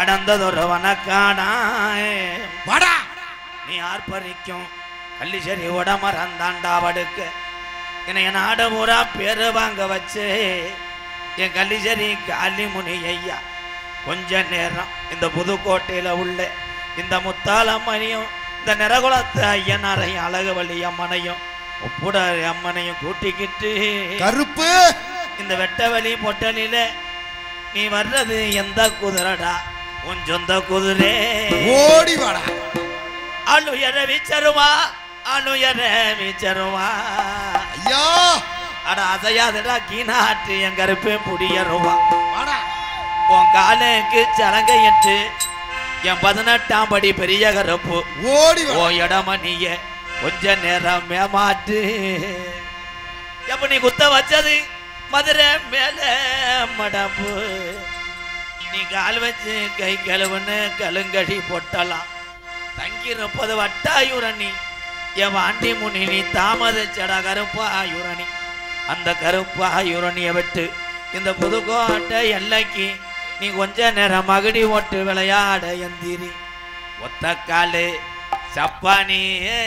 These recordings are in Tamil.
அடந்ததொரு வனக்காடாய் வாடா நீ ஆர்ப்பரிக்கும் கள்ளிசரி உடமறந்தாண்டாவடுக்க என்னை என் ஆட ஊரா பேரு வாங்க வச்சு என் கள்ளிசரி காளிமுனி ஐயா கொஞ்ச நேரம் இந்த புதுக்கோட்டையில உள்ள இந்த முத்தாலம்மனையும் இந்த நிறகுலத்து ஐயனாரையும் அழகுவள்ளி அம்மனையும் உப்புட அம்மனையும் கூட்டிக்கிட்டு கருப்பு இந்த வெட்டவெளி பொட்டலில நீ வர்றது எந்த குதிரடா உன் சொந்த குதிரை ஓடி வாடா அழுயர வீச்சருவா அழுயர வீச்சருவா ஐயா அட அசையாதடா கீனாட்டு என் கருப்பே புடியருவா வாடா உன் காலுக்கு சலங்கையிட்டு என் 18ஆம் படி பெரிய கருப்பு ஓடி ஓ இடமணிய கொஞ்ச நேரம் மேமாட்டு எப்ப நீ குத்த வச்சது மதுரை மேல மடப்பு நீ கால் வச்சு கை கழுவுன்னு கலுங்கடி பொட்டலாம் தங்கி 30 வட்டாயுரணி என் வாண்டி முனி நீ தாமதிச்சடா கருப்பாயுரணி அந்த கருப்பாயுரணியை விட்டு இந்த புதுக்கோட்டை எல்லைக்கு நீ கொஞ்ச நேரம் மகடி ஓட்டு விளையாட எந்திரி ஒத்த காலு சப்பானியே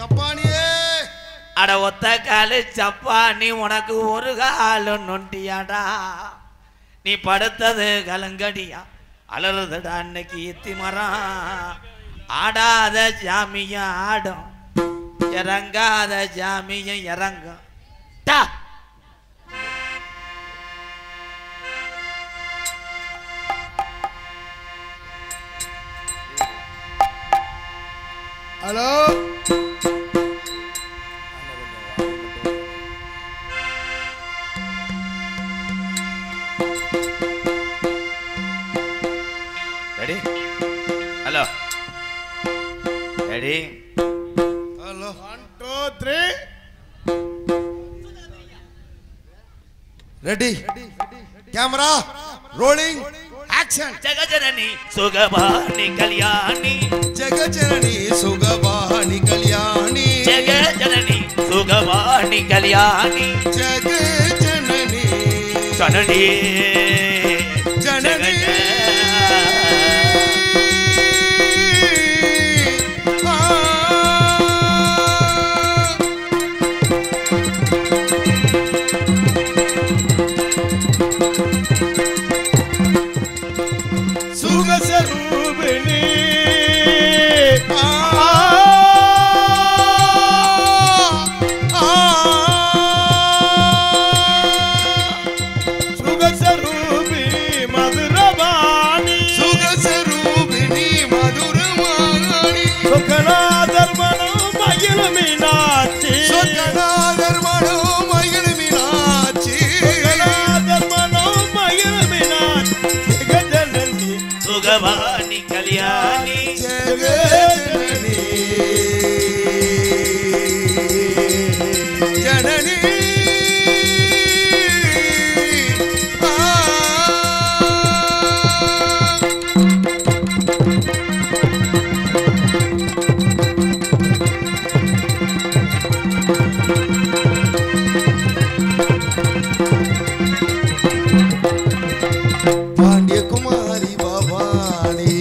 சப்பானியே அட ஒத்த காலு சப்பானி உனக்கு ஒரு காலு நொண்டியாடா நீ படுத்தது கலங்கடியா அலறுதுடா அன்னைக்கு எத்தி மரம் ஆடாத ஜாமியம் ஆடும் இறங்காத ஜாமியம் இறங்கும் hello ready hello ready hello 1 2 3 ready camera rolling action ஜெகஜனனி சுகபாணி கல்யாணி ஜெகஜனனி சுகபாணி கல்யாணி ஜெகஜனனி சுகபாணி கல்யாணி ஜெகஜனனி ஜனனி ஜனனி சுகஸ்வரூபிணி சுகஸ்வரூபிணி மதுரவாணி சுகஸ்வரூபிணி மதுரவாணி சுகநாதர் மனோ மயில் மீனாட்சி சுகநாதர் மனோ மயில் மீனாட்சி சுகநாதர் மனோ மயில் மீனாட்சி ஜெகஜனனி சுகபாணி கல்யாணி ஜெகஜனனி ஜனனி பாண்டிய குமாரி பவானி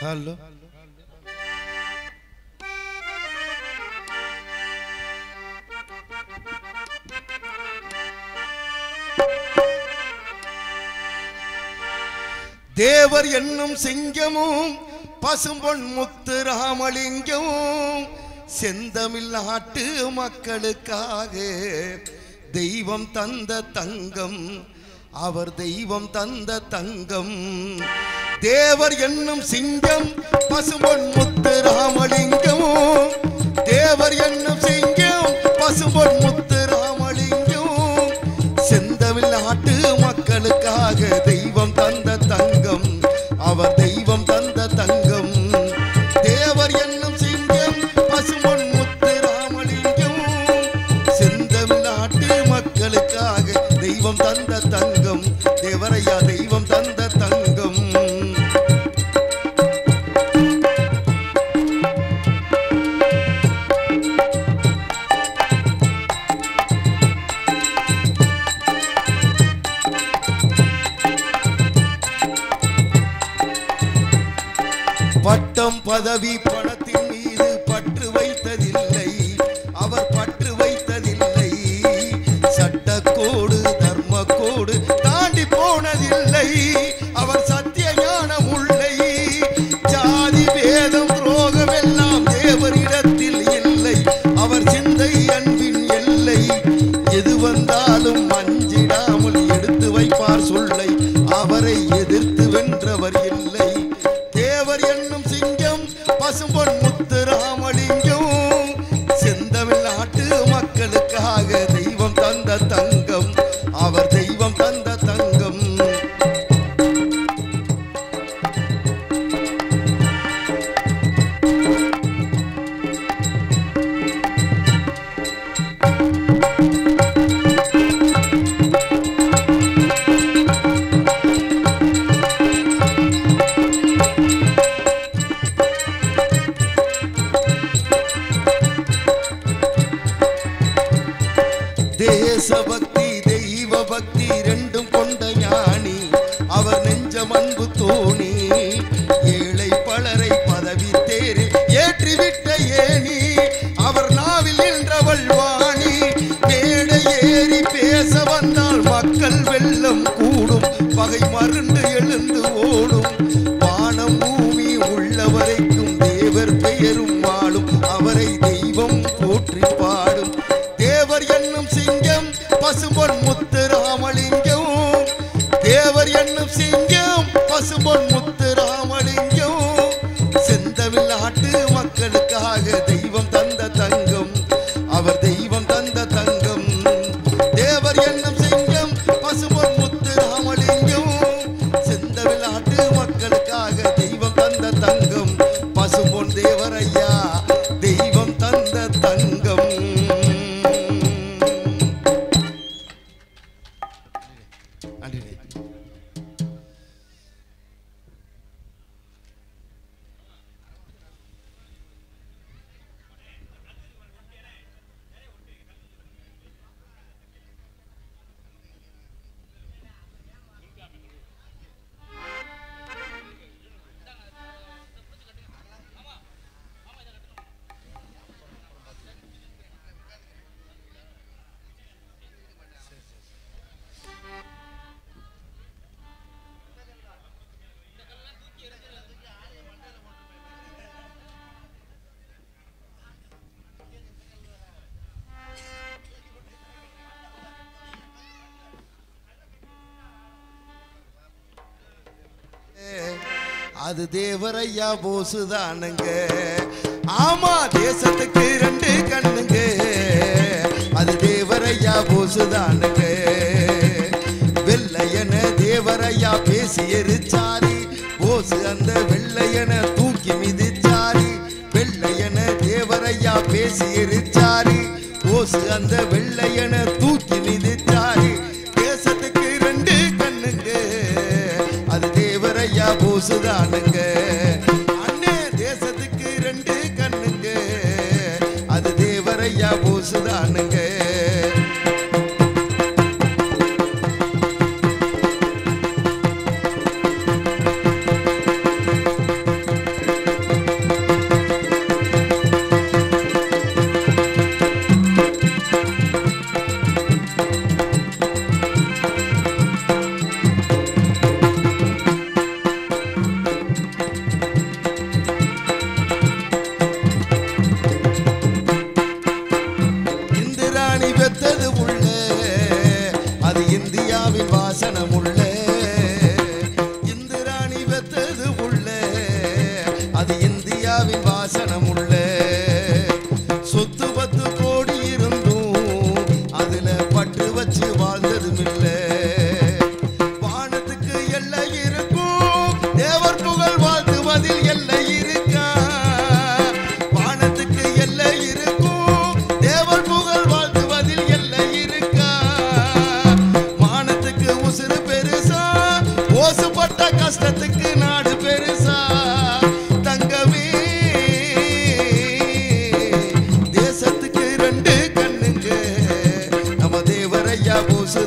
ஹலோ தேவர் என்னும் சிங்கமும் பசும்பொன் முத்து ராமலிங்கமும் செந்தமிழ் நாட்டு மக்களுக்காக தெய்வம் தந்த தங்கம், அவர் தெய்வம் தந்த தங்கம். தேவர் என்னும் சிங்கம் பசும்பொன் முத்து ராமலிங்கமும், தேவர் என்னும் சிங்கம் பசும்பொன் முத்து ராமலிங்கமும் செந்தமிழ் நாட்டு மக்களுக்காக தெய்வம் தந்த தங்கம், அவர் தெய்வம் தந்த தங்கம். தேவர் என்னும் சிங்கம் பசும்பொன் முத்து ராமலிங்கமும் செந்தமிழ் நாட்டு மக்களுக்காக தெய்வம் தந்த தங்கம். தேவரையா தெய்வம் தந்த தங்கம். பட்டம் பதவி பணத்தின் மீது பற்று வைத்ததில்லை, அவர் பற்று வைத்ததில்லை. சட்டக்கோடு தர்மக்கோடு தாண்டி போனதில்லை, அவர் சத்திய ஞானம் உள்ளை. ஜாதி வேதம் துரோகம் எல்லாம் தேவரிடத்தில் இல்லை, அவர் சிந்தை அன்பின் எல்லை. எது வந்தாலும் அஞ்சிடாமல் எடுத்து வைப்பார் சொல்லை, அவரை எதிர்த்து வென்றவர் இல்லை. தேவர் என்னும் சிங்கம் பசும்பொன் முத்து ராமலிங்கம் செந்தமிழ் நாட்டு மக்களுக்காக தெய்வம் தந்த தங்கம், அவர் தெய்வம் தந்த தங்கம். தேசபக்தி தெய்வ பக்தி ரெண்டும் கொண்ட ஞானி, அவர் நெஞ்சம் அன்பு தோணி. ஏழை பலரை பதவி தேறி ஏற்றிவிட்ட ஏனி, அவர் நாவில் நின்றவள் வாணி. மேடை ஏறி பேச வந்தால் மக்கள் வெள்ளம் கூடும், பகை மருண்டு எழுந்து ஓடும். வானம் பூமி உள்ளவரைக்கும் தேவர் பெயரும் வாழும், அவரை தெய்வம் போற்றி பாடும். தேவர் என்னும் சிங்கம் பசும்பொன் முத்து ராமலிங்கம், தேவர் என்னும் சிங்கம் பசும்பொன் முத்து ராமலிங்கம் செந்தமிழ் நாட்டு மக்களுக்காக தெய்வம் தந்த தங்கம், அவர் தெய்வம் தந்த தங்கம். தேவர் என்னும் சிங்கம் பசும்பொன் முத்து ராமலிங்கம் செந்தமிழ் நாட்டு மக்களுக்காக தெய்வம் தந்த தங்கம். பசும்பொன் தேவரையா தெய்வம் தந்த தங்கம். அது தேவரையா போசுதானுங்க, ஆமா தேசத்துக்கு ரெண்டு கண்ணுங்க. அது தேவரையா போசுதானுங்க. வெள்ளையன தேவரையா பேசி எரிச்சாரி, போசு அந்த வெள்ளையன தூக்கி மிதிச்சாரி. வெள்ளையன தேவரையா பேசி எரிச்சாரி, போசு அந்த வெள்ளையன தூக்கி மிதிச்சாரி. தேசத்துக்கு ரெண்டு கண்ணுங்க, அது தேவரையா போசுதானுங்க. அண்ணே தேசத்துக்கு ரெண்டு கண்ணுங்க, அது தேவரையா போசுதானுங்க.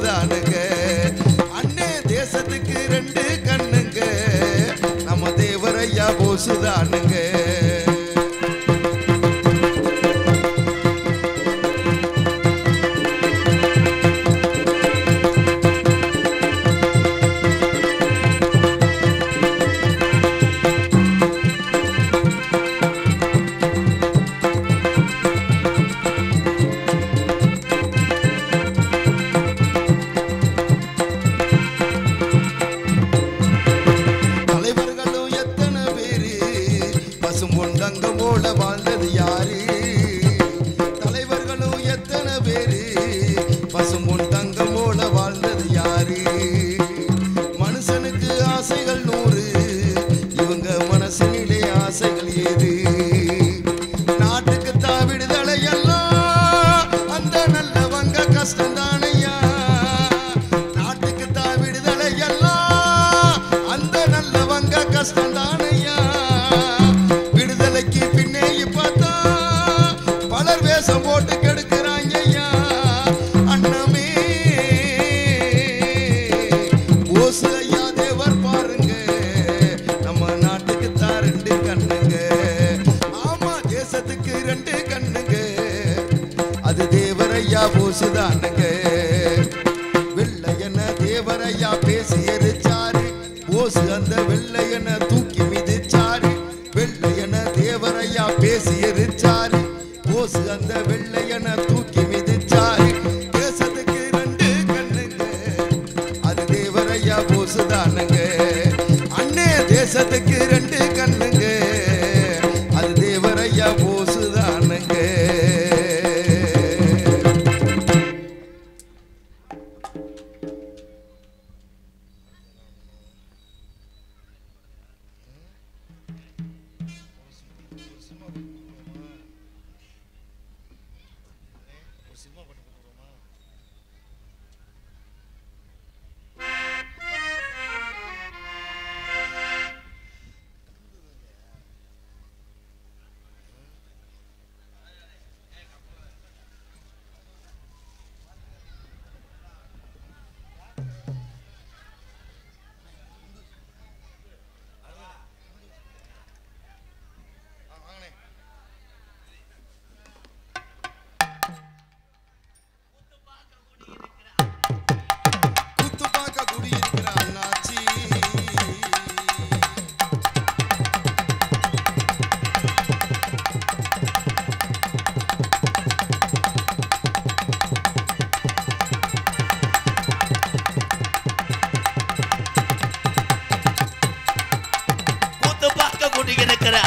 போசுதானுங்க. அண்ணே தேசத்துக்கு ரெண்டு கண்ணுங்க, நம்ம தேவரையா போசுதானுங்க. போசுதானுங்க. வெள்ளையன தேவரையா பேசி எரிச்சாரு, போசு அந்த வெள்ளையன தூக்கி மிதிச்சாரு. வெள்ளையன தேவரையா பேசி எரிச்சாரு, போசு அந்த வெள்ளையன தூக்கி மிதிச்சாரு. தேசத்துக்கு ரெண்டு கண்ணுங்க, அது தேவரையா போசுதானுங்க. அண்ணே தேசத்துக்கு ரெண்டு கண்ணுங்க, அது தேவரையா போசுதானுங்க.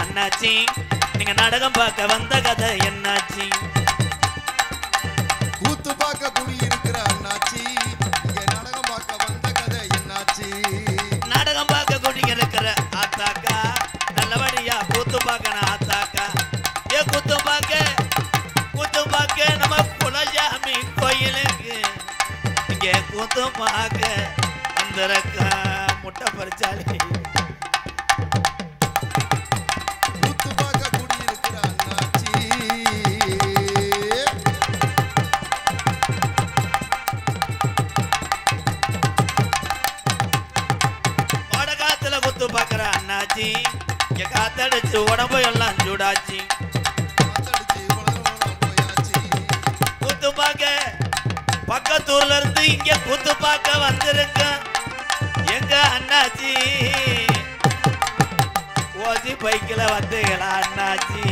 அண்ணாச்சி, நீங்க நாடகம் பார்க்க வந்த கதை என்னாச்சி? கூத்து பார்க்க குடியிருக்கிற அண்ணாச்சி, இங்க நாடகம் பார்க்க வந்த கதை என்னாச்சி? நாடகம் பார்க்க குடியிருக்கிற ஆத்தாக்கா, நல்லபடியா கூத்து பார்க்கணும் ஆத்தாக்கா. ஏ கூத்து பார்க்க நம்ம குலசாமி கோயிலுக்கு இங்க கூத்து பார்க்க வந்திருக்கா முட்டை பறிச்சாலே. அண்ணாச்சி, இங்க காத்தடிச்சு உடம்பு எல்லாம் சூடாச்சு. கூத்து பார்க்க பக்கத்தூர்ல இருந்து இங்க கூத்து பார்க்க வந்திருக்க எங்க அண்ணாச்சி. ஓசி பைக்கில வந்துங்களா அண்ணாச்சி?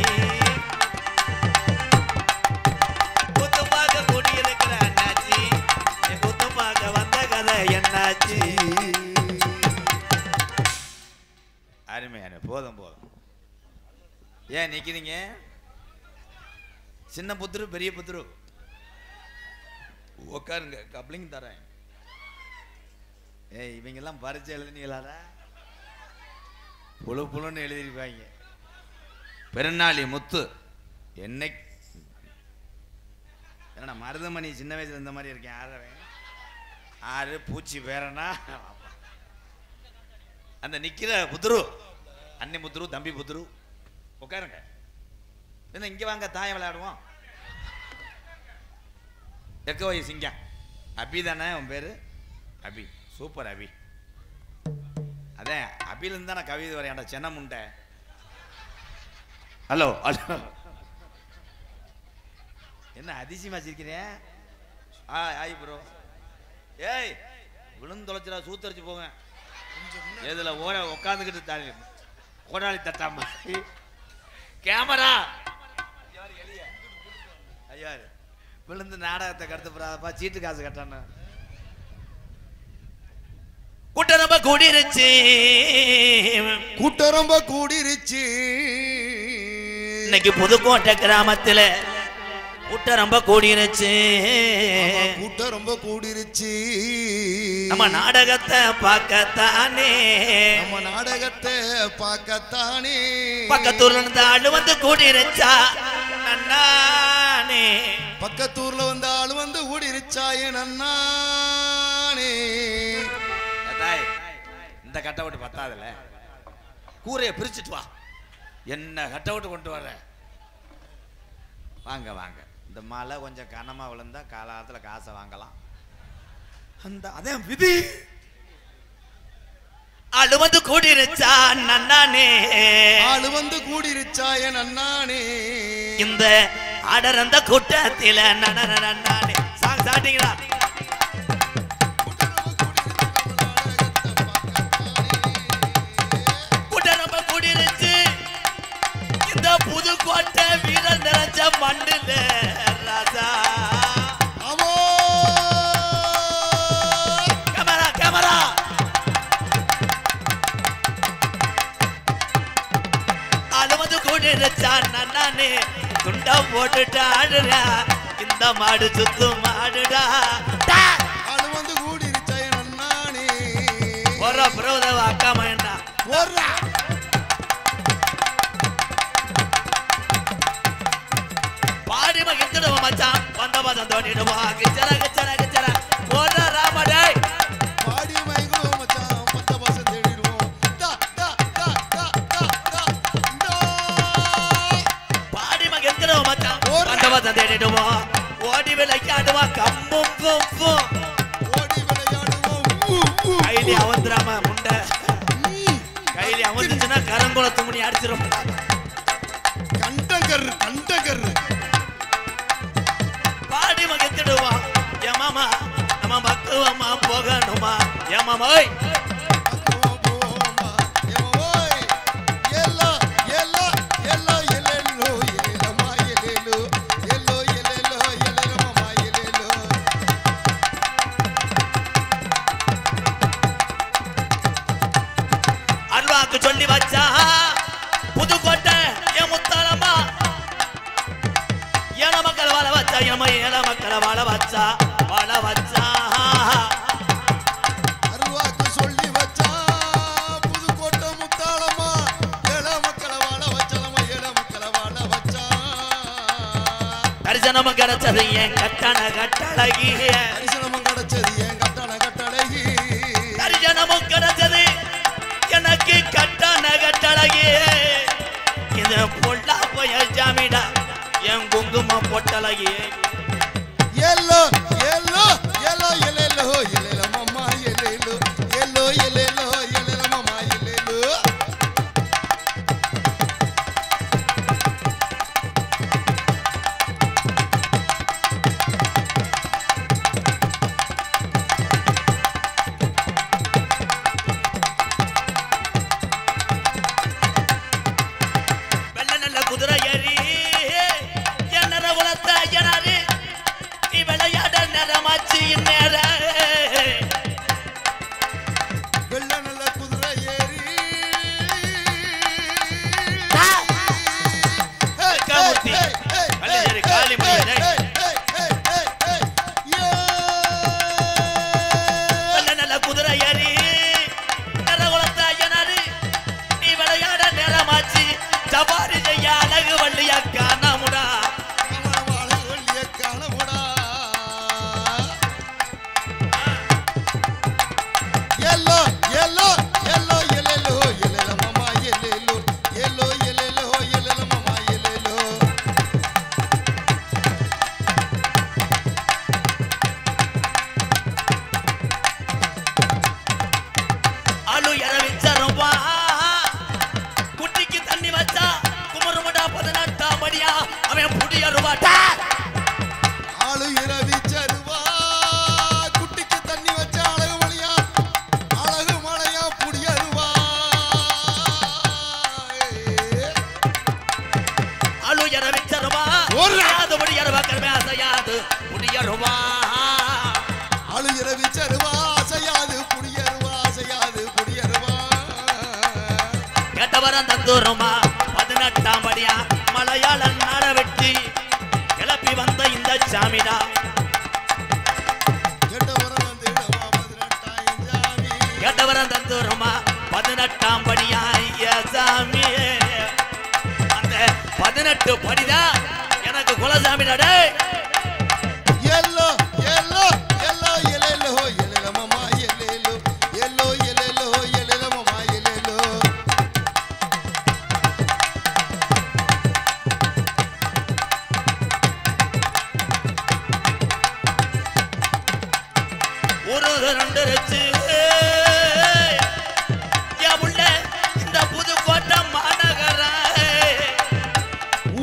கூத்து பார்க்க கூடியிருக்கிற அண்ணாச்சி, கூத்து பார்க்க வந்த கதை என்னாச்சு? அருமையான போதும் போதும். ஏன் நிக்கிறீங்க? சின்ன புத்துரு பெரிய புத்துரு உட்காருங்க, கப்ளிங் தரேன். ஏய், இவங்க எல்லாம் பரிச்சை எழுதினீங்களாடா? புழு புழுன்னு எழுதிருப்பாங்க. பெருநாளி முத்து என்னை என்னடா மருதமணி சின்ன வயசுல இந்த மாதிரி இருக்கேன். ஆறு பூச்சி பேரனா அந்த நிக்கிற புத்துரு, அண்ணி புத்துரு, தம்பி புத்துரு உட்காருங்க. என்ன இங்க வாங்க, தாயம் விளையாடுவோம். எக்க வை சிங்கம் அபி தானே உன் பேரு? அபி, சூப்பர் அபி. அதான் அபிலேருந்து தானே கவிதை வரையாண்ட சென்ன முண்டை. ஹலோ ஹலோ, என்ன அதிசயமா சிரிக்கிறேன்? ஆய் ப்ரோ. ஏய் விழுந்து தொலைச்சிடா, சூத்தரிச்சு போங்க. எதுல ஓட உட்காந்துக்கிட்டு தாலி கோடாளி தட்டாம கேமரா ஐயா விழுந்து நாடகத்தை கடத்தப்படாதப்பா, சீட்டு காசு கட்டான. கூட்டம் ரொம்ப கூடிருச்சு, கூட்டம் ரொம்ப கூடிருச்சு. இன்னைக்கு புதுக்கோட்டை கிராமத்துல கூட்டம் ரொம்ப கூடிருச்சு. கூட்டம் ரொம்ப கூடிருச்சு. நம்ம நாடகத்தை பார்க்கத்தானே, நம்ம நாடகத்தை பார்க்கத்தானே. பக்கத்தூர்ல இருந்து ஆளு வந்து கூடிருச்சா நன்னானே. பக்கத்தூர்ல வந்து ஆளு வந்து ஊடிருச்சாயே நன்னானே. இந்த கட்ட விட்டு பத்தாதுல, கூரையை பிரிச்சுட்டு வா. என்ன கட்ட விட்டு கொண்டு வர? வாங்க வாங்க. இந்த மழை கொஞ்சம் கனமா விழுந்தா காலத்துல காசை வாங்கலாம். அந்த அதான் விதி. ஆளு வந்து கூடிருச்சா நன்னானே, ஆளு வந்து கூடிருச்சாயே நன்னானே. இந்த ஆடர் அந்த கூட்டத்தில நன்னானே. சாங் சாட்டிங்களா? புதுக்கோட்டை வீரர் நிறைஞ்ச மண்ணுல ராஜா. Camera camera. ஆளு வந்து கூடிருச்சா நன்னானே. துண்டா போட்டுட்டு ஆடுறா இந்த மாடு சுத்து மாடுடா. ஆளு வந்து கூடிருச்சாயே நன்னானே. ஒரு பிரபுதவ அக்கா மயண்டா ஓடுறா. மச்சான் வந்த பதம் தோண்டிடுவா. கிச்சர கிச்சர கிச்சர ஓட ராமடே. பாடி மைகுளோ மச்சான் வந்த பதம் தேடிடுவோம். டா டா டா டா டா டா. பாடி மகந்திரோ மச்சான் வந்த பதம் தேடிடுவோம். ஓடி விளையாடுவா கம்பும் கும்பும். ஓடி விளையாடுவோம். கையில அவந்திராம முண்டை. கையில அவந்துச்சுன்னா கரங்குளத்து முனி அடிச்சிரும். கண்டகர் கண்டகர். பாடி மகத்திடுவா. என் மாமா நம்ம பக்குவமா போகணுமா? என் மாமா ஓய் அல்வாக்கு சொல்லி வச்சா புதுக்கோட்டை என் முத்தாளம்மா. ஏன மக்களை வாழ வச்சா, ஏன மக்களை வாழ வச்சா வாழ வச்சா. அருவாக்கு சொல்லி வச்சா புதுக்கோட்டை முத்தாளம்மா. ஏழ மக்களை வாழ வச்சலம்மா, ஏழ மக்களை வாழ வச்சா. தரிசனமும் கிடைச்சது என் கட்டண கட்டழகி. தரிசனமும் கிடைச்சது என் கட்டண கட்டழகி. தரிசனமும் கிடைச்சது எனக்கு கட்டண கட்டழகி. இது பொல்லா போய ஜாமிடா என் குங்குமம் பொட்டழகி. எல்லோ எல்லோ எல்லோ எல்லோ எல்லோ மாமா எல்லோ எல்லோ எல்லோ எல்லோ மாமா எல்லோ. வெள்ள நல்ல குதிரை ஏறி என்னற உலத்த ஐயனாரு. நீ விளையாட நேரமாச்சு இந்நேர. வெள்ள நல்ல குதிரை ஏறி காமுத்தி கல்லேரி காளி முடியல. வெள்ள நல்ல குதிரை ஏறி என்னற உலத்த ஐயனாரு. நீ விளையாட நேரமாச்சு. சவாரி செய்ய அழகு வள்ளிய காணமுடா. எல்லோ எல்லோ எல்லோ எல்லோ எல்லோ மாமா எல்லோ எல்லோ எல்லோ எல்லோ மாமா எல்லோ. பாட்டா ஆளு இரவி சருவா குட்டிக்கு தண்ணி வச்ச அழகு மலையா புடியருவா ஆளு இரவி சருவா அது புடியருவா கர்மே அசையாது புடியருவா ஆளு இரவி சருவா அசையாது புடியருவா கேட்டவரம் தந்துருமா 18ஆம் படியா மலையாள நாட வெட்டி கிளப்பி வந்த இந்த சாமிடா கேட்டவரம் தந்துருமா 18ஆம் படியா சாமி அந்த 18 படிதான் எனக்கு குலசாமிடா டேய் எல்லோ எல்லோ எல்லோ எல்லோ எல்லோ மாமா எல்லோ எல்லோ எல்லோ எல்லோ மாமா எல்லோ ஒரு ரெண்டு ரச்சு உள்ள இந்த புதுக்கோட்டை மாநகர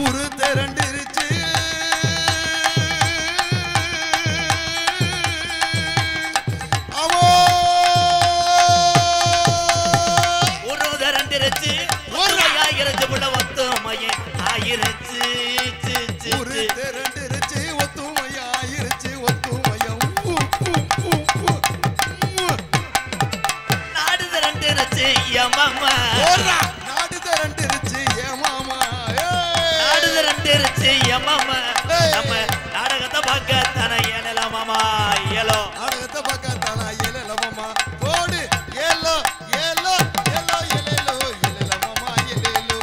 ஊரு திரண்டிருச்சு அவோ ஒரு திரண்டிருச்சு ஆயிரச்சு புள்ள ஒத்துமையே ஆயிரச்சு ஊரு திரண்டிருச்சு ஒத்துமையா ஆயிருச்சு ஒத்துமையா நாடு திரண்டிருச்சு மாமா நாடு திரண்டிருச்சு மாமா நாடு திரண்டிருச்சு மாமா நம்ம நாடகத்தை பார்க்க தானே ஏழல மாமா ஏலோ நாடகத்தை பார்க்க தானா ஏழல மாமா போடு ஏலோ ஏலோ ஏலோ ஏலோ ஏலல மாமா ஏலோ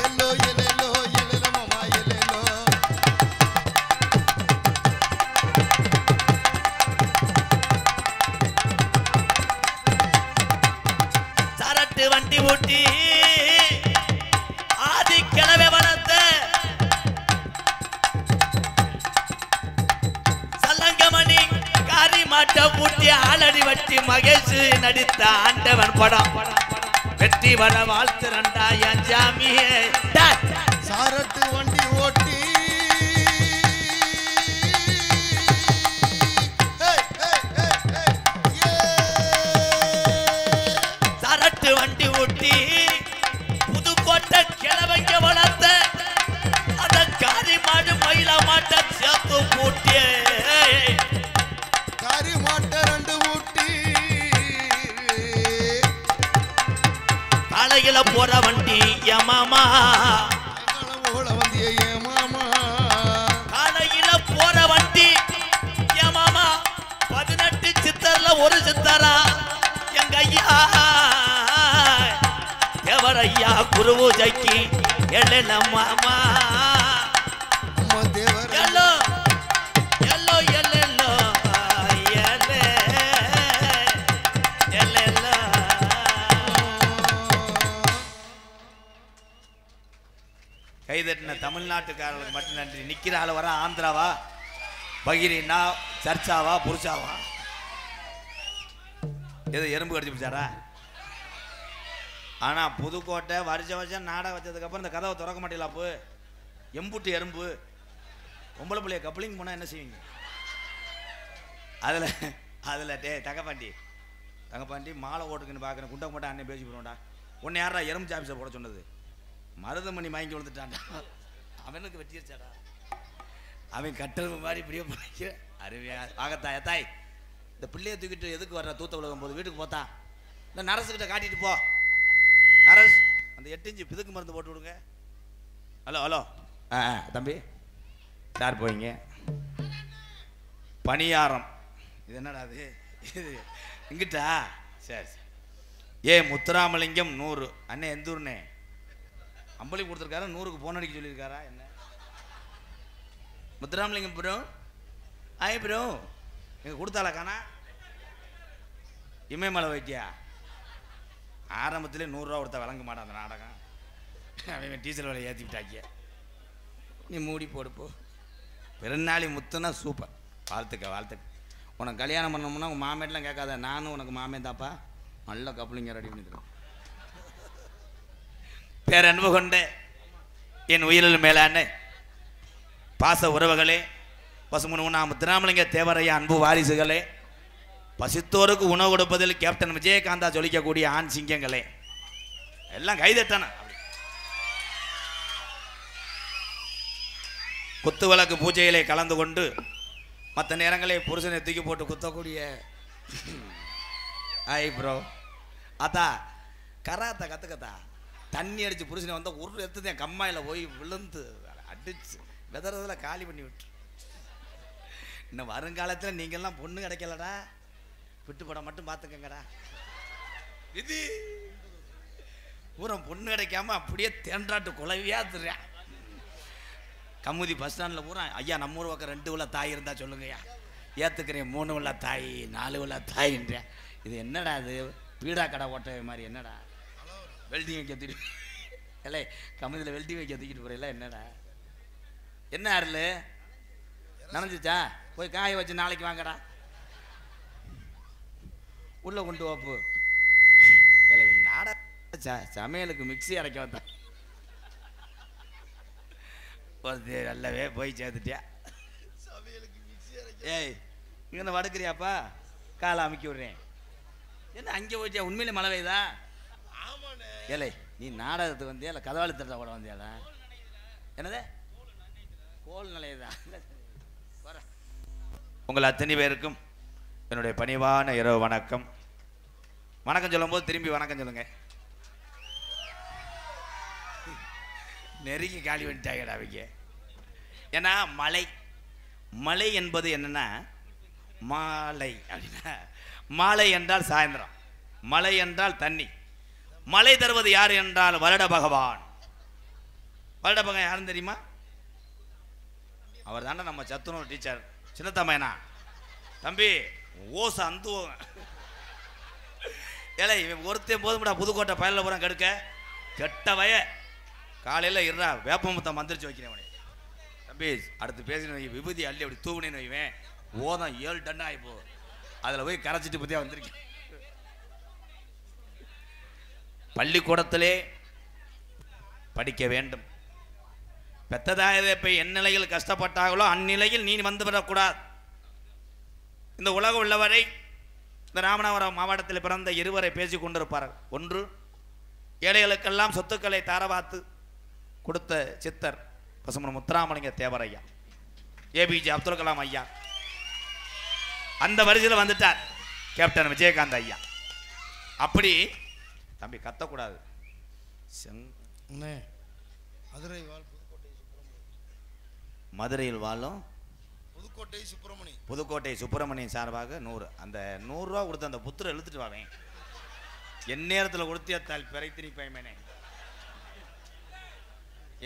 ஏலோ ஏலோ ஏலல மாமா ஏலோ சரட்டு வண்டி ஊட்டி ஆதி கிழவே வளர்த்த சல்லங்கமணி காரி மாட்ட பூட்டி ஆளடி வட்டி மகேஷ் நடித்த ஆண்டவன் படம் வெற்றி வர வாழ்த்து ரெண்டா என் ஜாமியே சாரட்டு வண்டி ஓட்டி சரட்டு வண்டி ஊட்டி புதுக்கோட்டை கிழவைங்க வளர்த்த அந்த காரி மாடு மயில மாட்ட சேர்த்து பூட்டிய காரி மாட்ட ரெண்டு ஊட்டி காலையில போற வண்டி மாமா ஓட வந்திய மாமா காலையில போற வண்டி மாமா 18 சித்தர்ல ஒரு சித்தரா எங்க ஐயா தேவரையா குருபூஜைக்கு எழல மாமா அம்மா தேவர் எல்லோ எல்லோ எல்லோ எல்லோ கைதட்டின தமிழ்நாட்டுக்காரர்களுக்கு மட்டும் நன்றி. நிக்கிற ஆள் வர ஆந்திராவா பகிரினா சர்ச்சாவா புருஷாவா ஏதோ எறும்பு கடிச்சு பிடிச்சாரா? ஆனா புதுக்கோட்டை வருஷம் நாடகம் வச்சதுக்கு அப்புறம் இந்த கதவை திறக்க மாட்டீங்களா? அப்போ எம்புட்டு எறும்பு பொம்பளை பிள்ளைய கப்ளிங் போனா என்ன செய்வீங்க? அதுல டே தங்கப்பாண்டி மாலை ஓட்டுக்குன்னு பார்க்குறேன் குண்டை போட்டா அண்ணன் பேசி போடுவோம்டா. உன்னை யாரா எறும்பு சாப்பிஸை போட சொன்னது? மருதமணி வாங்கி விழுந்துட்டான்டா. அவனுக்கு வெட்டிடுச்சாடா. அவன் கட்டளவு மாதிரி இப்படியே பண்ணிக்க அருமையா ஆகத்தாய தாய். இந்த பிள்ளையை தூக்கிட்டு எதுக்கு வர்ற தூத்த உலகம் போது வீட்டுக்கு போத்தான் இந்த நரசுக்கிட்ட காட்டிட்டு போ. நரஸ் அந்த 8 இன்ச்சு பிதுக்கு மருந்து போட்டு விடுங்க. ஹலோ தம்பி சார் போயிங்க. பணியாரம் இது என்னடா அது? இது இங்கிட்டா? சரி சரி. முத்துராமலிங்கம் 100. அண்ணே எந்த ஊர்னே? அம்பளி கொடுத்துருக்காரு. 100க்கு போன் அடிக்க சொல்லியிருக்காரா என்ன? முத்துராமலிங்கம் ப்ரோ ப்ரோ எங்க கொடுத்தாளா காணா? இமயமலை வைத்தியா ஆரம்பத்திலே 100 ரூபா கொடுத்தா வழங்க மாட்டான் அந்த நாடகம். அவன் டீசல் விலை ஏற்றி விட்டாக்கிய. நீ மூடி போடுப்போ. பிறநாளி முத்துனா சூப்பர். வாழ்த்துக்க. உனக்கு கல்யாணம் பண்ணோம்னா உங்கள் மாமேட்டெலாம் கேட்காத. நானும் உனக்கு மாமே தாப்பா. நல்ல கப்பலிங்க ரெடி பண்ணிக்கிறோம். பேரன்பு கொண்ட என் உயிரில் மேலான பாச உறவுகளே, பசுமன் உண்ணாம திருநாமலிங்க தேவரையா அன்பு வாரிசுகளே, பசித்தோருக்கு உணவு கொடுப்பதில் கேப்டன் விஜயகாந்தா சொல்லிக்கக்கூடிய ஆண் சிங்கங்களே, எல்லாம் கைதட்டான. குத்து விளக்கு பூஜையிலே கலந்து கொண்டு மற்ற நேரங்களே புருஷனை தூக்கி போட்டு குத்தக்கூடிய ஐ ப்ரோ அத்தா கராத்தா கற்றுக்கத்தா. தண்ணி அடித்து புருஷனை வந்தால் ஒரு எடுத்துதான் கம்மாயில் போய் விழுந்து அடிச்சு வெதறதில் காலி பண்ணி விட்டு. இன்னும் வருங்காலத்தில் நீங்கள்லாம் பொண்ணு கிடைக்கலடா, விட்டு படம் மட்டும் பார்த்துக்கங்கடா. இது பூரா பொண்ணு கிடைக்காம அப்படியே தேன்றாட்டு குலவியா திருறேன். கமுதி பஸ் ஸ்டாண்டில் பூரா ஐயா நம்ம ஊர் பக்கம் 2 உள்ள தாய் இருந்தால் சொல்லுங்கய்யா, ஏற்றுக்கிறேன். 3 உள்ள தாய் 4 உள்ள தாயின்றேன். இது என்னடா இது பீடா கடை ஓட்ட மாதிரி? என்னடா வெல்டிங் வைக்க தூக்கிட்டு இல்லை, கமுதியில் வெல்டிங் வைக்க தூக்கிட்டு போகிறீங்களா? என்னடா என்ன அருள் நனைஞ்சிச்சா? போய் காய வச்சு நாளைக்கு வாங்கடா, உள்ள கொண்டு வாப்பு. இல்லை நாடா சமையலுக்கு மிக்ஸி அரைக்க வந்தான் ஒரு நல்லவே போய் சேர்த்துட்டியா. ஏய் இங்கே வடுக்கிறியாப்பா, காலை அமுக்கி விடுறேன். என்ன அங்கே போயிட்டியா? உண்மையிலே மழை பெய்யுதா? ஏலே நீ நாடகத்துக்கு வந்தியா இல்லை கதவாளி திட்டம் கூட வந்தியாடா? என்னது கோல் நிலையதா? உங்கள் அத்தனை பேருக்கும் என்னுடைய பணிவான இரவு வணக்கம். வணக்கம் சொல்லும் போது திரும்பி வணக்கம் சொல்லுங்க. நெருங்கி காலி வந்துட்டாங்கடா அவங்க. ஏன்னா மழை, மழை என்பது என்னன்னா மாலை அப்படின்னா, மாலை என்றால் சாயந்தரம், மழை என்றால் தண்ணி. மழை தருவது யார் என்றால் வருட பகவான். வருட பகவான் யாருன்னு தெரியுமா? அவர் தானே நம்ம சத்துணவு டீச்சர் சின்னத்தம்மையனா. தம்பி ஓசை அந்த ஏழை ஒருத்தையும் போதும்டா புதுக்கோட்டை பயலில் பூரா கெடுக்க கெட்ட வய. காலையில் இருறா வேப்பமுத்தம் மந்திரிச்சு வைக்கிறேன் அவனே. தம்பி அடுத்து பேசின விபூதி அள்ளி அப்படி தூவுனேன்னு வைவேன், ஓதம் 7 டன் ஆகிப்போ. அதில் போய் கரைச்சிட்டு பற்றியா வந்திருக்கேன். பள்ளிக்கூடத்திலே படிக்க வேண்டும். பெத்ததாயதை போய் என் நிலையில் கஷ்டப்பட்டார்களோ அந்நிலையில் நீ வந்து விடக்கூடாது. இந்த உலகம் உள்ளவரை இந்த ராமநாதபுரம் மாவட்டத்தில் பிறந்த இருவரை பேசி கொண்டிருப்பார்கள். ஒன்று ஏழைகளுக்கெல்லாம் சொத்துக்களை தாரவாத்து கொடுத்த சித்தர் பசுமன் முத்துராமலிங்க தேவரையா, ஏபிஜே அப்துல் கலாம் ஐயா. அந்த வரிசையில் வந்துட்டார் கேப்டன் விஜயகாந்த் ஐயா. அப்படி தம்பி கத்தக்கூடாது. மதுரையில் வாழும் புதுக்கோட்டை சுப்பிரமணியன் சார்பாக 100. அந்த 100 ரூபா கொடுத்து அந்த புத்திர இழுத்துட்டு வாவேன். என் நேரத்தில் கொடுத்தியாத்தால் பிறைத்திரி பயமேனே.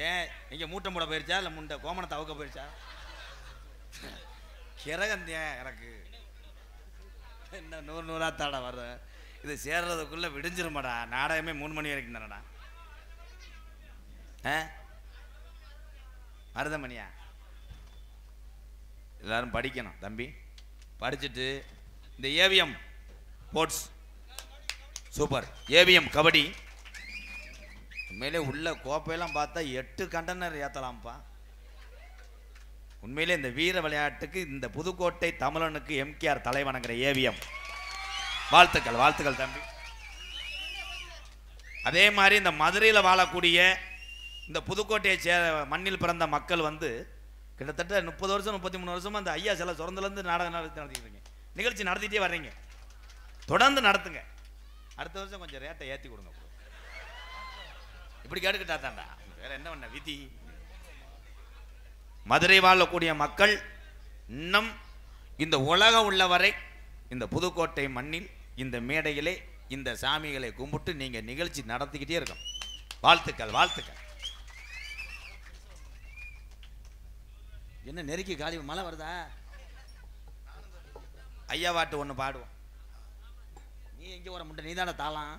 ஏன் இங்கே மூட்டை மூட போயிருச்சா இல்லை முண்டை கோமணத்தை அவுக்க போயிருச்சா? கிறகந்தியன் எனக்கு என்ன 100 தாடா வர்றேன். இது சேர்றதுக்குள்ளே விடிஞ்சிருமாடா. நாடகமே 3 மணி வரைக்கும் தானடா. மருதமணியா எல்லாரும் படிக்கணும் தம்பி. படிச்சுட்டு இந்த AVM sports super, AVM kabaddi உண்மையிலே உள்ள கோப்பையெல்லாம் பார்த்தா 8 கண்டனர் ஏற்றலாம்ப்பா. உண்மையிலே இந்த வீர விளையாட்டுக்கு இந்த புதுக்கோட்டை தமிழனுக்கு எம்கேஆர் தலைவணங்கிற ஏவிஎம் வாழ்த்துக்கள், வாழ்த்துக்கள் தம்பி. அதே மாதிரி இந்த மதுரையில் வாழக்கூடிய இந்த புதுக்கோட்டையை மண்ணில் பிறந்த மக்கள் வந்து கிட்டத்தட்ட 30 வருஷம் 33 வருஷமாக அந்த ஐயா சில சுரந்துலேருந்து நாடகம் நடத்திக்கிறீங்க, நிகழ்ச்சி நடத்திட்டே வர்றீங்க. தொடர்ந்து நடத்துங்க. அடுத்த வருஷம் கொஞ்சம் ரேட்டை ஏற்றி கொடுங்க. இப்படி கேட்டுக்கிட்டா தாண்டா, வேற என்ன பண்ண விதி. மதுரை வாழக்கூடிய மக்கள் இன்னும் இந்த உலகம் உள்ளவரை இந்த புதுக்கோட்டை மண்ணில் இந்த மேடையிலே இந்த சாமிகளை கும்பிட்டு நீங்கள் நிகழ்ச்சி நடத்திக்கிட்டே இருக்கணும். வாழ்த்துக்கள், வாழ்த்துக்கள். என்ன நெருக்கி காலி மழை வருதா? ஐயா பாட்டு ஒன்று பாடுவோம். நீ எங்கே வர முட்டை? நீ தானே தாளாம்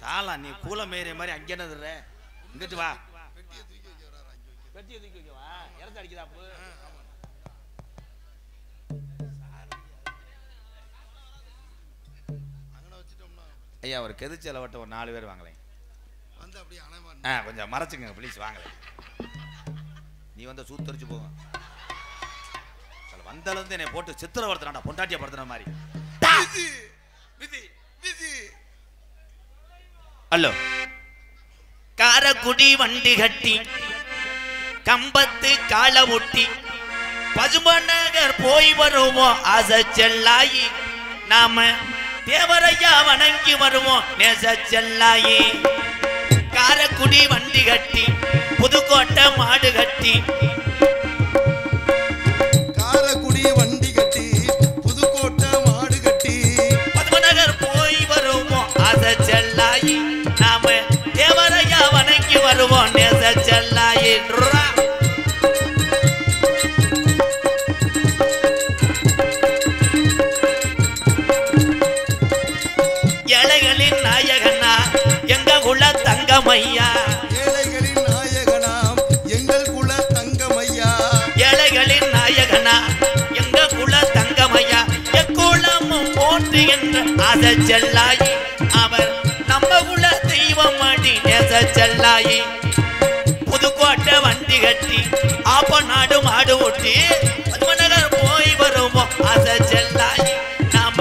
தாளாம். நீ கூல மேறிய மாதிரி அங்கே என்னதுற? இங்கிட்டு வா, பெட்டியை தூக்கி வைக்கவா? இறந்து அடிக்குதாப்பு. ஐயா ஒரு கெதிச்சலை வட்ட ஒரு 4 பேர் வாங்கலேன். கொஞ்சம் மறைச்சுங்க ப்ளீஸ், வாங்கலேன். நீ வந்து சூத்தரிச்சு போவேன் வந்தளந்து என்னை போட்டு சித்திரவர்த்தனாடா பொண்டாட்டிய படுத்துற மாதிரி. ஹலோ காரக்குடி வண்டி கட்டி கம்பத்து கால ஒட்டி பசுமநகர் போய் வருவோம் ஆசை செல்லாயி. நாம தேவரையா வணங்கி வருவோம் நேச செல்லாயி. காரக்குடி வண்டி கட்டி புதுக்கோட்டை மாடு கட்டி காரக்குடி வண்டி கட்டி புதுக்கோட்டை மாடு கட்டி பசுமநகர் போய் வருவோம் ஆசை செல்லாயி. நாம தேவரையா வணங்கி வருவோம் நேச செல்லாயி. ஏழைகளின் நாயகனா எங்க குல தங்கமையா. ஏழைகளின் நாயகனாம் எங்கள் குல தங்கமையா. ஏழைகளின் நாயகனா எங்க குல தங்கமையா. எக்குளமும் போற்று என்ற ஆசை செல்லாயி. அவர் நம்ம குல தெய்வம் அடி நேச செல்லாயி. புதுக்கோட்டை வண்டி கட்டி ஆப்ப நாடு மாடு ஓட்டி பத்மநகர் போய் வருவோம் ஆசை செல்லாயி. நாம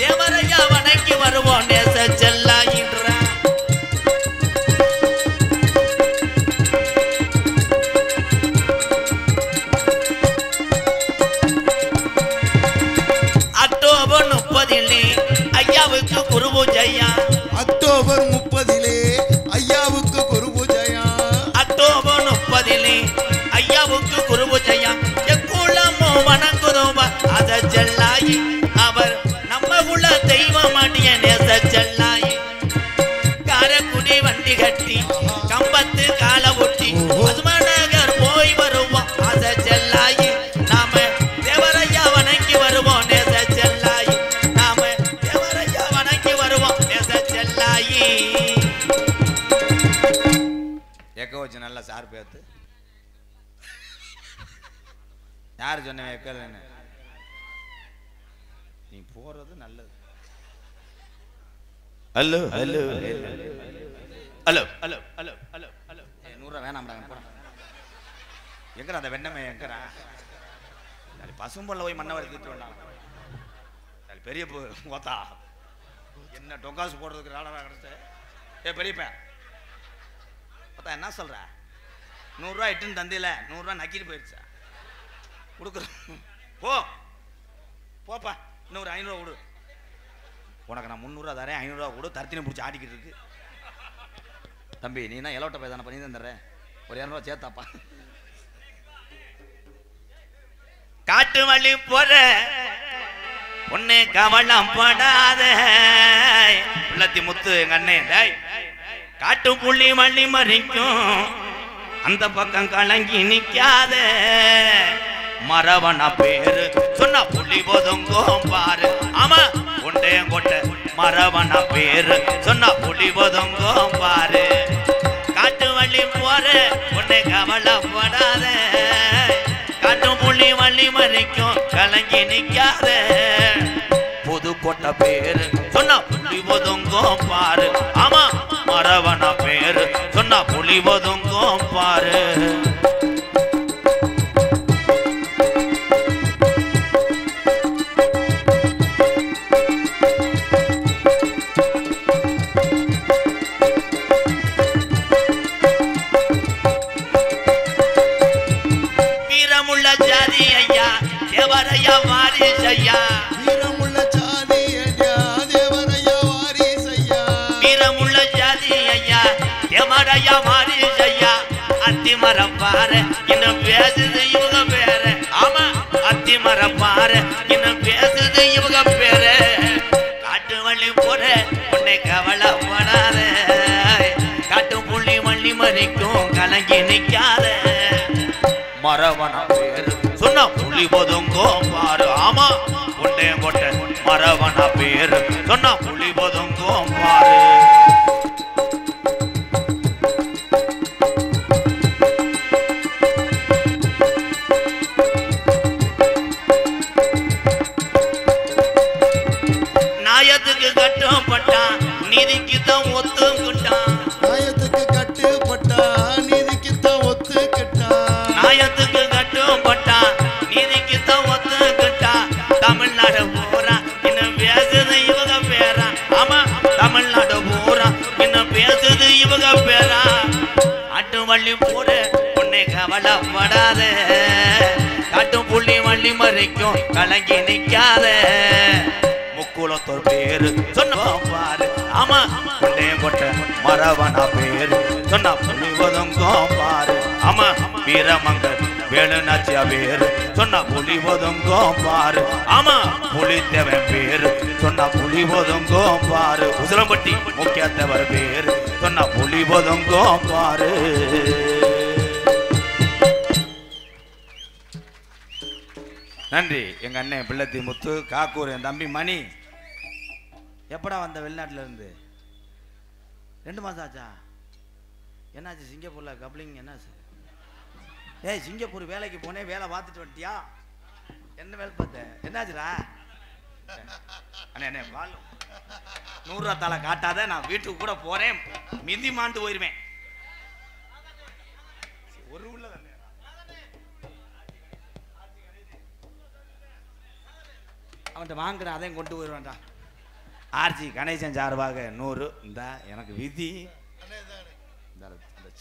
தேவரையா வணங்கி வருவோம் நேச செல்லாயின்ற. அக்டோபர் 30 ஐயாவுக்கு குரு பூஜையா. அக்டோபர் 30 ஐயாவுக்கு குரு பூஜையா. அக்டோபர் 30 ஐயாவுக்கு குரு பூஜையா. எக்குளமோ வணங்குதோமா அத செல்லாயி. அவர் நம்ம குல தெய்வம் அடிய நேச செல்லாயி. காரக்குடி வண்டி கட்டி கம்பத்து கால ஒட்டி பசுமநகர் போய் வருவோம் ஆசை செல்லாயி. நாம தேவரையா வணங்கி வருவோம் நேச செல்லாயி. நாம தேவரையா வணங்கி வருவோம் நேச செல்லாயி. எக்க வச்சு நல்லா சார் பேத்து யாரு சொன்ன எக்கலன்னு நீ போறது நல்லது. Hello hello hello hello hello hello hello 100 வேணாம்டா போடா. எங்கடா அந்த வெண்ணமே எங்கடா பசும்பொல்ல போய் மண்ணவரை தூக்கிட்டு வந்தான். பெரிய ஓத்தா என்ன டொங்காசு போடுறதுக்கு ராடா கிடைச்ச. ஏ பெரியப்பேன் பார்த்தா என்ன சொல்ற 100 ரூபா எட்டுன்னு தந்தையில 100 ரூபா நக்கிட்டு போயிடுச்சா கொடுக்குறோம். போ போப்பா இன்னும் ஒரு 500 ரூபா கொடு. உனக்கு நான் 300 ரூபா தரேன் 500 ரூபா கொடு. தரத்தினை பிடிச்சி ஆடிக்கிட்டு இருக்கு. தம்பி நீ என்ன எலோட்ட போய் தானே பண்ணி தந்துடுறேன். ஒரு 200 ரூபா சேர்த்தாப்பா. காட்டு வழி போற பொண்ணு கவலம் படாத உள்ளத்தி முத்து எங்க அண்ணே. காட்டு புள்ளி வள்ளி மறிக்கும் அந்த பக்கம் கலங்கி நிக்காத. மரவன பேரு சொன்ன புள்ளி ஒதுங்கும் பாரு. ஆமா கொண்டே கொட்ட மரவன பேரு சொன்ன புள்ளி ஒதுங்கும் பாரு. காட்டு வள்ளி போற பொண்ணு கவலைப்படாத. காட்டு புள்ளி வள்ளி மறிக்கும் கலங்கி நிக்காத. புதுக்கோட்டை பேரு சொன்ன புள்ளி ஒதுங்கும் பாரு. ஆமா மரவன பேரு சொன்ன புள்ளி ஒதுங்கும் பாரு. வீரமுள்ள ஜாதி ஐயா தேவரையா வாரிசையா. வீரமுள்ள ஜாதி ஐயா தேவரையா வாரிசையா. வீரமுள்ள ஜாதி ஐயா தேவரையா வாரிசையா. அத்திமரம் பாரு இன்னும் பேசுது இவங்க பேரு. ஆமா அத்திமரம் பாரு இன்னும் பேசுது இவங்க பேரு. காட்டு வள்ளி போற உன்னை கவலைப்படாத. காட்டு புள்ளி வள்ளி மறிக்கும் கலங்கி நிக்காத. மரவன பேரு சொன்ன புள்ளி ஒதுங்கும் பாரு. ஆமா கொண்டே கொட்ட மரவன பேரு சொன்ன புள்ளி ஒதுங்கும் பாரு. நாயத்துக்கு கட்டுப்பட்டான் நீதிக்கு தான் ஒத்துக்கிட்டான். நாயத்துக்கு கட்டுப்பட்டான் நீதிக்கு தான் ஒத்துக்கிட்டான். நாயத்துக்கு வள்ளி போற உன்னை கவலைப்படாத காட்டும் புள்ளி வள்ளி மறைக்கும் கலங்கி நிக்காத முக்குளத்தோர் பேரு சொன்ன பாரு ஆமா கொண்டே கொட்ட மரவனா பேரு சொன்னா புள்ளி ஒதுங்கும் பாரு ஆமா வீரமங்க வேலுநாச்சியா பேரு சொன்னா புலி ஒதுங்கும் பாரு ஆமா புலித்தேவன் பேரு சொன்னா புலி ஒதுங்கும் பாரு உசிலம்பட்டி முக்கியத்தவர் பேரு சொன்னா புலி ஒதுங்கும் பாரு நன்றி எங்க அண்ணன் பிள்ளத்தி முத்து காக்கூர் என் தம்பி மணி எப்படா வந்த வெளிநாட்டுல இருந்து 2 மாசம் ஆச்சா என்னாச்சு சிங்கப்பூர்ல கப்ளிங் என்னாச்சு ஏய் சிங்கப்பூர் வேலைக்கு போனே வேலை பார்த்துட்டு வந்துட்டியா என்ன வேலை பார்த்த என்னாச்சுடா அண்ணே அண்ணே வாழ் 100 ரூபா தாளை காட்டாத நான் வீட்டுக்கு கூட போறேன் மிதி மாண்டு போயிருவேன் ஒரு உள்ள அவன்கிட்ட வாங்குற அதையும் கொண்டு போயிடுவான்டா ஆர்ஜி கணேசன் சார்பாக 100 இந்த எனக்கு விதி இந்த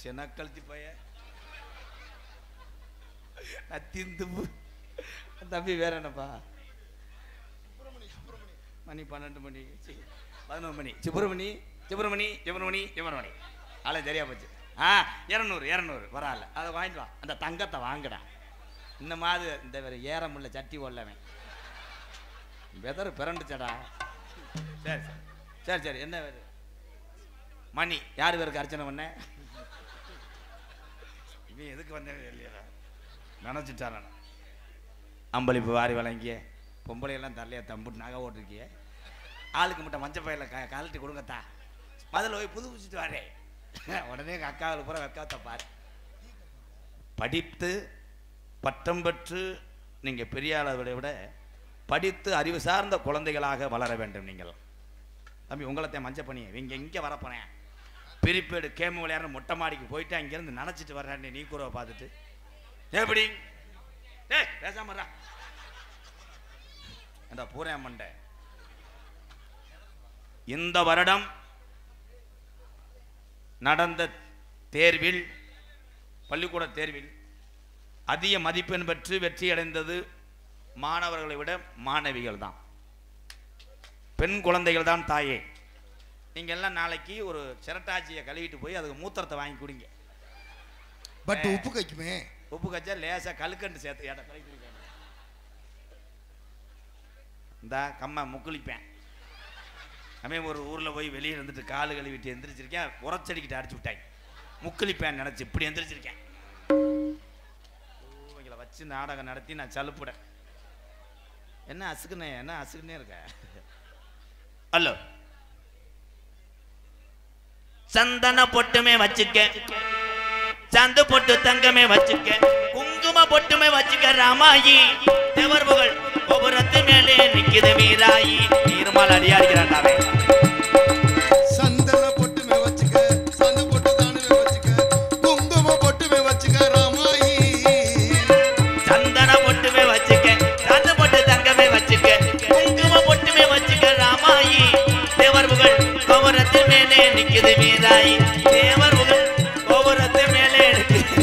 சின்ன கழுத்தி பைய நத்திந்து தம்பி வேற என்னப்பா மணி 12 மணி 11 மணி சுப்பிரமணி ஆளே சரியா போச்சு 200 பரவாயில்ல அதை வாங்கிட்டு வா அந்த தங்கத்தை வாங்கடா இந்த மாதிரி இந்த வேற ஏற முடியல சட்டி ஓடலவன் வெதர் பிறண்டுச்சடா சரி என்ன வேறு மணி யார் பேருக்கு அர்ச்சனை பண்ண இவன் எதுக்கு வந்தேன் இல்லையா நினச்சிட்டான அம்பளிப்பு வாரி வழங்கிய பொம்பளையெல்லாம் தரலையா தம்புட்டு நகை ஓட்டிருக்கிய ஆளுக்கு மட்டும் மஞ்சள் பையில கழட்டி கொடுங்கத்தா முதல்ல போய் புதுப்பிச்சுட்டு வரேன் உடனே எங்கள் அக்காவில் பூரா வெக்காத்த பாரு படித்து பட்டம் பெற்று நீங்கள் பெரிய அளவை விட படித்து அறிவு சார்ந்த குழந்தைகளாக வளர வேண்டும் நீங்கள் தம்பி உங்களைத்தான் மஞ்சள் பண்ணி இங்கே வரப்போனேன் பிரிப்பேடு கேமு விளையாடுற மொட்டை மாடிக்கு போயிட்டு அங்கேருந்து நினச்சிட்டு வர்றேன் நீ கூறவை பார்த்துட்டு எப்படி பேசாம அந்த பூரா மண்டை இந்த வருடம் நடந்த தேர்வில் பள்ளிக்கூட தேர்வில் அதிக மதிப்பெண் பெற்று வெற்றி அடைந்தது மாணவர்களை விட மாணவிகள் தான் பெண் குழந்தைகள் தான் தாயே நீங்க எல்லாம் நாளைக்கு ஒரு சிரட்டாச்சியை கழுவிட்டு போய் அதுக்கு மூத்திரத்தை வாங்கி குடிங்க பட் உப்பு கைக்குமே உப்பு கச்சா லேசா கழுக்கண்டு சேர்த்து இந்த கம்மா முக்குளிப்பேன் அவன் ஒரு ஊரில் போய் வெளியே இருந்துட்டு காலு கழுவிட்டு எந்திரிச்சிருக்கேன் உரச்சடிக்கிட்டு அடிச்சு விட்டாங்க முக்குளிப்பேன் நினச்சி இப்படி எந்திரிச்சிருக்கேன் இவங்களை வச்சு நாடகம் நடத்தி நான் சலுப்புடேன் என்ன அசுக்குன்னே இருக்க ஹலோ சந்தன பொட்டுமே வச்சுக்க சந்து பொட்டு தங்கமே வச்சுக்க குங்கும பொட்டுமே வச்சுக்க ராமாயி தேவர் புகழ் கோபுரத்து மேலே நிக்குது வீராயி நீர்மால் அடியாடுகிறாண்டாவே சந்தன பொட்டுமே வச்சுக்க சந்து பொட்டு தானுமே வச்சுக்க குங்கும பொட்டுமே வச்சுக்க ராமாயி சந்தன பொட்டுமே வச்சுக்க சந்து பொட்டு தங்கமே வச்சுக்க குங்கும பொட்டுமே வச்சுக்க ராமாயி தேவர் புகழ் கோபுரத்து மேலே நிக்குது வீராயி தேவர் புகழ் கோபுரத்து மேலே நிக்குது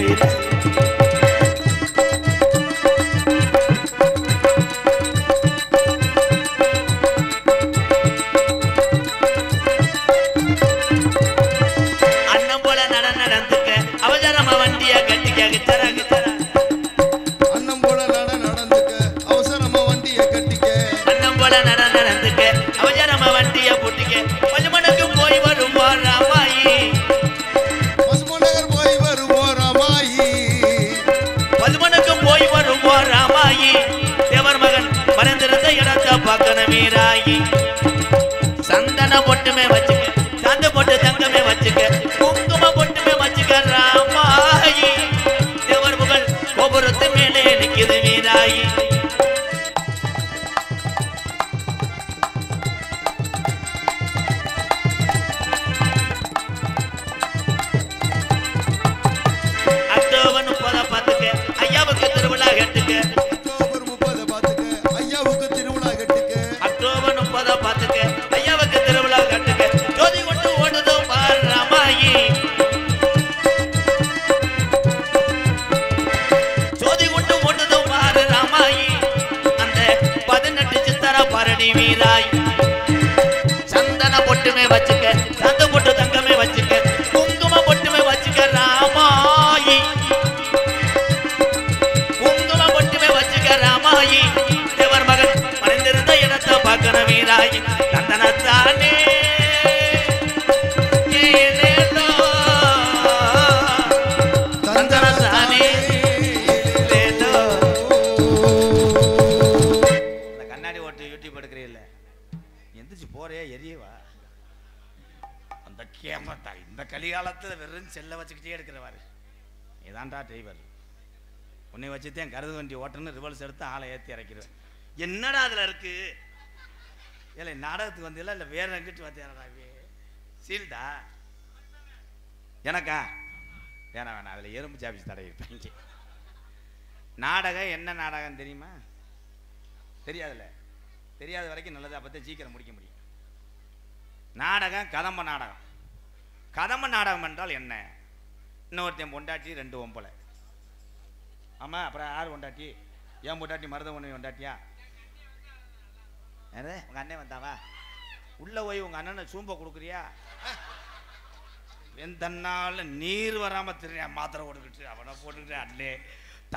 வீராயி சந்தன பொட்டுமே வச்சுக்க சாந்து பொட்டு தங்கமே வச்சுக்க குங்கும பொட்டுமே வச்சுக்க ராமாயி தேவர் புகழ் கோபுரத்து மேலே நிக்குது வீராயி அக்டோபர் 30 பார்த்துக்க ஐயாவுக்கு திருவிழா கட்டுக்க அக்டோபர் 30 பார்த்துக்க ஐயாவுக்கு திருவிழா கட்டுக்க அக்டோபர் 30 பார்த்துக்க ஐயாவுக்கு திருவிழா கட்டுக்க போறியா எரியவா அந்த கேமத்தா இந்த கலிகாலத்தில் வெறும் செல்லை வச்சுக்கிட்டே இருக்கிறவாரு இதான்டா டிரைவர் உன்னை வச்சுதான் கருது வண்டி ஓட்டணும் ரிவல்ஸ் எடுத்து ஆளை ஏற்றி இறக்கிறேன் என்னடா அதில் இருக்கு இல்லை நாடகத்துக்கு வந்தீங்களா இல்லை வேற எங்கிட்டு வந்தியாடாவே சீல்டா எனக்கா வேணாம் அதில் எறும்பு சாப்பிச்சு தடையிருப்பாங்க நாடகம் என்ன நாடகம் தெரியுமா தெரியாதுல்ல தெரியாத வரைக்கும் நல்லது அப்போ தான் சீக்கிரம் முடிக்க முடியும் நாடகம் கதம்ப நாடகம் கதம்ப நாடகம் என்றால் என்ன இன்னொருத்தன் பொண்டாட்டி 2 ஒம்பளை ஆமாம் அப்புறம் யார் பொண்டாட்டி ஏன் பொண்டாட்டி மருத ஒன்று பொண்டாட்டியா உங்கள் அண்ணன் வந்தாவா உள்ளே போய் உங்கள் அண்ணனை சூம்பை கொடுக்குறியா எந்தன்னால நீர் வராமல் தெரியா மாத்திரை போட்டுக்கிட்டு அவனை போட்டுக்கிட்டு அண்ணே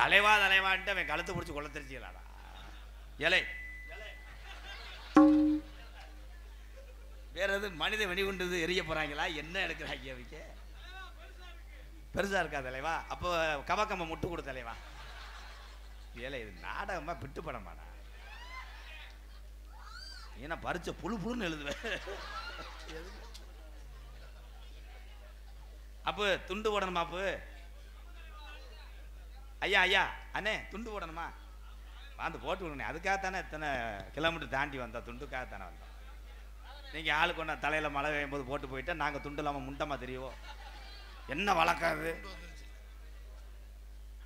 தலைவான்ட்டு அவன் கழுத்தை பிடிச்சி கொள்ள தெரிஞ்சுக்கலாடா இலை வேற எது மனித வெடிகுண்டது எரிய போறாங்களா என்ன எடுக்கிறாங்க அவைக்க பெருசா இருக்கா தலைவா அப்போ கவக்கம்ப முட்டு கொடு தலைவா ஏலை இது நாடகமா பிட்டு படமாடா ஏன்னா பறிச்ச புழு புழுன்னு எழுதுவேன் அப்போ துண்டு போடணுமா அப்போ ஐயா ஐயா அண்ணே துண்டு போடணுமா வந்து போட்டு விடுங்க அதுக்காகத்தானே இத்தனை கிலோமீட்டர் தாண்டி வந்தோம் துண்டுக்காகத்தானே வந்தோம் நீங்கள் ஆளு கொண்டா தலையில் மழை பெய்யும் போது போட்டு போயிட்டா நாங்கள் துண்டு இல்லாமல் முண்டமா தெரியுவோம் என்ன வளர்க்காது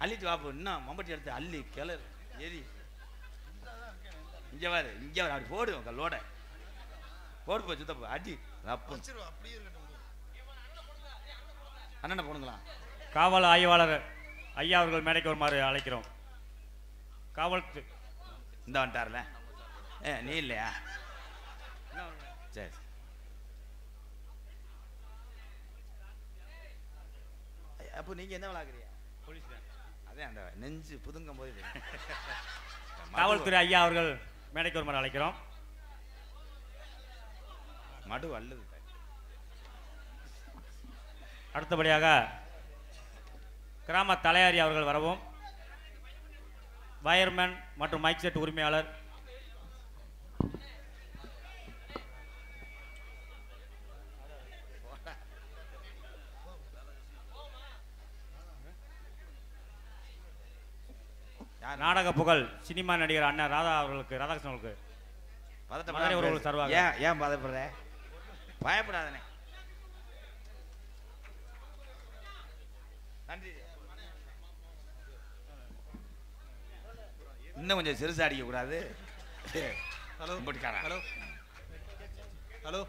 அள்ளிட்டு வாப்பு இன்னும் மம்பட்டி எடுத்து அள்ளி கிளறு எரி இங்கே வாரு அப்படி போடுவோம் கல்லோட போடு போ சுத்தப்போ அடி அப்போ அண்ணனை போடுங்களா காவல் ஆய்வாளர் ஐயா அவர்கள் மேடைக்கு வருமாறு அழைக்கிறோம் காவல் இந்த வந்துட்டார்ல நீ இல்லையா சரி அப்போ நீங்க என்ன விளாக்குறியா போலீஸ் அதே அந்த நெஞ்சு புதுங்கும் போது காவல்துறை ஐயா அவர்கள் மேடைக்கு வருமாறு அழைக்கிறோம் மடு அல்லது அடுத்தபடியாக கிராம தலையாரி அவர்கள் வரவும் வயர்மேன் மற்றும் மைக் செட் உரிமையாளர் நாடக புகழ் சினிமா நடிகர் அண்ணன் ராதாகிருஷ்ணன் அவர்களுக்கு ஏன் பதப்படுற பயப்படாதனே நன்றி இன்னும் கொஞ்சம் சிறுசா அடிக்க கூடாது ஹலோ ஹலோ ஹலோ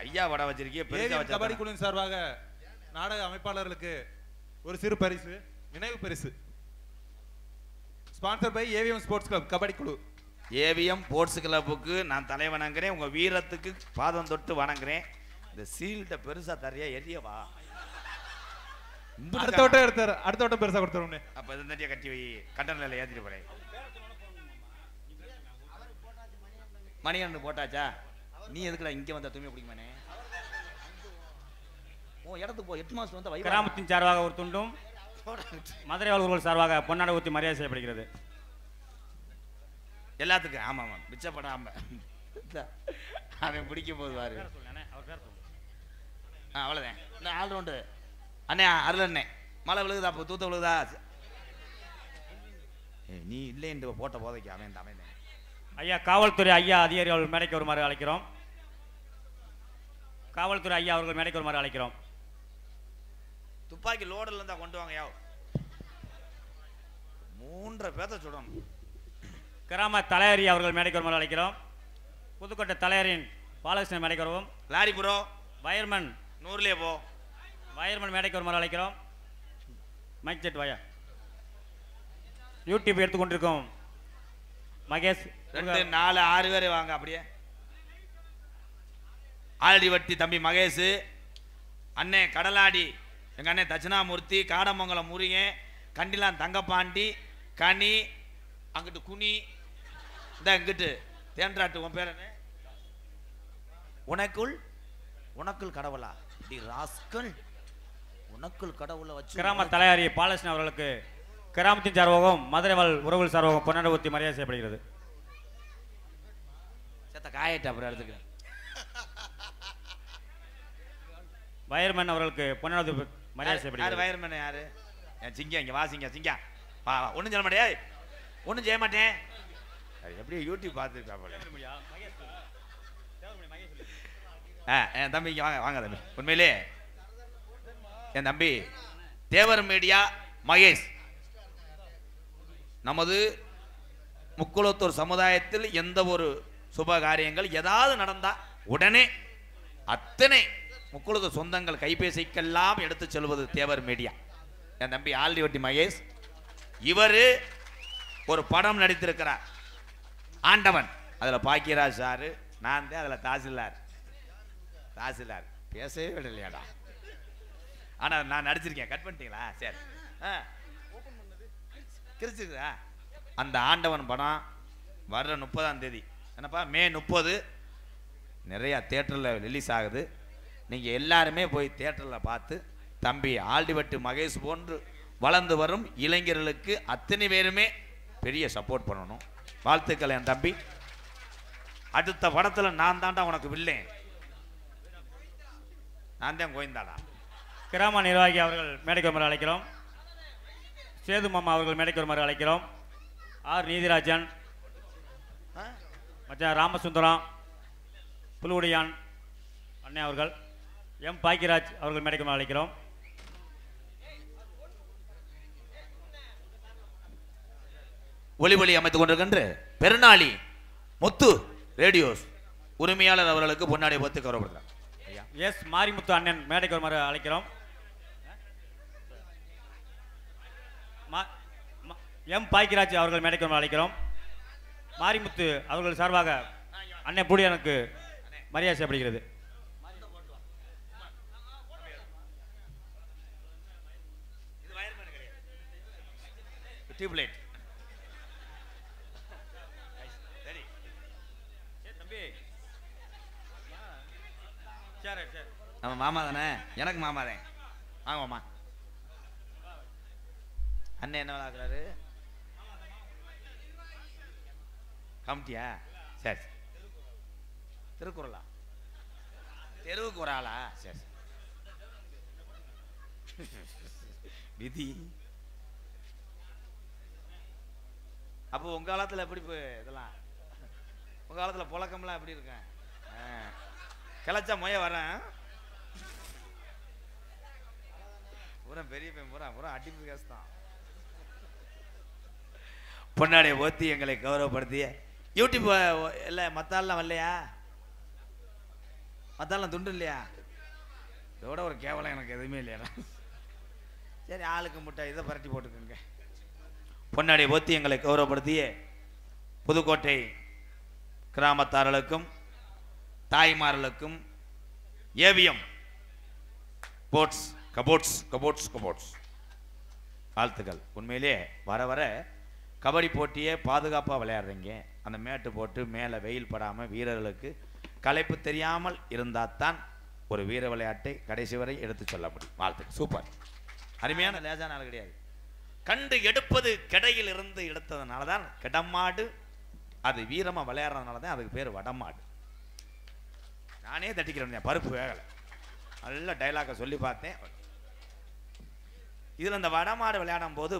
ஐயா படம் வச்சிருக்கீங்க பெருசா வச்ச கபடி குழுவின் சார்பாக நாடக அமைப்பாளர்களுக்கு ஒரு சிறு பரிசு நினைவு பரிசு sponsor by AVM sports club kabaddi குழு ஏவிஎம் ஸ்போர்ட்ஸ் கிளப்புக்கு நான் தலை வணங்குறேன் உங்க வீரத்துக்கு பாதம் தொட்டு வணங்குறேன் இந்த சீல்ட பெருசா தரையா எரியவா அடுத்த வட்டம் பெருசா கொடுத்துருவோம் அப்ப இந்த தட்டியை கட்டி வை கட்டணில ஏத்திட்டு போறேன் மணிகண்டன் போட்டாச்சா நீ எதுக்குடா இங்க வந்தா தூய்மை பிடிக்குமானே ஓ இடத்துக்கு போ 8 மாசம் வந்தா கிராமத்தின் சார்பாக ஒரு துண்டும் மதுரை வாழ்வுகள் சார்பாக பொன்னாடை ஊற்றி மரியாதை செய்யப்படுகிறது எல்லாத்துக்கும் ஆமா ஆமா மிச்சப்படாம அவன் பிடிக்கும் போது வாரு அவ்வளோதான் இந்த ஆல்ரவுண்டு அண்ணே அருள் அண்ணே மழை விழுகுதா அப்போ தூத்த விழுகுதா நீ இல்லைன்னு போட்ட போதைக்கு அவன் அவன் ஐயா காவல்துறை ஐயா அதிகாரி அவர்கள் மேடைக்கு வருமாறு அழைக்கிறோம் காவல்துறை ஐயா அவர்கள் மேடைக்கு வருமாறு அழைக்கிறோம் துப்பாக்கி லோடில் இருந்தா கொண்டு வாங்க யா 3 பேர்த்த சொல்லணும் கிராம தலையாரி அவர்கள் மேடைக்கு வருமாறு அழைக்கிறோம் புதுக்கோட்டை தலையாரின் பாலகிருஷ்ணன் மேடைக்கு வருவோம் லாரி ப்ரோ வயர்மன் 100லேயே போ வயர்மன் மேடைக்கு வருமாறு அழைக்கிறோம் மைக் செட் வாயா யூடியூப் எடுத்துக்கொண்டிருக்கோம் மகேஷ் 2 4 6 பேர் வாங்க அப்படியே ஆலடி வட்டி தம்பி மகேஷ் அண்ணே கடலாடி எங்க அண்ணே தட்சிணாமூர்த்தி காடமங்கலம் முருகன் கண்டிலான் தங்கப்பாண்டி கனி அங்கிட்டு குனி இந்த இங்கிட்டு தேன்றாட்டு உன் பேர் என்ன உனக்குள் கடவுளா டி ராஸ்கல் உனக்குள் கடவுளை வச்சு கிராம தலையாரி பாலகிருஷ்ணன் அவர்களுக்கு கிராமத்தின் சார்பாகவும் மதுரை வாழ் உறவுகள் சார்பாகவும் பொன்னாடை ஊற்றி மரியாதை செய்யப்படுகிறது சேத்த காயட்ட அப்புறம் எடுத்துக்கிறேன் வயர்மேன் அவர்களுக்கு பொன்னாவது மரியாதை யாரு செய்யப்படுகிறது. வயர்மேன் யாரு? என் சிங்கம் இங்க வா, சிங்கம் வா வா. ஒன்றும் சொல்ல மாட்டேன், ஒன்றும் செய்ய மாட்டேன். எப்படி யூடியூப் பார்த்துருப்பா போல. என் தம்பி இங்க வாங்க வாங்க தம்பி. உண்மையிலே என் தம்பி தேவர் மீடியா மகேஷ் நமது முக்குளத்தூர் சமுதாயத்தில் எந்த ஒரு சுப காரியங்கள் ஏதாவது நடந்தா உடனே அத்தனை முக்குளத்தூர் சொந்தங்கள் கைபேசிக்கெல்லாம் எடுத்து செல்வது தேவர் மீடியா. என் தம்பி ஆல்டிவட்டி மகேஷ் இவர் ஒரு படம் நடித்திருக்கிறார் ஆண்டவன். அதில் பாக்கியராஜ் சாரு, நான் தான் அதில் தாசில்தார் பேசவே விடலையாடா. ஆனால் நான் நடிச்சிருக்கேன். கட் பண்ணிட்டீங்களா? சரி. கிரிச்சுக்குதா? அந்த ஆண்டவன் படம் வர்ற 30ஆம் தேதி என்னப்பா மே 30 நிறையா தேட்டரில் ரிலீஸ் ஆகுது. நீங்கள் எல்லாருமே போய் தேட்டரில் பார்த்து தம்பி ஆல்டிவட்டு மகேஷ் போன்று வளர்ந்து வரும் இளைஞர்களுக்கு அத்தனை பேருமே பெரிய சப்போர்ட் பண்ணணும். வாழ்த்துக்கள் என் தம்பி. அடுத்த படத்தில் நான் தாண்டா உனக்கு வில்லேன், நான் தான் கோயந்தாடா. கிராம நிர்வாகி அவர்கள் மேடைக்கு வருமாறு அழைக்கிறோம். சேது மாமா அவர்கள் மேடைக்கு வருமாறு அழைக்கிறோம். ஆர் நீதிராஜன், மச்சான் ராமசுந்தரம், புலுவுடியான் அண்ணே அவர்கள், எம் பாக்கியராஜ் அவர்கள் மேடைக்கு வருமாறு அழைக்கிறோம். ஒளிவொலி அமைத்துக் கொண்டிருக்கின்ற பெருநாளி முத்து ரேடியோஸ் உரிமையாளர் அவர்களுக்கு பொன்னாடை போத்து கௌரவப்படுத்துறார். எஸ் மாரிமுத்து அண்ணன் மேடைக்கு வருமாறு அழைக்கிறோம். எம் பாக்கியராஜ் அவர்கள் மேடைக்கு வருமாறு அழைக்கிறோம். மாரிமுத்து அவர்கள் சார்பாக அண்ணன் புடியனுக்கு மரியாதை செய்யப்படுகிறது. டியூப்லைட் நம்ம மாமா தானே, எனக்கு மாமா தான். வாங்க மாமா. அண்ணன் என்ன விளாக்குறாரு? கமிட்டியா? சரி. திருக்குறளா? தெருவுக்கு ஒரு ஆளா? சரி. விதி. அப்போ உங்க காலத்தில் எப்படி இதெல்லாம் உங்க காலத்தில் புழக்கம்லாம் எப்படி இருக்கேன்? கிளச்சா மொய வரேன் பூரா பெரிய பையன் பூரா அடிப்பு கேஸ் தான். பொன்னாடியை ஓத்தி எங்களை கௌரவப்படுத்திய யூடியூப் இல்லை மத்தாலாம் வரலையா? மத்தாலாம் துண்டு இல்லையா? இதோட ஒரு கேவலம் எனக்கு எதுவுமே இல்லையா? சரி, ஆளுக்கு முட்டை இதை பரட்டி போட்டுக்கோங்க. பொன்னாடியை ஓத்தி எங்களை கௌரவப்படுத்திய புதுக்கோட்டை கிராமத்தார்களுக்கும் தாய்மார்களுக்கும் ஏவிஎம் போட்ஸ் கபோர்ட்ஸ் வாழ்த்துக்கள். உண்மையிலே வர வர கபடி போட்டியே பாதுகாப்பாக விளையாடுறீங்க. அந்த மேட்டு போட்டு மேலே வெயில் படாமல் வீரர்களுக்கு களைப்பு தெரியாமல் இருந்தால் தான் ஒரு வீர விளையாட்டை கடைசி வரை எடுத்து சொல்ல முடியும். வாழ்த்துக்கள், சூப்பர். அருமையான லேசான ஆள் கிடையாது. கண்டு எடுப்பது கிடையில் இருந்து எடுத்ததுனால தான் கிடமாடு. அது வீரமாக விளையாடுறதுனால தான் அதுக்கு பேர் வடமாடு. நானே தட்டிக்கிறேன், பருப்பு வேகலை. நல்ல டைலாக்கை சொல்லி பார்த்தேன். இதில் இந்த வடமாடு விளையாடும் போது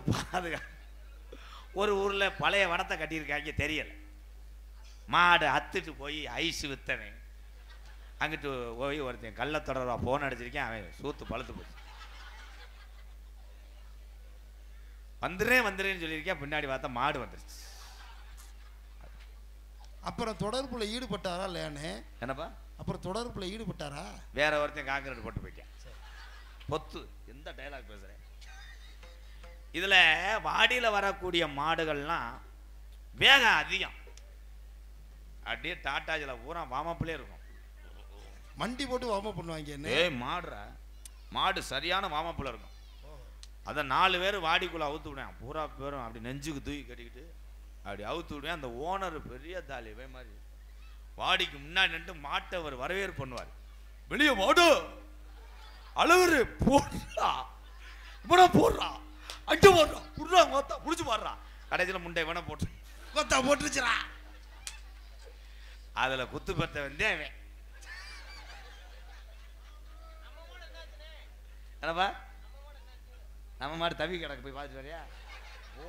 ஒரு ஊரில் பழைய வடத்தை கட்டியிருக்காங்க, தெரியலை. மாடு அத்துட்டு போய் ஐஸ் வித்தவன் அங்கிட்டு போய் ஒருத்தன் கள்ள தொடர்பா போன் அடிச்சிருக்கேன். அவன் சூத்து பழுத்து போச்சு. வந்துடுறேன்னு சொல்லியிருக்கேன். பின்னாடி பார்த்தா மாடு வந்துருச்சு. அப்புறம் தொடர்புல ஈடுபட்டாரா இல்லையானே? என்னப்பா? அப்புறம் தொடர்புல ஈடுபட்டாரா? வேற ஒருத்தன் காங்கிரீட் போட்டு போயிட்டேன். பொத்து எந்த டைலாக் பேசுறேன்? இதுல வாடியில வரக்கூடிய மாடுகள்லாம் வேகம் அதிகம். அப்படியே டாட்டாஜில பூரா வாமப்பிலே இருக்கும். மண்டி போட்டு வாம பண்ணுவாங்க. மாடு சரியான வாமப்பில் இருக்கும். அதை 4 பேர் வாடிக்குள்ள அவுத்து விடுவேன். பூரா பேரும் அப்படி நெஞ்சுக்கு தூக்கி கட்டிக்கிட்டு அப்படி அவுத்து விடுவேன். அந்த ஓனர் பெரிய தாலிவே மாதிரி வாடிக்கு முன்னாடி நின்று மாட்டை அவர் வரவேற்பு பண்ணுவார். வெளியே மாடு அளவுரு போடுறா, இவனை போடுறா, அட்டு போடுறா, புடுறா, மொத்தம் புடிச்சு போடுறா. கடைசியில் முண்டை இவனை போட்டு கொத்தா போட்டுருச்சுரா. அதில் குத்து பத்த வந்தே அவன் என்னப்பா நம்ம மாடு தவி கிடக்கு போய் பார்த்துட்டு வரியா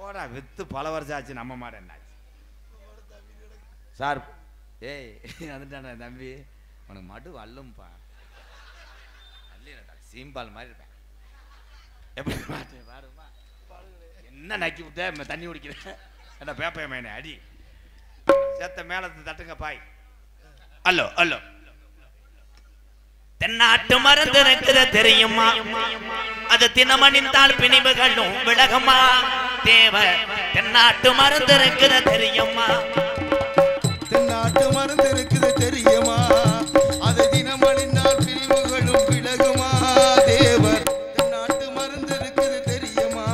ஓடா வித்து பல வருஷம் ஆச்சு நம்ம மாடு என்னாச்சு சார் ஏய் வந்துட்டான தம்பி உனக்கு மடு வல்லும்பா அல்ல சீம்பால் மாதிரி இருப்பேன் எப்படி பாருமா என்ன நக்கி விட்ட தண்ணி குடிக்கிறேன் என்ன பேப்பைய மேனே அடி செத்த மேல தட்டுங்க பாய் அல்லோ அல்லோ தென்னாட்டு மருந்து இருக்குது தெரியுமா அது தினமணிந்தால் பிணிவுகளும் விலகுமா தேவ தென்னாட்டு மருந்து இருக்குது தெரியுமா தென்னாட்டு மருந்து இருக்குது தெரியுமா அது தினமணிந்தால் பிரிவுகளும் விலகுமா தேவர் தென்னாட்டு மருந்து இருக்குது தெரியுமா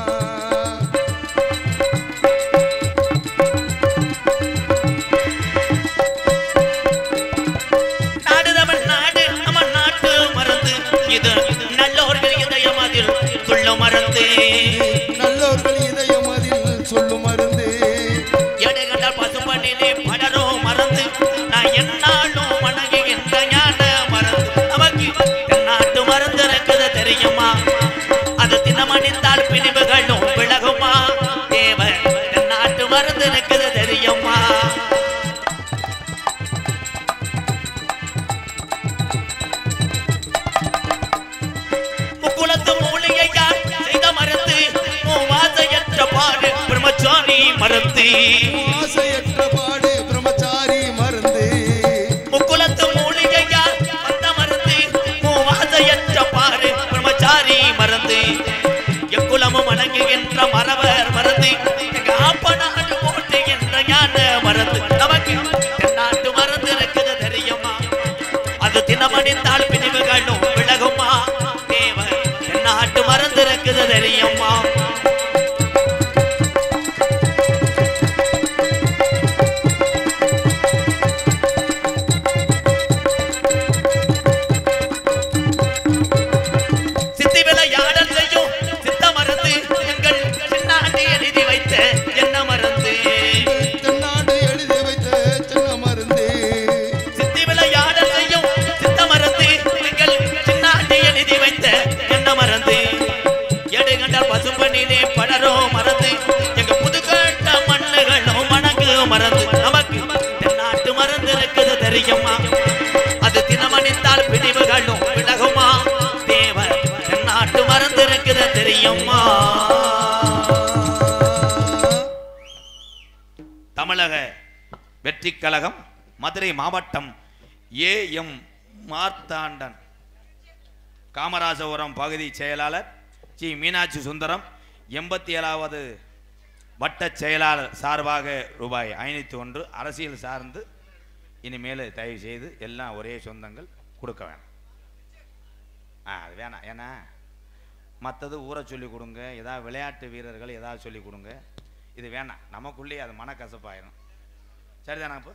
நாடு தமிழ்நாடு நம்ம நாட்டு மருந்து இது நல்லோர்கள் இதயம் அதில் சொல்லும் மருந்து நல்லோர்கள் இதயம் அதில் சொல்லும் மருந்து எடை கண்டால் பசுமண்ணிலே படரும் மருந்து நான் என்னாலும் வணங்குகின்ற ஞான மருந்து நமக்கு தென்னாட்டு மருந்து இருக்குது தெரியுமா அது தினமணிந்தால் பிணிவுகளும் விலகுமா தேவ தென்னாட்டு மருந்து இருக்குது தெரியுமா முக்குளத்து மூலிகையால் செய்த மருந்து வாசையற்ற பாடு பிரம்மச்சாரி மருந்து ஆசையற்ற பாடு பிரம்மச்சாரி மருந்து முக்குளத்து மூலிகையால் வந்த மருந்து வாசையற்ற பாடு பிரம்மச்சாரி மருந்து எக்குலமும் வணங்குகின்ற மரவர் மருந்து எங்க ஆப்பநாடு போட்டுகின்ற ஞான மருந்து நமக்கு தென்னாட்டு மருந்து இருக்குது தெரியுமா அது தினமணிந்தால் பிணிவுகளும் விலகுமா தேவ தென்னாட்டு மருந்து இருக்குது தெரியுமா சித்தி விளையாடல் செய்யும் சித்த மருந்து எங்கள் சின்னாண்டி எழுதி வைத்த என்ன மருந்து தென்னாடு எழுதி வைத்த சின்ன மருந்து சித்தி விளையாடல் செய்யும் சித்த மருந்து எங்கள் சின்னாண்டி எழுதி வைத்த என்ன மருந்து எடை கண்டால் பசும்பனிலே படரும் மருந்து எங்க புதுக்கட்ட மண்ணுகளும் மணங்கு மருந்து நமக்கு தென்னாட்டு மருந்து இருக்குது தெரியுமா அது தினமணிந்தால் பிணிவுகளும் விலகுமா தேவ தென்னாட்டு மருந்து இருக்குது தெரியுமா தமிழக வெற்றி கழகம் மதுரை மாவட்டம் ஏஎம் மார்த்தாண்டன் காமராஜபுரம் பகுதி செயலாளர் ஜி மீனாட்சி சுந்தரம் 87வது வட்ட செயலாளர் சார்பாக ரூபாய் 501 அரசியல் சார்ந்து இனிமேல் தயவு செய்து எல்லாம் ஒரே சொந்தங்கள் கொடுக்க வேணாம் அது வேணாம் ஏன்னா மற்றது ஊரை சொல்லி கொடுங்க ஏதாவது விளையாட்டு வீரர்கள் ஏதாவது சொல்லி கொடுங்க இது வேணாம் நமக்குள்ளேயே அது மனக்கசப்பாயிரும் சரிதானா இப்போ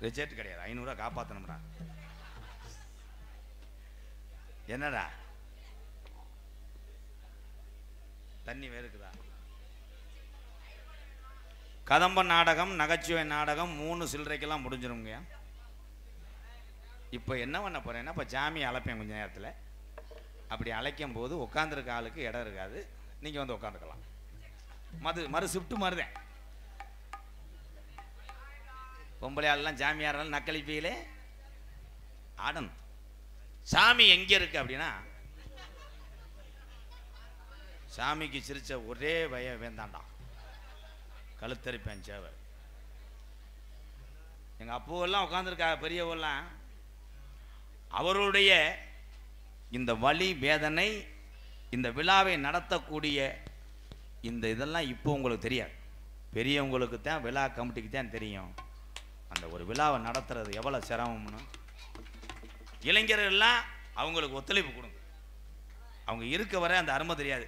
ரிஜெக்ட் கிடையாது 500 காப்பாற்றணும்டா என்னடா தண்ணி வேறுக்குதா கதம்ப நாடகம் நகைச்சுவை நாடகம் 3 சில்லறைக்கெல்லாம் முடிஞ்சிருங்க இப்போ என்ன பண்ண போறேன்னா இப்போ ஜாமி அழைப்பேன் கொஞ்ச நேரத்தில் அப்படி அழைக்கும் போது உட்காந்துருக்க ஆளுக்கு இடம் இருக்காது நீங்கள் வந்து உட்காந்துக்கலாம் மறு ஷிஃப்ட் மாதிரிதான் பொம்பளை ஆளெல்லாம் ஜாமியாரெல்லாம் நக்களிப்பையிலே ஆடணும் சாமி எங்கே இருக்கு அப்படின்னா சாமிக்கு சிரிச்ச ஒரே வேந்தாண்டான் கழுத்தரிப்பேன் சேவை எங்கள் அப்போவெல்லாம் உட்காந்துருக்கா பெரியவெல்லாம் அவருடைய இந்த வலி வேதனை இந்த விழாவை நடத்தக்கூடிய இந்த இதெல்லாம் இப்போ உங்களுக்கு தெரியாது பெரியவங்களுக்கு தான் விழா கமிட்டிக்கு தான் தெரியும் அந்த ஒரு விழாவை நடத்துறது எவ்வளோ சிரமம்னு இளைஞர்கள்லாம் அவங்களுக்கு ஒத்துழைப்பு கொடுங்க அவங்க இருக்க வர அந்த அருமை தெரியாது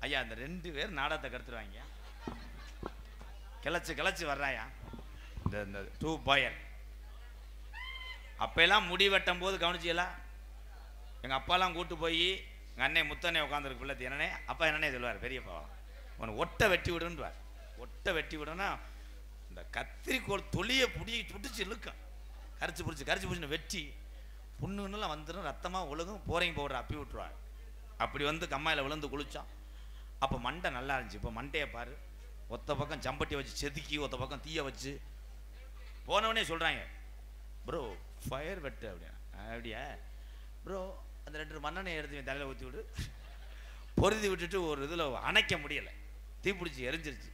ஐயா அந்த 2 பேர் நாடகத்தை கெடுத்துருவாங்க கிளச்சி வர்றாயா இந்த 2 பாயர் அப்பெல்லாம் முடி வெட்டும் போது கவனிச்சியலாம் எங்கள் அப்பாலாம் கூட்டு போய் எங்கள் அண்ணே முத்தண்ணே உட்காந்துருக்கு பிள்ளை என்னன்னே அப்பா என்னன்னே சொல்லுவார் பெரியப்பா உனக்கு ஒட்டை வெட்டி விடுன்றார் ஒட்டை வெட்டி விடுன்னா இந்த கத்திரிக்கோள் தொலியை பிடிச்சி இழுக்கும் கரிச்சு பிடிச்சின்னு வெட்டி புண்ணுன்னெல்லாம் வந்துடும், ரத்தமாக ஒழுகும், போரையும் பவுடர் அப்பி விட்டுருவாங்க. அப்படி வந்து கம்மாயில் விழுந்து குளித்தான். அப்போ மண்டை நல்லா இருந்துச்சு. இப்போ மண்டையை பாரு, ஒத்த பக்கம் சம்பட்டி வச்சு செதுக்கி, ஒத்த பக்கம் தீய வச்சு. போனவனே சொல்கிறாங்க, ப்ரோ ஃபயர் வெட்டு அப்படியா? அப்படியா ப்ரோ, அந்த 2 மண்ணெண்ணெய் எடுத்து தலையில் ஊற்றி விடு. பொருதி விட்டுட்டு ஒரு இதில் அணைக்க முடியலை, தீப்பிடிச்சி எரிஞ்சிருச்சு.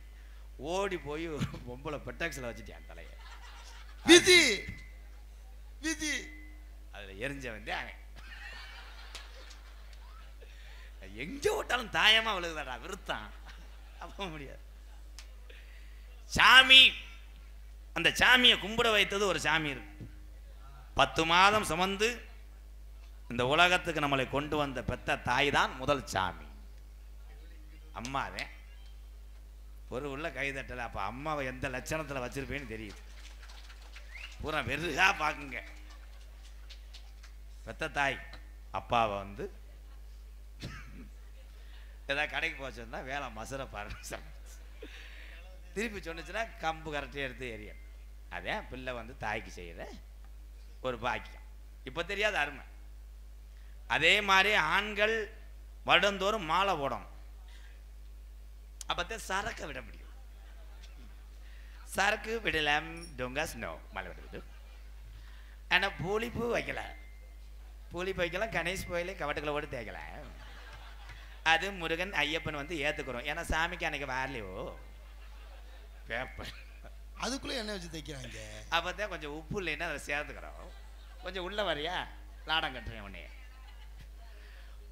ஓடி போய் ஒரு பொம்பளை பெட்டாக்ஸில் வச்சுட்டேன் தலையை. விதி விதி. அதில் எரிஞ்ச வந்து அவன் எங்கே விட்டாலும் தாயமா விழுகுதாடா, விருத்தான் அப்ப முடியாது. சாமி, அந்த சாமியை கும்பிட வைத்தது ஒரு சாமி இருக்கு. 10 மாதம் சுமந்து இந்த உலகத்துக்கு நம்மளை கொண்டு வந்த பெத்த தாய் தான் முதல் சாமி. அம்மாவே ஒரு உள்ள கைதட்டலை. அப்போ அம்மாவை எந்த லட்சணத்தில் வச்சிருப்பேன்னு தெரியுது. பூரா வெறுகா பார்க்குங்க. பெத்த தாய் அப்பாவை வந்து ஏதாவது கடைக்கு போச்சுன்னா வேலை மசுரை பாருங்க, திருப்பி சொன்னிச்சுன்னா கம்பு கரெக்டாக எடுத்து எரியும். அதே பிள்ளை வந்து தாய்க்கு செய்கிற ஒரு பாக்கியம். இப்போ தெரியாத அருமை. அதே மாதிரி ஆண்கள் வருடந்தோறும் மாலை போடணும். அப்போ சரக்கை விட முடியும். சரக்கு விடலாம், டொங்காஸ் நோ, மழை விடுது. ஆனால் பூலிப்பூ வைக்கல, பூலிப்பூ வைக்கலாம், கணேஷ் கோயிலே கவட்டுக்களை ஓடி தேய்க்கல. அது முருகன் ஐயப்பன் வந்து ஏற்றுக்கிறோம். ஏன்னா சாமிக்கு அன்னைக்கு வரலையோ பேப்பர், அதுக்குள்ளே என்ன வச்சு தைக்கிறாங்க. அப்போ தான் கொஞ்சம் உப்பு இல்லைன்னா அதை சேர்த்துக்கிறோம். கொஞ்சம் உள்ள வரையா லாடம் கட்டுறேன் உடனே.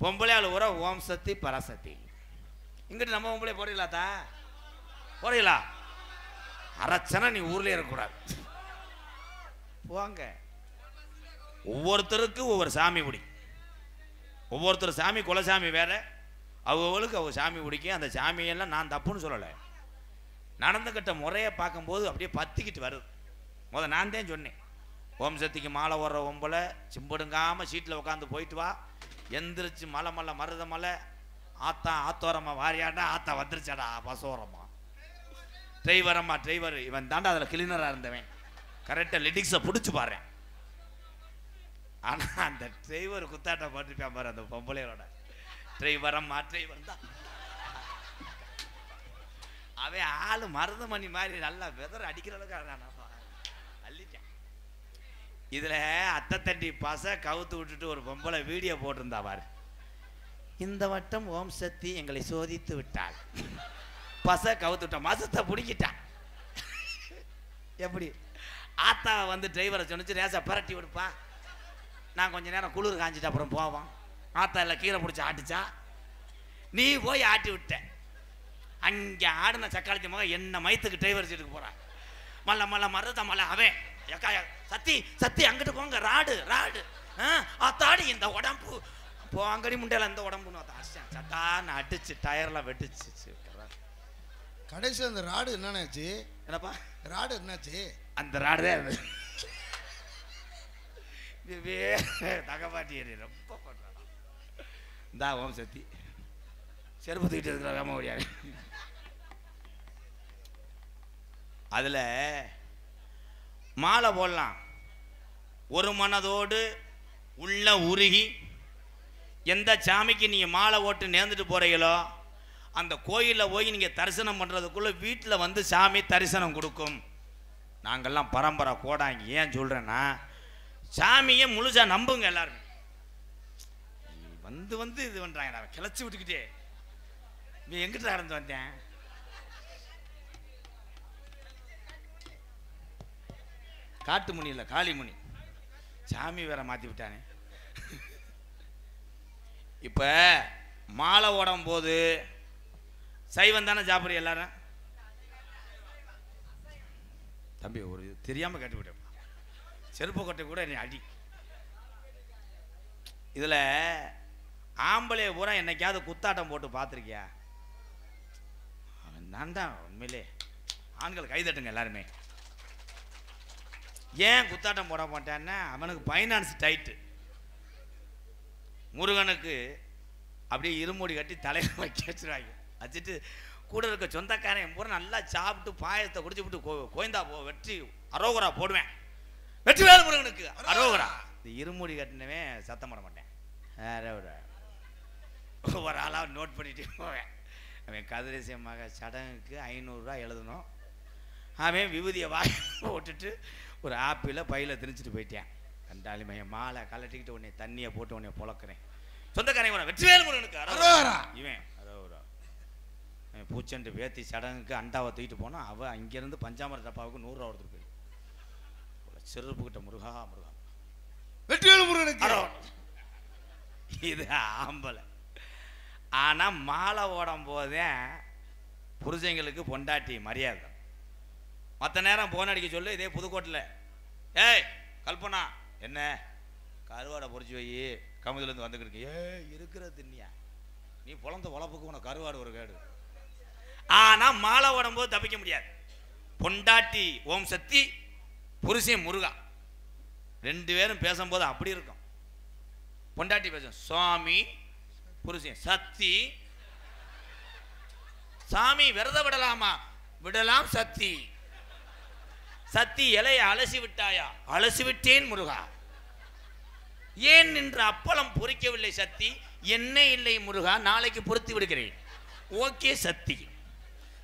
பொம்பளையால் ஊற ஓம் சக்தி பராசக்தி. இங்கிட்டு நம்ம பொம்பளை போறீங்களாத்தா, போறீங்களா? அரச்சனை நீ ஊர்லேயே இருக்கக்கூடாது, போங்க. ஒவ்வொருத்தருக்கு ஒவ்வொரு சாமி பிடிக்கும். ஒவ்வொருத்தர் சாமி குலசாமி வேற, அவங்களுக்கு அவங்க சாமி பிடிக்கும். அந்த சாமியெல்லாம் நான் தப்புன்னு சொல்லலை. நடந்துக்கிட்ட முறையை பார்க்கும்போது அப்படியே பத்திக்கிட்டு வருது. நான் தான் சொன்னேன், ஓம் சக்திக்கு மாலை ஓடுற ஒம்பளை சிம்பிடுங்காமல் சீட்டில் உட்காந்து போயிட்டு வா. எந்திரிச்சு மலை மலை மருத மலை ஆத்தா ஆத்தோரமா வாரியாண்டா, ஆத்தா வந்துருச்சாடா பசோரமா, டிரைவரம்மா டிரைவர். இவன் தாண்டா அதில் கிளீனராக இருந்தவன், கரெக்டாக லிடிக்ஸை பிடிச்சி பாரு. ஆனால் அந்த டிரைவர் குத்தாட்ட போட்டுருப்பான் பாரு, அந்த பொம்பளையோட டிரைவரம்மா டிரைவர் தான். அவன் ஆளு மருதமணி மாதிரி நல்லா வெதர் அடிக்கிற அளவுக்கு அள்ளிட்டேன். இதில் அத்தை தண்டி பாச கவுத்து விட்டுட்டு ஒரு பொம்பளை வீடியோ போட்டிருந்தா பாரு. இந்த வட்டம் ஓம் சக்தி எங்களை சோதித்து விட்டாள், பச கவுத்து விட்டான், மசத்தை பிடிக்கிட்டான். எப்படி ஆத்தாவை வந்து டிரைவரை சொன்னிச்சு, ரேசா பரட்டி விடுப்பா, நான் கொஞ்ச நேரம் குளிர் காஞ்சிட்டு அப்புறம் போவோம். ஆத்தா இல்லை கீரை பிடிச்சி ஆட்டுச்சா, நீ போய் ஆட்டி விட்ட. அங்கே ஆடின சக்காளத்தி மகன் என்ன மயத்துக்கு டிரைவர் சீட்டுக்கு போகிறான். மல்ல மல்ல மருத மல்ல அவன் எக்கா சத்தி சத்தி அங்கிட்டு போங்க, ராடு ராடு ஆத்தாடி இந்த உடம்பு போங்கடி முண்டையில இந்த உடம்புன்னு அடிச்சேன். சட்டான்னு அடிச்சு டயர்லாம் வெட்டுச்சு. கடைசியில் அந்த ராடு என்னன்னாச்சு? என்னப்பா ராடு என்னாச்சு? அந்த ராடு தான் தகப்பாட்டி ரொம்ப பண்றான். இந்தா ஓம் சக்தி செருப்பு தூக்கிட்டு இருக்கிற வேம ஓடியாரு. அதில் மாலை போடலாம். ஒரு மனதோடு உள்ள உருகி எந்த சாமிக்கு நீங்கள் மாலை ஓட்டு நேர்ந்துட்டு போகிறீங்களோ அந்த கோயிலில் போய் நீங்கள் தரிசனம் பண்ணுறதுக்குள்ளே வீட்டில் வந்து சாமி தரிசனம் கொடுக்கும். நாங்கள்லாம் பரம்பரை கோடாங்க. ஏன் சொல்கிறேன்னா, சாமியை முழுசா நம்புங்க எல்லாருமே. வந்து வந்து இது பண்ணுறாங்க, நான் கிளச்சி விட்டுக்கிட்டே நீ எங்கிட்ட இருந்து வந்தேன். காட்டு முனி இல்லை காளிமுனி, சாமி வேற மாற்றி விட்டானே. இப்போ மாலை ஓடும் போது சைவம் தானே சாப்பிட்ற எல்லாரும். தம்பி ஒரு தெரியாமல் கேட்டுவிட்டேன், செருப்பு கொட்டை கூட என்னை அடி. இதில் ஆம்பளை பூரா என்னைக்காவது குத்தாட்டம் போட்டு பார்த்துருக்கியா? நான் தான் உண்மையிலே. ஆண்கள் கைதட்டுங்க எல்லாருமே. ஏன் குத்தாட்டம் போட மாட்டான்னா, அவனுக்கு ஃபைனான்ஸ் டைட்டு. முருகனுக்கு அப்படியே இருமுடி கட்டி தலையில் வைக்க வச்சுருவாங்க. வச்சுட்டு கூட இருக்க சொந்தக்காரன் பூரா நல்லா சாப்பிட்டு பாயசத்தை குடிச்சு விட்டு கோயந்தா வெற்றி அரோகரா போடுவேன். வெற்றி வேலை முருகனுக்கு அரோகரா இந்த இருமுடி கட்டினவன் சத்தம் போட மாட்டேன். வேற ஒரு ஆளாக நோட் பண்ணிட்டு போவேன். அவன் கதிரேசியமாக சடங்குக்கு 500 ரூபா எழுதணும். அவன் விபூதியை வாங்கி போட்டுட்டு ஒரு ஆப்பிளை பையில் திணிச்சிட்டு போயிட்டேன். கண்டாலி மையம் மாலை கலட்டிக்கிட்டு உடனே தண்ணியை போட்டு உடனே புழக்கிறேன். சொந்தக்காரங்க வெற்றிவேல் முருகனுக்கு இவன் அவன் பூச்செண்டு பேத்தி சடங்குக்கு அண்டாவை தூக்கிட்டு போனால் அவள் அங்கேருந்து பஞ்சாமர டப்பாவுக்கு 100 ரூபா கொடுத்துருக்கு. செருப்புக்கிட்ட முருகா முருகா வெற்றிவேல் முருகனுக்கு இது ஆம்பளை. ஆனால் மாலை ஓடும் போதே புருஷங்களுக்கு பொண்டாட்டி மரியாதை. மற்ற நேரம் போன் அடிக்க சொல்லு. இதே புதுக்கோட்டில் ஏய் கல்பனா என்ன கருவாடை பொறிச்சு வை கமுதுலேருந்து வந்துக்கிட்டு இருக்கிற தின்னியா நீ பொழந்த உழப்புக்கு உனக்கு கருவாடு ஒரு கேடு. ஆனால் மாலை ஓடும் போது தப்பிக்க முடியாது. பொண்டாட்டி ஓம் சக்தி, புருஷன் முருகா, 2 பேரும் பேசும்போது அப்படி இருக்கும். பொண்டாட்டி பேசும் சுவாமி, புருஷன் சக்தி. சாமி விரத விடலாமா? விடலாம் சக்தி. சக்தி இலையை அலசி விட்டாயா? அலசி விட்டேன் முருகா. ஏன் என்று அப்பளம் பொறிக்கவில்லை சக்தி. எண்ணெய் இல்லை முருகா, நாளைக்கு பொறுத்து விடுகிறேன். ஓகே சக்தி.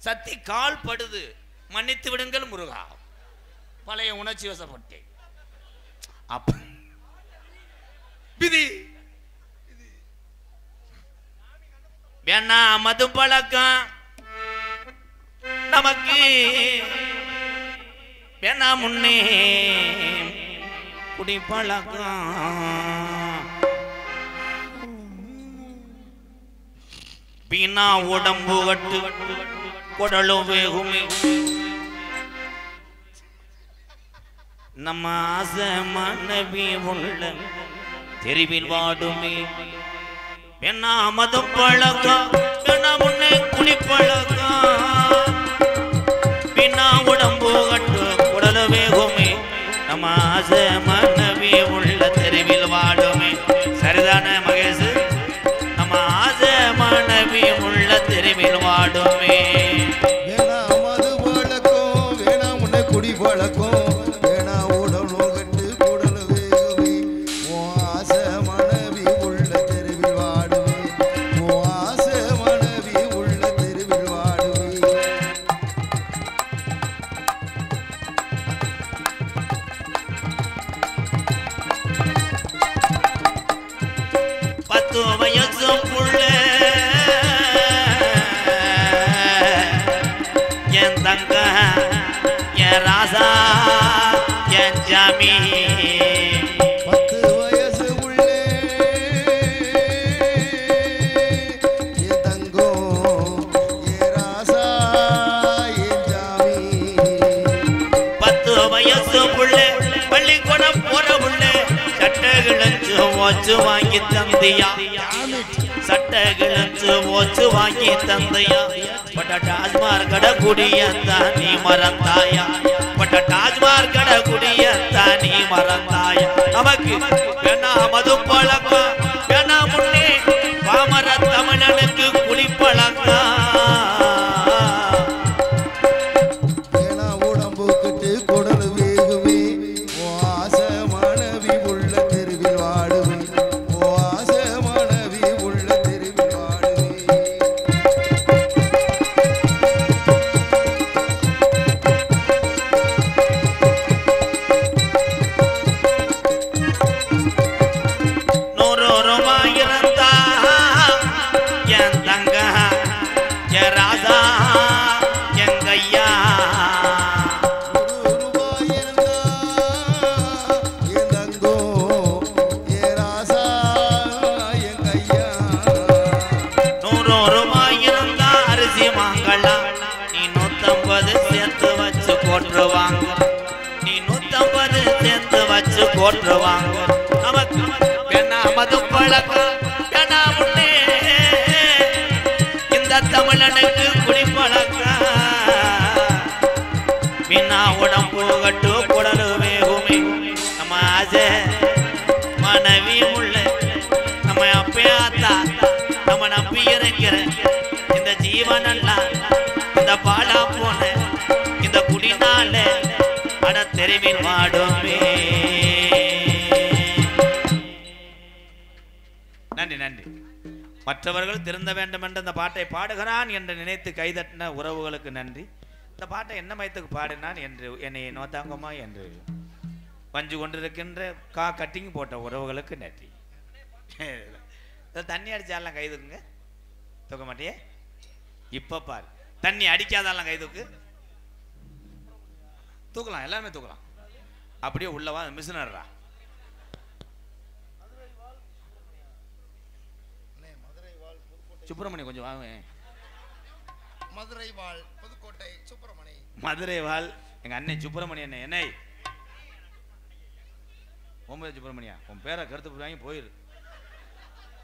சக்தி கால் படுது, மன்னித்து விடுங்கள் முருகா. பழைய உணர்ச்சி வசப்பட்டேன். அப்ப விதி வேணா மது பழக்கம் நமக்கு வேணா முன்னே குடி பழக்கம். வீணா உடம்பு கட்டு குடலும் வேகுமே. நம்ம ஆசை மனைவி உள்ள தெருவில் வாடுமே. வேணா மது பழக்கம் வேணா முன்னே குடி பழக்கம். வீணா உடம்பு கட்டு குடலும் வேகுமே. நம்ம ஆசை மனைவி உள்ள தெருவில் வாடுமே. சரிதானே மகேஷ்? நம்ம ஆசை மனைவி உள்ள தெருவில் வாடுமே. வேணா மது பழக்கம் வேணா முன்ன குடி பழக்கம் வேணா உடம்பு கட்டு குடல் வேகுமே. உன் ஆசை மனைவி உள்ள தெருவில் வாடுமே. உன் ஆசை மனைவி உள்ள தெருவில் வாடுமே. பத்து வயசு புள்ள என் தங்க என் ராசா என் ஜாமி. 10 வயசு உள்ளே என் தங்கம் என் ராசா என் ஜாமி. 10 வயசு புள்ள பள்ளிக்கூடம் போற புள்ள சட்டை கிழச்சு ஓச்சு வாங்கி தந்தியா. சட்டை கிழச்சு ஓச்சு வாங்கி தந்தையா. பட்ட டாஸ்மார் கடை குடியத்தா நீ மறந்தாயா? பட்ட டாஸ்மார் கடை குடியத்தா நீ மறந்தாயா? நமக்கு வேணா மது பழக்கம் வேணா முன்னே பாமர தமிழனுக்கு குடிப்பழக்கம். வேணா உடம்பு கட்டு குடல் வேகுமே. உன் ஆசை மனைவி உள்ள தெருவில் வாடுமே. உன் ஆசை மனைவி உள்ள தெருவில் வாடுமே. நூறுரூபாயிருந்தா என் தங்க என் ராசா என் கையா. 100 ரூபாய் இருந்தா என் தங்கம் என் ராசா என் கையா. 100 ரூபாயிருந்தா அரிசி வாங்கலாம். நீ 150 சேர்த்து வச்சு போட்டுருவாங்க. நீ 150 சேர்த்து வச்சு போட்டுருவாங்க. நமக்கு வேணா மது பழக்கம் வேணா முன்னே இந்த தமிழனுக்கு குடிப்பழக்கம். மீனா உடம்பு கட்டு குடலு வேகுமே. நம்ம ஆசை மனைவி உள்ள நம்ம அப்பையாத்தா நம்ம நம்பி இருக்கிற இந்த ஜீவனெல்லாம் இந்த பாலா போன இந்த குடினால அட தெருவில் வாடுமே. மற்றவர்கள் திருந்த வேண்டும் என்று இந்த பாட்டை பாடுகிறான் என்று நினைத்து கைதட்டின உறவுகளுக்கு நன்றி. இந்த பாட்டை என்ன மயத்துக்கு பாடினான் என்று என்னை நோத்தாங்கம்மா என்று பஞ்சு கொண்டிருக்கின்ற கட்டிங் போட்ட உறவுகளுக்கு நன்றி. தண்ணி அடிச்சாலாம் கை தூக்குங்க, தூக்க மாட்டியே. இப்ப பாரு, தண்ணி அடிக்காதாலாம் கை தூக்கு, தூக்கலாம், எல்லாமே தூக்கலாம். அப்படியே உள்ளவா மிஷினர்ரா. சுப்பிரமணி கொஞ்சம் வாங்க. மதுரை வாழ் புதுக்கோட்டை சுப்பிரமணி. மதுரை வாழ் எங்க அண்ணன் சுப்பிரமணி அண்ணன். என்னை ஓம்பது சுப்பிரமணியா, உன் பேரை கருத்து வாங்கி போயிரு.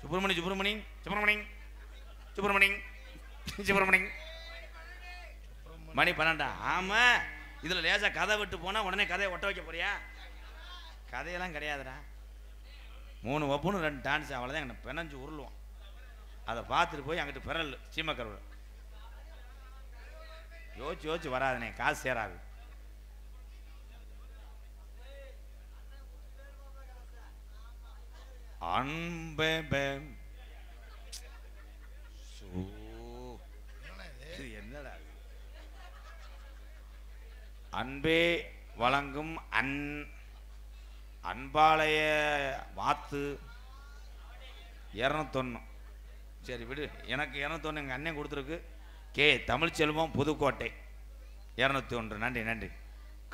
சுப்பிரமணி சுப்பிரமணி சுப்பிரமணி சுப்பிரமணி சுப்பிரமணி மணி 12. ஆமா, இதுல லேசா கதை விட்டு போனா உடனே கதையை ஒட்ட வைக்க போறியா? கதையெல்லாம் கிடையாதுடா. 3 ஒப்புன்னு 2 டான்ஸ், அவ்வளோதான். என்ன பிணைஞ்சு உருளுவோம். அதை பார்த்துட்டு போய் அங்கிட்டு பிறல் சீமக்கருவில் யோசிச்சு யோசிச்சு வராதுனே, காசு சேராது. அன்பே என்னடா அன்பே வழங்கும் அன்பாலய வாத்து 201. சரி விடு, எனக்கு 201 எங்கள் அண்ணன் கொடுத்துருக்கு. கே தமிழ்ச்செல்வம் புதுக்கோட்டை 201. நன்றி நன்றி.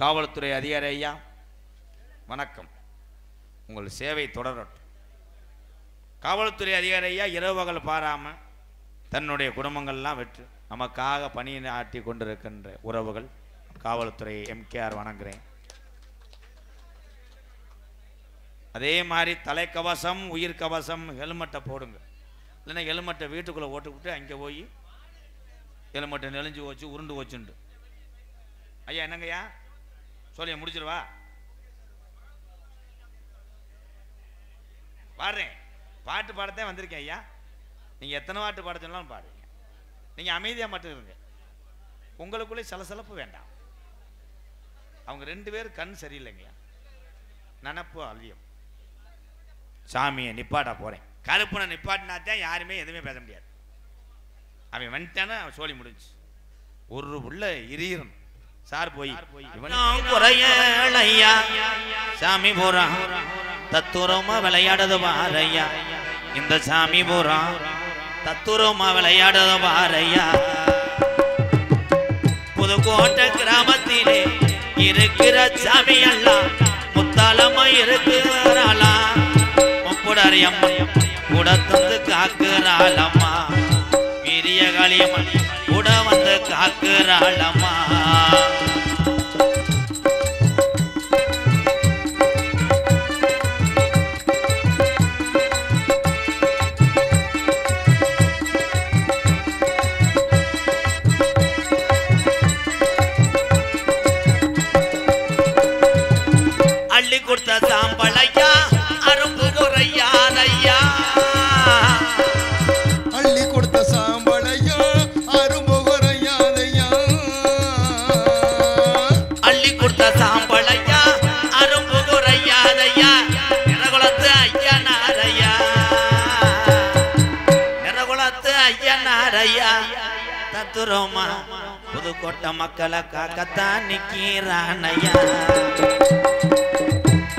காவல்துறை அதிகாரி ஐயா வணக்கம், உங்கள் சேவை தொடரட்டும். காவல்துறை அதிகாரி ஐயா இரவு பகல் பாராமல் தன்னுடைய குடும்பங்கள்லாம் விட்டு நமக்காக பணியாற்றி கொண்டிருக்கின்ற உறவுகள் காவல்துறை எம்கேஆர் வணங்குறேன். அதே மாதிரி தலைக்கவசம், உயிர் கவசம், ஹெல்மெட்டை போடுங்க. இல்லைன்னா ஹெல்மெட்டை வீட்டுக்குள்ளே ஓட்டுக்கிட்டு அங்கே போய் ஹெல்மெட்டை நெளிஞ்சு வச்சு உருண்டு வச்சுண்டு. ஐயா என்னங்கய்யா சொல்லி முடிச்சிருவா பாடுறேன். பாட்டு பாடத்தான் வந்திருக்கேன் ஐயா. நீங்கள் எத்தனை பாட்டு பாட சொன்னாலும் பாடுவீங்க. நீங்கள் அமைதியாக மட்டும் இருங்க, உங்களுக்குள்ளே சலசலப்பு வேண்டாம். அவங்க 2 பேர் கண் சரியில்லைங்கய்யா, நினப்பு அழியும். சாமியை நிப்பாட்டா போகிறேன். கருப்புனை நிப்பாட்டினாத்தான் யாருமே எதுவுமே பேச முடியாது. அவன் வந்துட்டானா சோழி முடிஞ்சு. ஒரு உள்ள இரியணும் சார் போய் குறையலையா சாமி போறா தத்துரமா விளையாடுது பாரையா. இந்த சாமி போறா தத்துரமா விளையாடுது பாரையா. புதுக்கோட்டை கிராமத்திலே இருக்கிற சாமி எல்லாம் முத்தாலமா இருக்கிறாளா. முப்புடாரி அம்மன் கூட தந்து காக்குறாளம்மா. வீரிய காளியம்மன் கூட வந்து காக்குறாளம்மா. அள்ளி கொடுத்த சாம்பளையா அரும்பு குறையாதையா. அள்ளி கொடுத்த சாம்பளையா அரும்பு குறையாதையா. அள்ளி கொடுத்த சாம்பளையா அரும்பு குறையாதையா. நிறகுலத்து ஐயனாரையா, நிறகுலத்து ஐயனாரையா. தத்துரோமா புதுக்கோட்டை மக்களை காக்கத்தான் நிக்கிறானையா.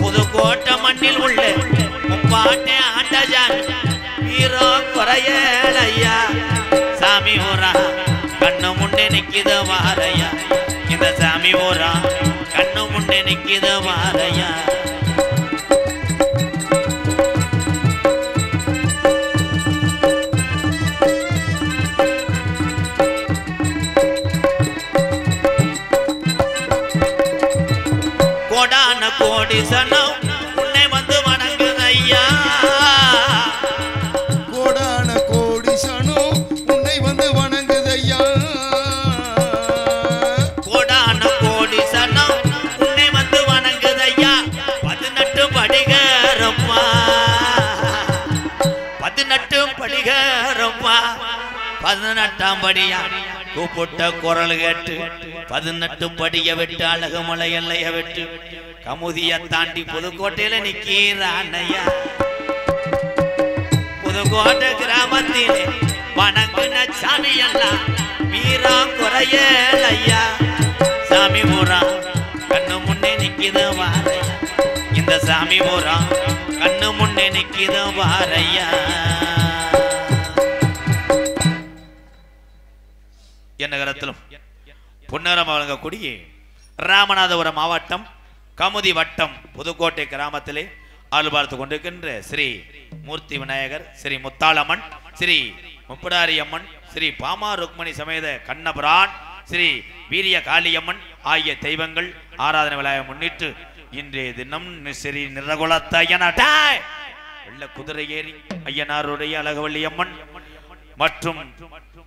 புதுக்கோட்டை மண்ணில் உள்ள முப்பாட்டை ஆண்ட சாமி வீரோ குறையலையா. சாமி ஊரா கண்ணு முன்னே நிக்கிது வாரையா. இந்த சாமி ஊரா கண்ணு முன்னே நிக்கிது வாரையா. கோடான கோடி சனம் உன்னை வந்து வணங்குதையா. கோடான கோடி சனம் உன்னை வந்து வணங்குதையா. கோடான கோடி சனம் உன்னை வந்து வணங்குதையா. 18 படிகரம்மா, 18 படிகரம்மா. 18ஆம் படியா கூப்பிட்ட குரல் கேட்டு 18 படிய விட்டு அழகுமலை எல்லைய விட்டு கமுதிய தாண்டி புதுக்கோட்டையில நிக்கிறானையா. புதுக்கோட்டை கிராமத்திலே வணங்குன சாமி எல்லாம் வீரா குறையல் ஐயா சாமி பூரா கண்ணு முன்னே நிக்கிது வாரையா இந்த சாமி பூரா கண்ணு முன்னே நிக்கிது வாரையா என்ன கரத்திலும் பொன்னரம் வழங்கக்கூடிய ராமநாதபுரம் மாவட்டம் கமுதி வட்டம் புதுக்கோட்டை கிராமத்திலே ஆள்பார்த்து கொண்டிருக்கின்ற ஸ்ரீ மூர்த்தி விநாயகர் ஸ்ரீ முத்தாளம்மன் ஸ்ரீ முப்படாரி அம்மன் ஸ்ரீ பாமா ருக்மணி சமேத கண்ணபுரான் ஸ்ரீ வீரிய காளியம்மன் ஆகிய தெய்வங்கள் ஆராதனை விழாவை முன்னிட்டு இன்றைய தினம் ஸ்ரீ நிறகுலத்த ஐயனாட்டாய் வெள்ள குதிரை ஏறி ஐயனாருடைய அழகவள்ளி அம்மன் மற்றும்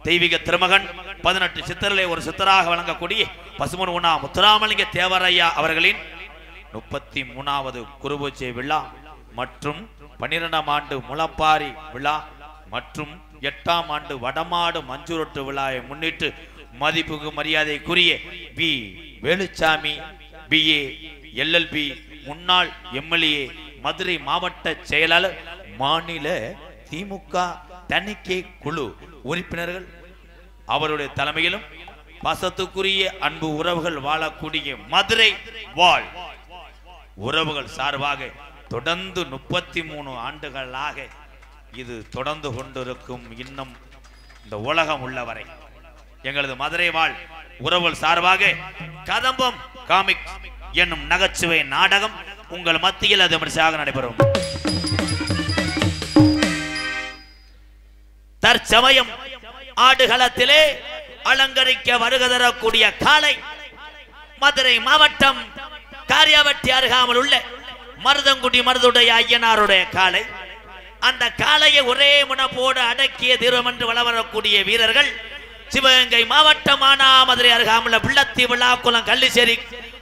தெய்வீக திருமகன் 18 சித்தர்களை ஒரு சித்தராக வழங்கக்கூடிய பசுமன் உணா முத்துராமலிங்க தேவரையா அவர்களின் 33வது குருபூஜை விழா மற்றும் 12ஆம் ஆண்டு முளப்பாரி விழா மற்றும் 8ஆம் ஆண்டு வடமாடு மஞ்சுரொட்டு விழாவை முன்னிட்டு மதிப்புக்கு மரியாதைக்குரிய பி வேலுச்சாமி BA LLB முன்னாள் MLA மதுரை மாவட்ட செயலாளர் மாநில திமுக தணிக்கை குழு உறுப்பினர்கள் அவருடைய தலைமையிலும் பாசத்துக்குரிய அன்பு உறவுகள் வாழக்கூடிய மதுரை வாழ் உறவுகள் சார்பாக தொடர்ந்து 33 ஆண்டுகளாக இது தொடர்ந்து கொண்டிருக்கும் இன்னும் இந்த உலகம் உள்ளவரை எங்களது மதுரை வாழ் உறவுகள் சார்பாக கதம்பம் காமிக் என்னும் நகைச்சுவை நாடகம் உங்கள் மத்தியில் அது விமர்சையாக நடைபெறும். தற்சமயம் ஆடுகளத்திலே அலங்கரிக்க வருகை தரக்கூடிய காளை மதுரை மாவட்டம் காரியாவட்டி அருகாமல் உள்ள மருதங்குடி மருதுடைய ஐயனாருடைய காளை. அந்த காளையை ஒரே முனப்போடு அடக்கிய தீரம் என்று வள வரக்கூடிய வீரர்கள் சிவகங்கை மாவட்டம் மானாமதுரை அருகாமல் பிள்ளத்தி விழாக்குளம் கள்ளிச்சேரி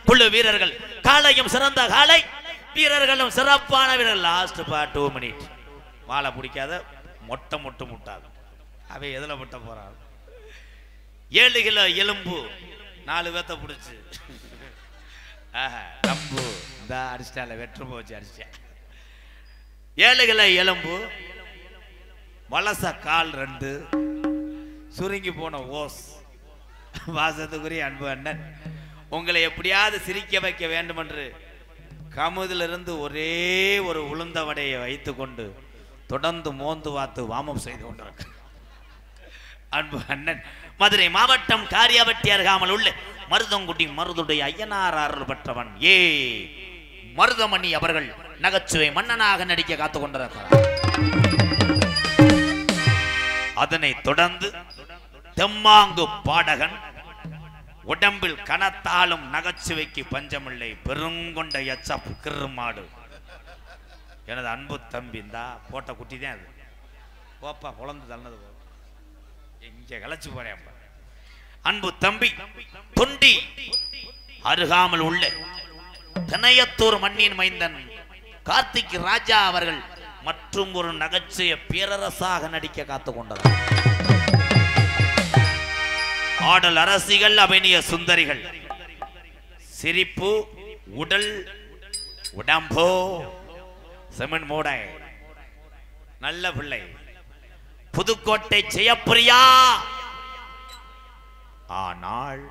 குழு வீரர்கள். காளையும் சிறந்த காளை, வீரர்களும் சிறப்பான வீரர்கள். லாஸ்ட் 2 மினிட் வாழை பிடிக்காத மொட்டை மொட்டு முட்டாது அவை எதில் முட்ட போறாள். 7 கிலோ எலும்பு 4 பேத்த பிடிச்சு நம்பு இந்த அடிச்சிட்டால வெற்று போச்சு அடிச்சேன். 7 கிலோ எலும்பு, வலச கால் 2, சுருங்கி போன ஓஸ். வாசத்துக்குரிய அன்பு அண்ணன் உங்களை எப்படியாவது சிரிக்க வைக்க வேண்டும் என்று கமுதிலிருந்து ஒரே ஒரு உளுந்த வடையை வைத்துக் கொண்டு தொடர்ந்து மோந்து வாத்து வாமம் செய்து கொண்டிருக்க அன்பு அண்ணன் மதுரை மாவட்டம் காரியாவட்டி அருகாமல் உள்ள மருதங்குடி மருதுடைய ஐயனார் அருள் பெற்றவன் மருதமணி அவர்கள் நகைச்சுவை மன்னனாக நடிக்க காத்துக் கொண்டிருக்கிறார். அதனைத் தொடர்ந்து தெம்மாங்கு பாடகன், உடம்பில் கனத்தாலும் நகைச்சுவைக்கு பஞ்சமில்லை, பெருங்கொண்ட எச்சப் கிருமாடு எனது அன்பு தம்பி. இந்தா போட்ட குட்டி தான் அது. போப்பா குழந்தை தள்ளது போ, இங்க களைச்சு போறேன். அன்பு தம்பி தொண்டி அருகாமல் உள்ள திணையத்தூர் மண்ணின் மைந்தன் கார்த்திக் ராஜா அவர்கள் மற்றும் ஒரு நகைச்சுவை பேரரசாக நடிக்க காத்துக் கொண்டனர். ஆடல் அரசிகள், அபிநய சுந்தரிகள், சிரிப்பு உடல் உடம்போ செமன் மூடை நல்ல பிள்ளை புதுக்கோட்டை ஜெயப்பிரியா. ஆனால்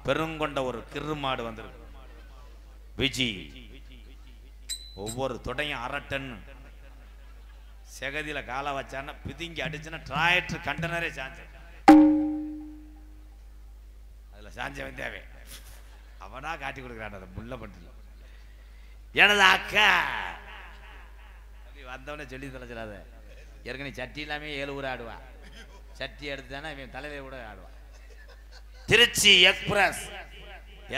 பெருங்கொண்ட ஒரு கிருமாடு வந்திருக்கு விஜி. ஒவ்வொரு தொடையும் 1/2 டன் செகதியில கால வச்சான பிதுங்கி அடிச்சுன்னா டிராக்டர் கண்டனரே சாஞ்ச. அதுல சாஞ்சவன் தேவை அவனா காட்டி கொடுக்குறான். அதை முள்ள பண்ணல. எனது அக்கா வந்தவனே சொல்லி தொலைச்சிடாத. ஏற்கனவே சட்டி இல்லாமே 7 ஊர் ஆடுவான். சட்டி எடுத்துதானே இவன் தலையில கூட ஆடுவான். திருச்சி எக்ஸ்பிரஸ்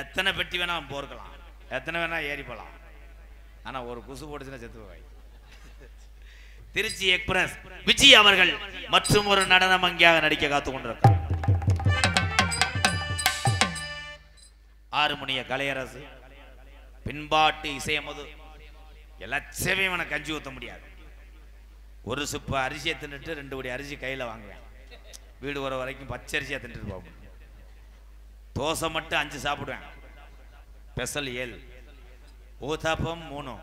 எத்தனை பெட்டி வேணா போர்க்கலாம், எத்தனை வேணா ஏறி போலாம். ஆனா ஒரு குசு போட்டுச்சுன்னா செத்து போய். திருச்சி எக்ஸ்பிரஸ் விஜய் அவர்கள் மற்றும் ஒரு நடனம் அங்கியாக நடிக்க காத்துக் கொண்டிருக்கிறார். ஆறுமணிய கலையரசு பின்பாட்டு இசையமது எல்லாச்சவே அவனை கஞ்சி ஊத்த முடியாது. ஒரு சிப்ப அரிசியை தின்னுட்டு 2 படி அரிசி கையில வாங்குவேன். வீடு வர வரைக்கும் பச்சரிசியா தின்னுட்டு போவேன். தோசை மட்டும் 5 சாப்பிடுவேன். ஸ்பெஷல் 7, ஊத்தாப்பம் 3,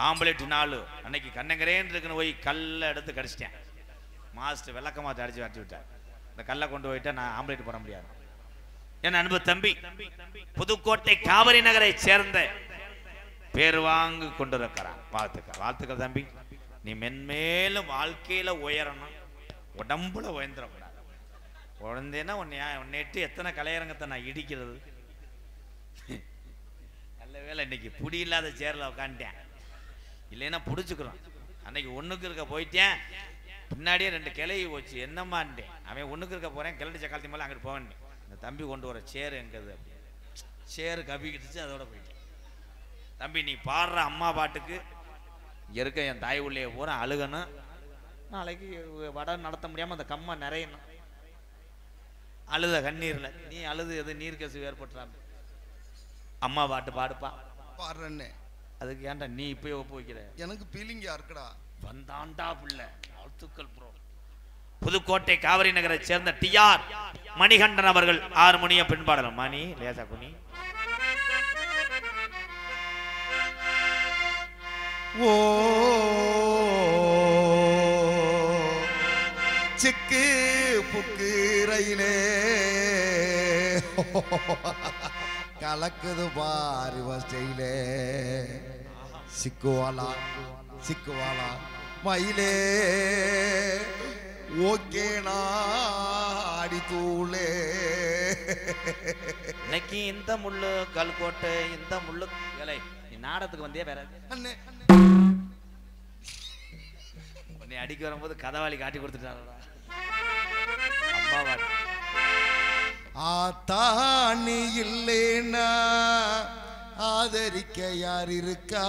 ஆம்பளேட் நாள் அன்னைக்கு கண்ணங்கரேன்னு இருக்குன்னு போய் கல்லை எடுத்து கடிச்சிட்டேன். மாஸ்டர் விளக்கமாக அடிச்சு அடிச்சு விட்டார். இந்த கல்லை கொண்டு போயிட்டா நான் ஆம்பளேட் போட முடியாது. என் அன்பு தம்பி புதுக்கோட்டை காவிரி நகரை சேர்ந்த பேர் வாங்கி கொண்டிருக்கிறான். வாழ்த்துக்கள் வாழ்த்துக்கள் தம்பி. நீ மென்மேலும் வாழ்க்கையில உயரணும், உடம்புல உயர்ந்துடக்கூடாது. உடந்தேன்னா உன்னைட்டு எத்தனை கலையரங்கத்தை நான் இடிக்கிறது. நல்ல வேலை இன்னைக்கு புடி இல்லாத சேர்ல உட்காந்துட்டேன், இல்லைன்னா பிடிச்சிக்கிறோம். அன்னைக்கு ஒண்ணுக்கு இருக்க போயிட்டேன், பின்னாடியே 2 கிளையை போச்சு. என்னம்மான்ட்டேன். அவன் ஒண்ணுக்கு இருக்க போறேன், கிளடி சக்காலத்தி மேலே அங்கிட்டு போவேன். இந்த தம்பி கொண்டு வர சேரு எங்கது, சேரு கவிக்கிட்டுச்சு, அதோட போயிட்டேன். தம்பி நீ பாடுற அம்மா பாட்டுக்கு இருக்க என் தாய் உள்ளே பூரா அழுகணும். நாளைக்கு வடை நடத்த முடியாமல் அந்த கம்மா நிறையணும். அழுத கண்ணீர்ல நீ அழுது எது நீர் கசிவு ஏற்பட்டுறாங்க. அம்மா பாட்டு பாடுப்பா பாடுறேன்னு அதுக்கு ஏன்டா நீ இப்பயே ஒப்பு வைக்கிற? எனக்கு பீலிங்கா இருக்குடா. வந்தாண்டா பிள்ளை. வாழ்த்துக்கள் ப்ரோ. புதுக்கோட்டை காவிரி நகரை சேர்ந்த டிஆர் மணிகண்டன் அவர்கள் ஹார்மோனியம் பின்பாடலாம். மணி லேசா குனி. ஓ சிக்கு புக்கு ரயிலே கலக்குது பாரு ஸ்டைலே. சிக்குவாலா சிக்குவாலா மயிலே ஓகே நாடி தூளே. இன்னைக்கு இந்த முள்ளு கல்கோட்டை இந்த முள்ளு இலை. நீ நாடத்துக்கு வந்தே வேற அண்ணே உன்னை அடிக்க வரும்போது கதவாளி காட்டி கொடுத்துட்டாரா அம்மாவா. ஆத்தாணி இல்லேனா ஆதரிக்க யார் இருக்கா?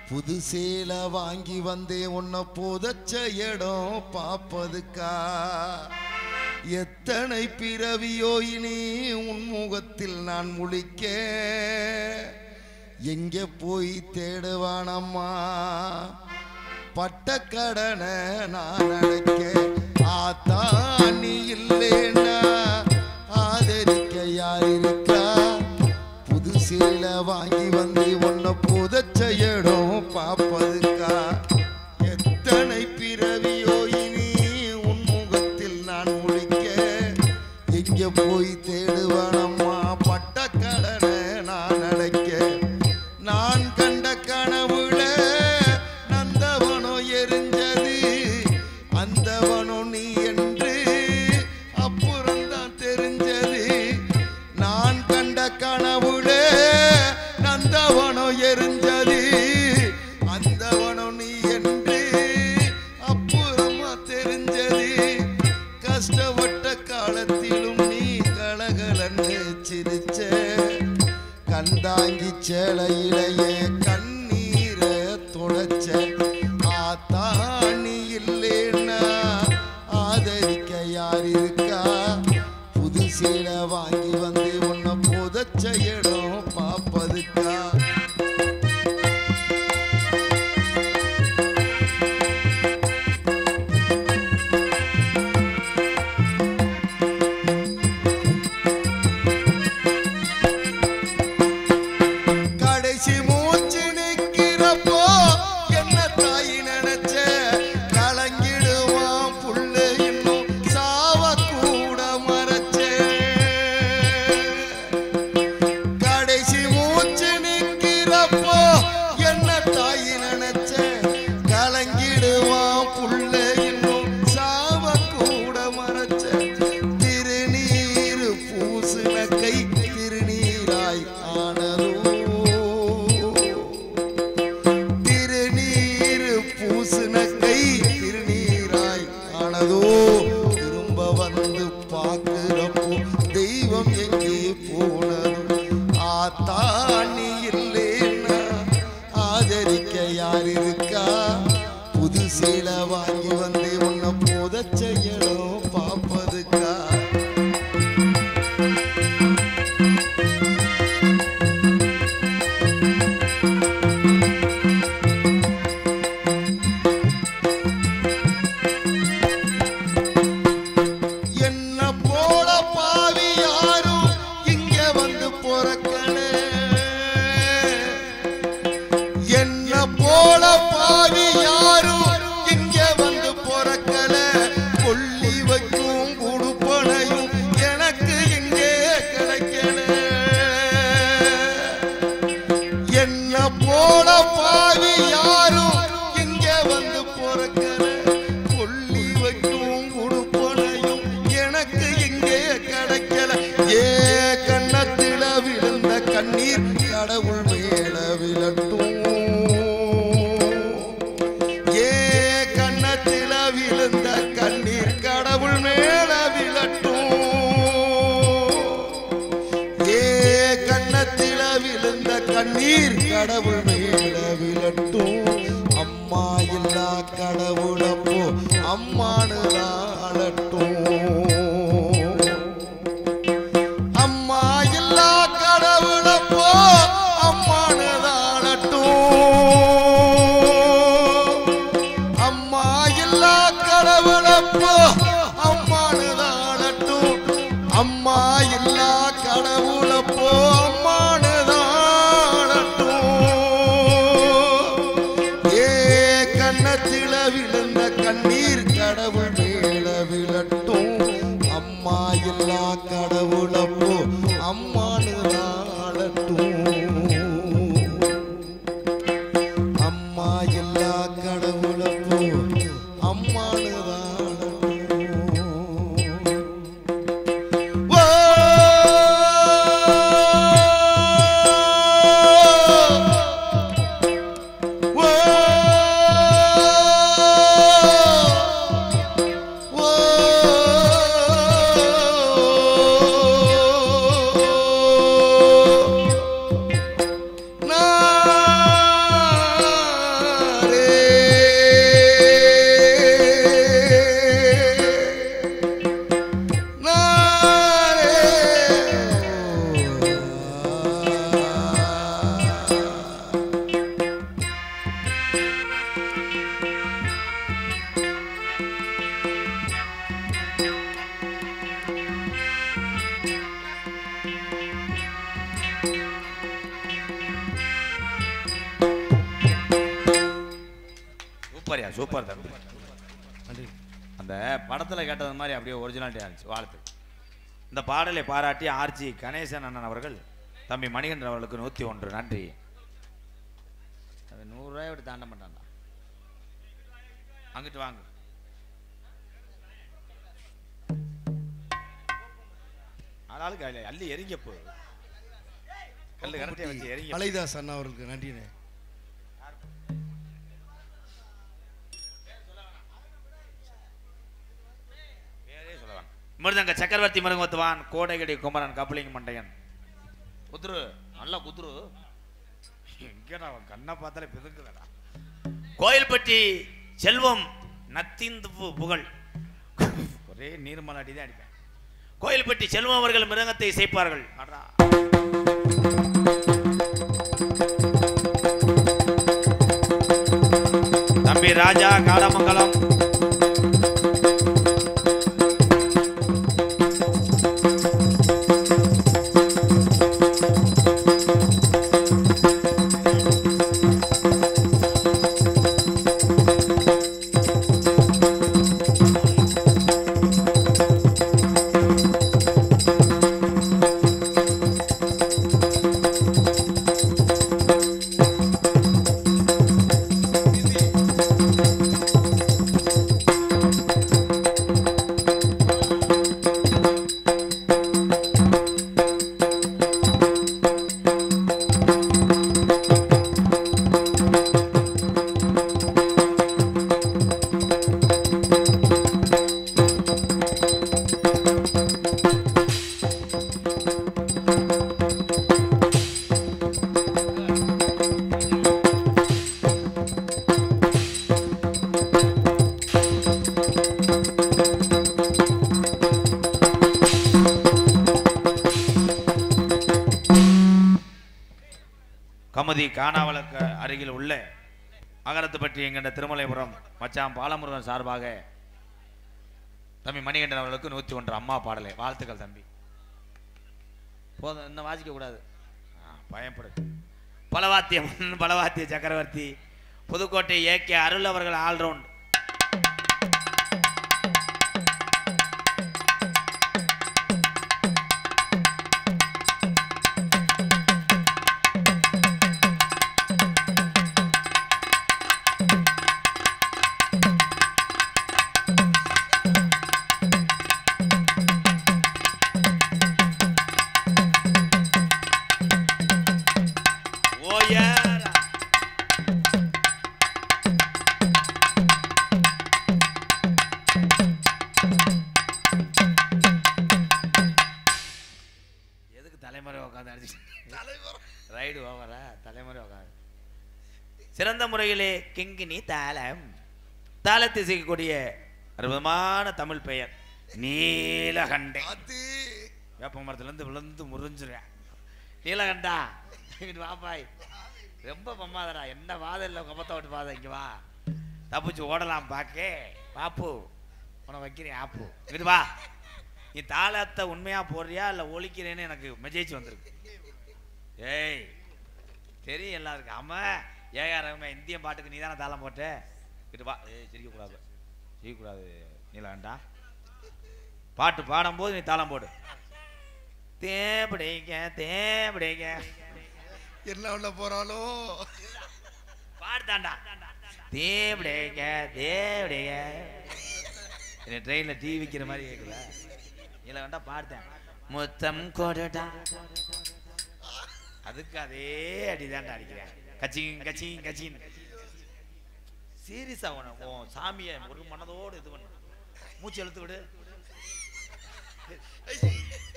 புது சேலை வாங்கி வந்தே உன்னை புதைச்ச இடம் பாப்பதுக்கா? எத்தனை பிறவியோ இனி உன் முகத்தில் நான் முழிக்க, எங்கே போய் தேடுவானம்மா பட்டக்கடனை நான் அடைக்க? ஆத்தாணி இல்லேனா ஆதரிக்க யார் இருக்கா? புது சேலை வாங்கி வந்து உன்னை புதைச்ச இடம் பாப்பதுக்கா? எத்தனை பிறவியோ இனி உன் முகத்தில் நான் முழிக்க, எங்கே போய் தேடுவானம்மா பட்டக்கடனை நான் அடைக்க? நான் கண்ட கனவுல நந்தவனோ எரிஞ்சது, அந்தவனோ நீ என்று அப்புறம்தான் தெரிஞ்சது. நான் கண்ட கனவுல நந்தவனோ எரிஞ்சது, அந்தவனோ நீ என்று அப்புறமா தெரிஞ்சது. கஷ்டப்பட்ட காலத்திலும் நீ கலகலன்னு சிரிச்ச, கண்டாங்கி சேலையிலேயே கண்ணீரை துடைச்ச. ஆத்தாணி இல்லேன்னா ஆதரிக்க யார் இருக்கா? புது சேலை வாங்கி வந்து உன்னை புதைச்ச இடம் பாப்பதுக்கா? கடைசி மூச்சு நிற்கிறப்போ என்ன தாய் நினைச்ச? கலங்கிடுவான் புள்ள இன்னும் சாவ கூட மறைச்ச. கடைசி மூச்சு நிற்கிறப்போ என்ன தாய் நினைச்ச? கலங்கிடுவான் புள்ள இன்னும் சாவ கூட மறைச்ச. திருநீர் பூசுன கை திருநீராய் ஆனதோ, பூசுன கை திருநீராய் ஆனதோ. திரும்ப வந்து பார்க்கிறப்போ தெய்வம் எங்கே போனதோ? ஆத்தாணி இல்லேன்னா ஆதரிக்க யார் இருக்கா? புது சேலை வாங்கி வந்து உன்னை புதைச்ச இடம் பாப்பதுக்கா? என்ன போல பாவி யாரும் இங்க வந்து பொறக்கல. கண்ணீர் கடவுள் மேல விழட்டும் அம்மா இல்லா கடவுளப்போ அம்மானு ஆளட்டும் அம்மா இல்லா கடவுளப்போ அம்மானு ஆளட்டும் அம்மா இல்லா கடவுளப்போ அம்மானு ஆளட்டும் அம்மா இல்லா கடவுளப்போ அம்மானு ஆளட்டும் ஏ கண்ணத்தில விழுந்த கண்ணீர் கடவுள் மேல விழட்டும் அம்மா இல்லா கடவுளப்போ அம்மானு ஆளட்டும் அம்மா இல்லா கடவுளப்போ அம்மானு ஆளட்டும் ஓ ஓ சூப்பர்யா சூப்பர் தம்பி. அந்த படத்தில் கேட்டது மாதிரி அப்படியே ஒரிஜினாலிட்டியாக இருந்துச்சு. வாழ்த்து. இந்த பாடலை பாராட்டி ஆர்ஜி கணேசன் அண்ணன் அவர்கள் தம்பி மணிகண்டன் அவர்களுக்கு 101 நன்றி. 100 ரூபாய் விட்டு தாண்ட மாட்டான்டா. அங்கிட்டு வாங்க. ஆளாளுக்கு அதில் அள்ளி எரிங்க போ. கல்லு கரட்டியை வச்சு எரிங்க. அலைதாஸ் அண்ணா அவர்களுக்கு நன்றினே. மிருதங்க சக்கரவர்த்தி மருங்கத்துவான் கோடைகடி குமரன் கப்பலிங் மண்டையன் குதுரு நல்ல குதுரு எங்கடா கண்ணை பார்த்தாலே பிதுங்குதடா. கோயில்பட்டி செல்வம் நத்திந்து புகழ் ஒரே நீர்மலாடி தான் அடிப்பேன். கோயில்பட்டி செல்வம் அவர்கள் மிருதங்கத்தை இசைப்பார்கள். தம்பி ராஜா காடமங்கலம் கமுதி காணாவளக்கு அருகில் உள்ள அகரத்துப்பட்டி என்கின்ற திருமலைபுரம் மச்சான் பாலமுருகன் சார்பாக தம்பி மணிகண்டன் அவர்களுக்கு 101 அம்மா பாடலை வாழ்த்துக்கள் தம்பி. போதும், இன்னும் வாசிக்க கூடாது, பயப்படு. பலவாத்திய சக்கரவர்த்தி புதுக்கோட்டை ஏகே அருள் அவர்கள் ஆல்ரவுண்ட். தலைமுறை உட்காந்து அடிச்சு ரைடு ஓவரா தலைமுறை உட்காந்து சிறந்த முறையிலே கிங்கினி தாளம் தாளத்தை செய்யக்கூடிய அற்புதமான தமிழ் பெயர் நீலகண்டை. வேப்ப மரத்துலேருந்து விழுந்து முறிஞ்சிருவேன். நீலகண்டா வாப்பாய் ரொம்ப பம்மாதரா என்ன வாதம் இல்லை கப்பத்தை விட்டு வாதம் இங்கே வா தப்பிச்சு ஓடலாம் பாக்கே பாப்பு உன வைக்கிறேன் ஆப்பு இங்கிட்டு வா. நீ தாளத்தை உண்மையாக போடுறியா இல்லை ஒழிக்கிறேன்னு எனக்கு மெசேஜ் வந்திருக்கு. ஏய் தெரியும் எல்லாருக்கும் ஆமாம் ஏஆர் இந்திய பாட்டுக்கு நீ தானே தாளம் போட்ட இங்கிட்டு வா. ஏய் சிரிக்கக்கூடாது செய்யக்கூடாது நீலகண்டா. பாட்டு பாடும்போது நீ தாளம் போடு. தேபடிங்க தேபடிங்க என்ன உள்ள போறாலும் பாடுதாண்டா. தேபடிங்க தேபடிங்க ட்ரெயினில் டீ விற்கிற மாதிரி கேட்கல. நீலகண்டா பாடுதேன் மொத்தம் கொடுடா அதுக்கு அதே அடிதாண்டா அடிக்கிறேன். கச்சிங் கச்சிங் கச்சிங் சீரியஸா உன் சாமியை ஒரு மனதோடு இது பண்ண மூச்சு எழுத்து விடு.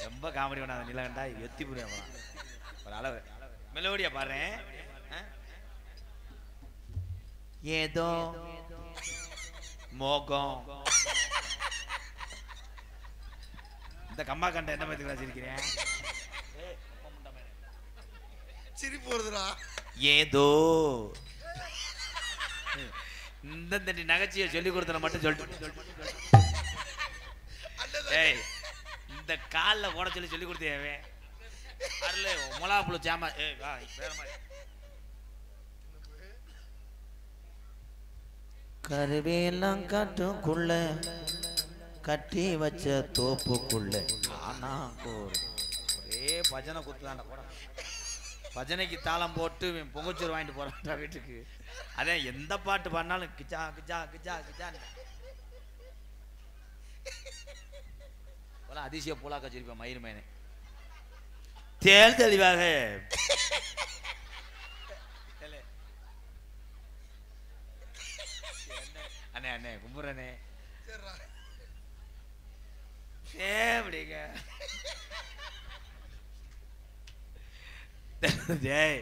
ரொம்ப காமெடி பண்ணாத நீலகண்டா எத்தி புரியும் ஒரு அளவு மெலோடியா பாடுறேன். ஏதோ மோகம் இந்த கம்மா கண்ட என்ன மாதிரி வச்சிருக்கிறேன் சிரிப்பு வருதுடா. ஏதோ இந்த தண்டி நகைச்சியை சொல்லி கொடுத்தன மட்டும் சொல்லிட்டு ஏய் இந்த காலில் ஓட சொல்லி கொடுத்தேன் அருள் மொளாப்புழு சாமா. ஏய் வா வேற மாதிரி கருவேலாம் காட்டுக்குள்ள கட்டி வச்ச தோப்புக்குள்ள ஆனா ஒரே பஜனை குத்துதாண்ட போட பஜனைக்கு தாளம் போட்டு பொங்கச்சோறு வாங்கிட்டு போறான்டா வீட்டுக்கு. அதே எந்த பாட்டு பாடினாலும் கிச்சா கிச்சா கிச்சா கிச்சான் அதிசய போலாக்க வச்சிருப்பேன் மயிர் மேனே தேல் தெளிவாக அண்ணே அண்ணே கும்புறனே அப்படிங்க ஜெய்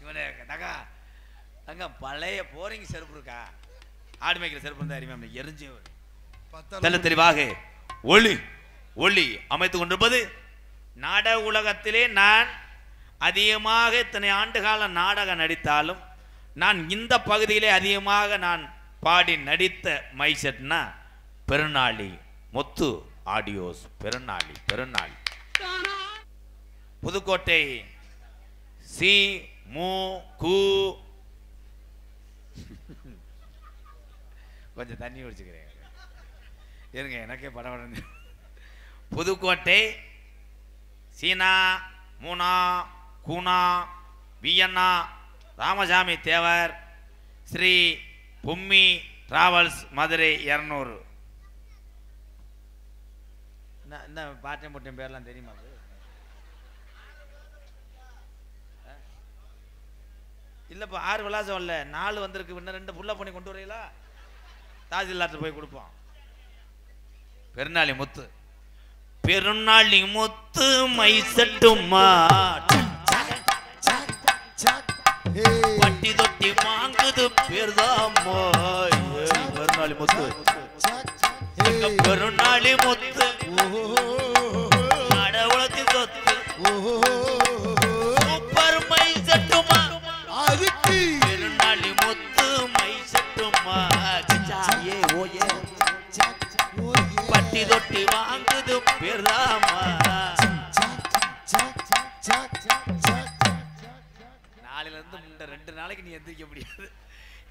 இவனே தகா தங்க பழைய போரிங் செருப்பு இருக்கா ஆடு மேய்க்கிற செருப்பு இருந்தா அறிமை எரிஞ்சு தெல்ல தெளிவாக ஒளி ஒளி அமைத்துக் கொண்டிருப்பது நாடக உலகத்திலே நான் அதிகமாக இத்தனை ஆண்டு கால நாடகம் நடித்தாலும் நான் இந்த பகுதியிலே அதிகமாக நான் பாடி நடித்த மைசெட்னா பெருநாளி முத்து ஆடியோஸ். பெருநாளி பெருநாளி புதுக்கோட்டை சி மு கு கொஞ்சம் தண்ணி குடிச்சுக்கிறேன் இருங்க எனக்கே படம். புதுக்கோட்டை சீனா மூனா கூனா வியன்னா ராமசாமி தேவர் ஸ்ரீ பொம்மி டிராவல்ஸ் மதுரை 200. என்ன பாட்டையும் போட்டையும் பேர்லாம் தெரியுமா? இல்லைப்பா 6 விலாசம் இல்லை 4 வந்திருக்கு. இன்னும் 2 புள்ள பண்ணி கொண்டு வரீங்களா? தாசில்தார்ட்ட போய் கொடுப்போம். பெருநாளி முத்து பெருநாளி முத்து மைசட்டுமா பட்டி தொட்டி வாங்குது பேர்தாமோ. பெருநாளி முத்து பெருநாளி முத்து கடவுளத்தின் சொத்து சூப்பர் மைசட்டுமா பெருநாளி முத்து மைசட்டுமா பட்டி தொட்டி வாங்குது பேர்தாமா. நாளையில இருந்து முன்ன 2 நாளைக்கு நீ எந்திரிக்க முடியாது.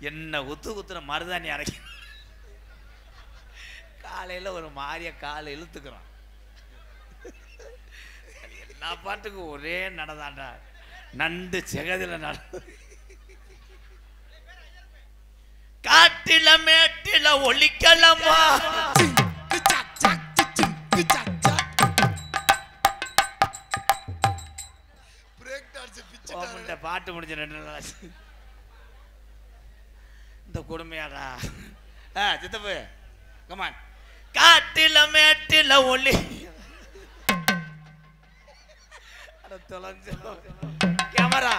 என்ன குத்துற மருதாணி அரைக்க காலையில ஒரு மாறிய காலை இழுத்துக்கிறான். எல்லா பாட்டுக்கு ஒரே நடதாண்டா நண்டு செகதில நட காட்டில மேட்டில ஒலிக்கலமா பாட்டு முடிஞ்ச 2 நாள் இந்த கொடுமையாடா. சித்தப்பு கமான் காட்டில மேட்டில ஒளி கேமரா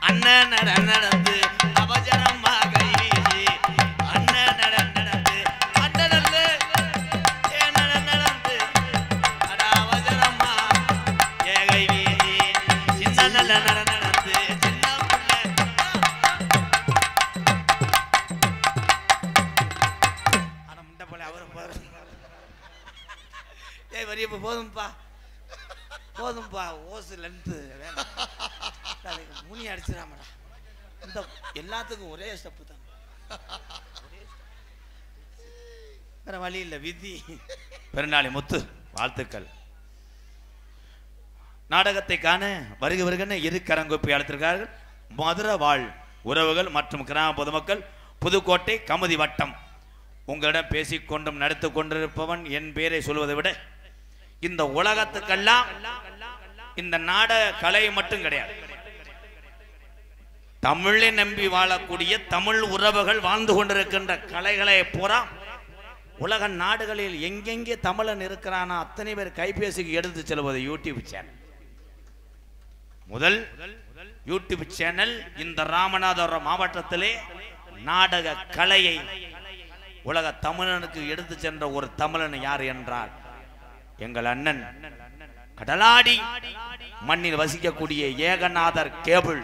அண்ணன் நடந்து அவசரமாக வீசி அண்ணன் நடந்து அண்ணன் நடந்து அவசரமா ஏகை வீசி சின்ன நல்ல நடந்து சின்ன முண்டை போல அவரும் ஏய் வரிய போதும்பா போதும்பா ஓசு லென்த்து முனி அடிச்சிடாமடா இந்த எல்லாத்துக்கும் ஒரே ஸ்டெப்பு தான் வேற வழி இல்லை விதி பெருநாளி முத்து வாழ்த்துக்கள் நாடகத்தை காண வருக வருகன்னு இரு கரங்கொப்பி அழைத்திருக்கிறார்கள் மதுரை வாழ் உறவுகள் மற்றும் கிராம பொதுமக்கள் புதுக்கோட்டை கமுதி வட்டம் உங்களிடம் பேசிக்கொண்டும் நடத்து கொண்டிருப்பவன் என் பேரை சொல்வதை விட இந்த உலகத்துக்கெல்லாம் இந்த நாடக கலை மட்டும் கிடையாது தமிழை நம்பி வாழக்கூடிய தமிழ் உறவுகள் வாழ்ந்து கொண்டிருக்கின்ற கலைகளை பூரா உலக நாடுகளில் எங்கெங்கே தமிழன் இருக்கிறானா அத்தனை பேர் கைபேசிக்கு எடுத்து செல்வது யூடியூப் சேனல் முதல் யூடியூப் சேனல் இந்த ராமநாதபுரம் மாவட்டத்திலே நாடக கலையை உலக தமிழனுக்கு எடுத்து சென்ற ஒரு தமிழன் யார் என்றால் எங்கள் அண்ணன் கடலாடி மண்ணில் வசிக்கக்கூடிய ஏகநாதர் கேபிள்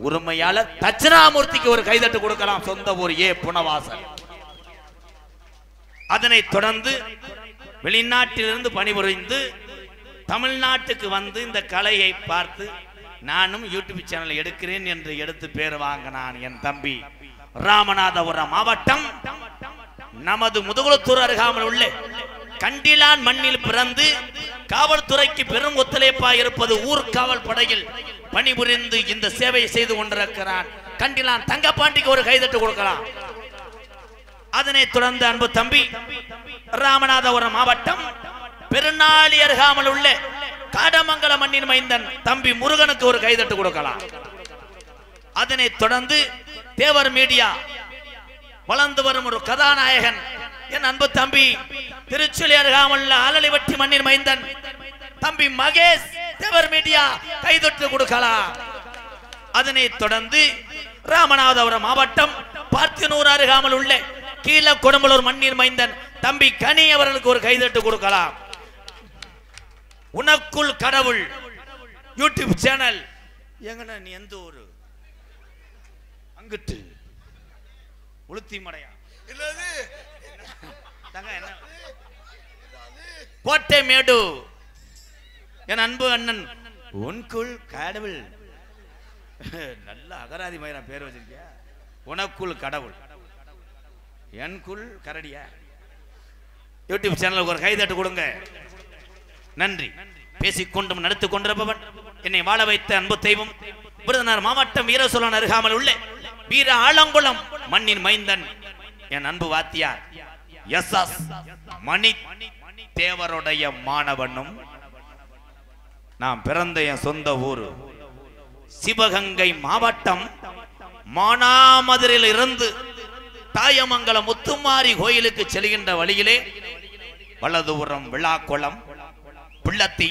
உரிமையாளர் தட்சிணாமூர்த்திக்கு ஒரு கைதட்டு கொடுக்கலாம் சொந்த ஊர் புனவாசல் அதனை தொடர்ந்து வெளிநாட்டிலிருந்து பணிபுரிந்து தமிழ்நாட்டுக்கு வந்து இந்த கலையை பார்த்து நானும் யூடியூப் சேனல் எடுக்கிறேன் என்று எடுத்து பேர் வாங்கினான் என் தம்பி ராமநாதபுரம் மாவட்டம் நமது முதுகுளத்தூர் அருகாமல் உள்ள கண்டிலான் மண்ணில் பிறந்து காவல்துறைக்கு பெரும் ஒத்துழைப்பா இருப்பது ஊர்காவல் படையில் பணிபுரிந்து இந்த சேவையை செய்து கொண்டிருக்கிறான் கண்டிலான் தங்கப்பாண்டிக்கு ஒரு கைதட்டு கொடுக்கலாம் அதனை தொடர்ந்து அன்பு தம்பி ராமநாதபுரம் மாவட்டம் பெருநாளி அருகாமல் உள்ள காடமங்கல மண்ணின் மைந்தன் தம்பி முருகனுக்கு ஒரு கைதட்டு கொடுக்கலாம் அதனை தொடர்ந்து தேவர் மீடியா வளர்ந்து வரும் ஒரு கதாநாயகன் என் அன்பு தம்பி திருச்சுழி அருகாமல் ஆலலிவட்டி மண்ணின் மைந்தன் தம்பி மகேஷ் தேவர் மீடியா கைதொட்டு கொடுக்கலாம் அதனை தொடர்ந்து ராமநாதபுரம் மாவட்டம் பார்த்தினூர் அருகாமல் உள்ள கீழ கொடும்பலூர் மண்ணின் மைந்தன் தம்பி கனி அவர்களுக்கு ஒரு கைதட்டு கொடுக்கலாம் உனக்குள் கடவுள் யூடியூப் சேனல் எங்கண்ணா நீ எந்த ஊரு அங்கிட்டு உளுத்தி மடையா கோட்டை மேடு என் அன்பு அண்ணன் உனக்குள் கடவுள் நல்ல அகராதி மயிரம் பேர் வச்சிருக்கியா உனக்குள் கடவுள் எனக்குள் கரடியா யூடியூப் சேனலுக்கு ஒரு கைதட்டு கொடுங்க நன்றி பேசிக்கொண்டும் நடத்திக் கொண்டிருப்பவன் என்னை வாழ வைத்த அன்பு தெய்வம் விருதுநகர் மாவட்டம் வீரசோழன் அருகாமல் உள்ள வீர ஆலங்குளம் மண்ணின் மைந்தன் என் அன்பு வாத்தியார் எஸ் மணி தேவருடைய மாணவனும் நான் பிறந்த என் சொந்த ஊரு சிவகங்கை மாவட்டம் மானாமதுரையில் இருந்து தாயமங்கலம் முத்துமாரி கோயிலுக்கு செல்கின்ற வழியிலே வலதுபுறம் விழாக்குளம் பிள்ளத்தி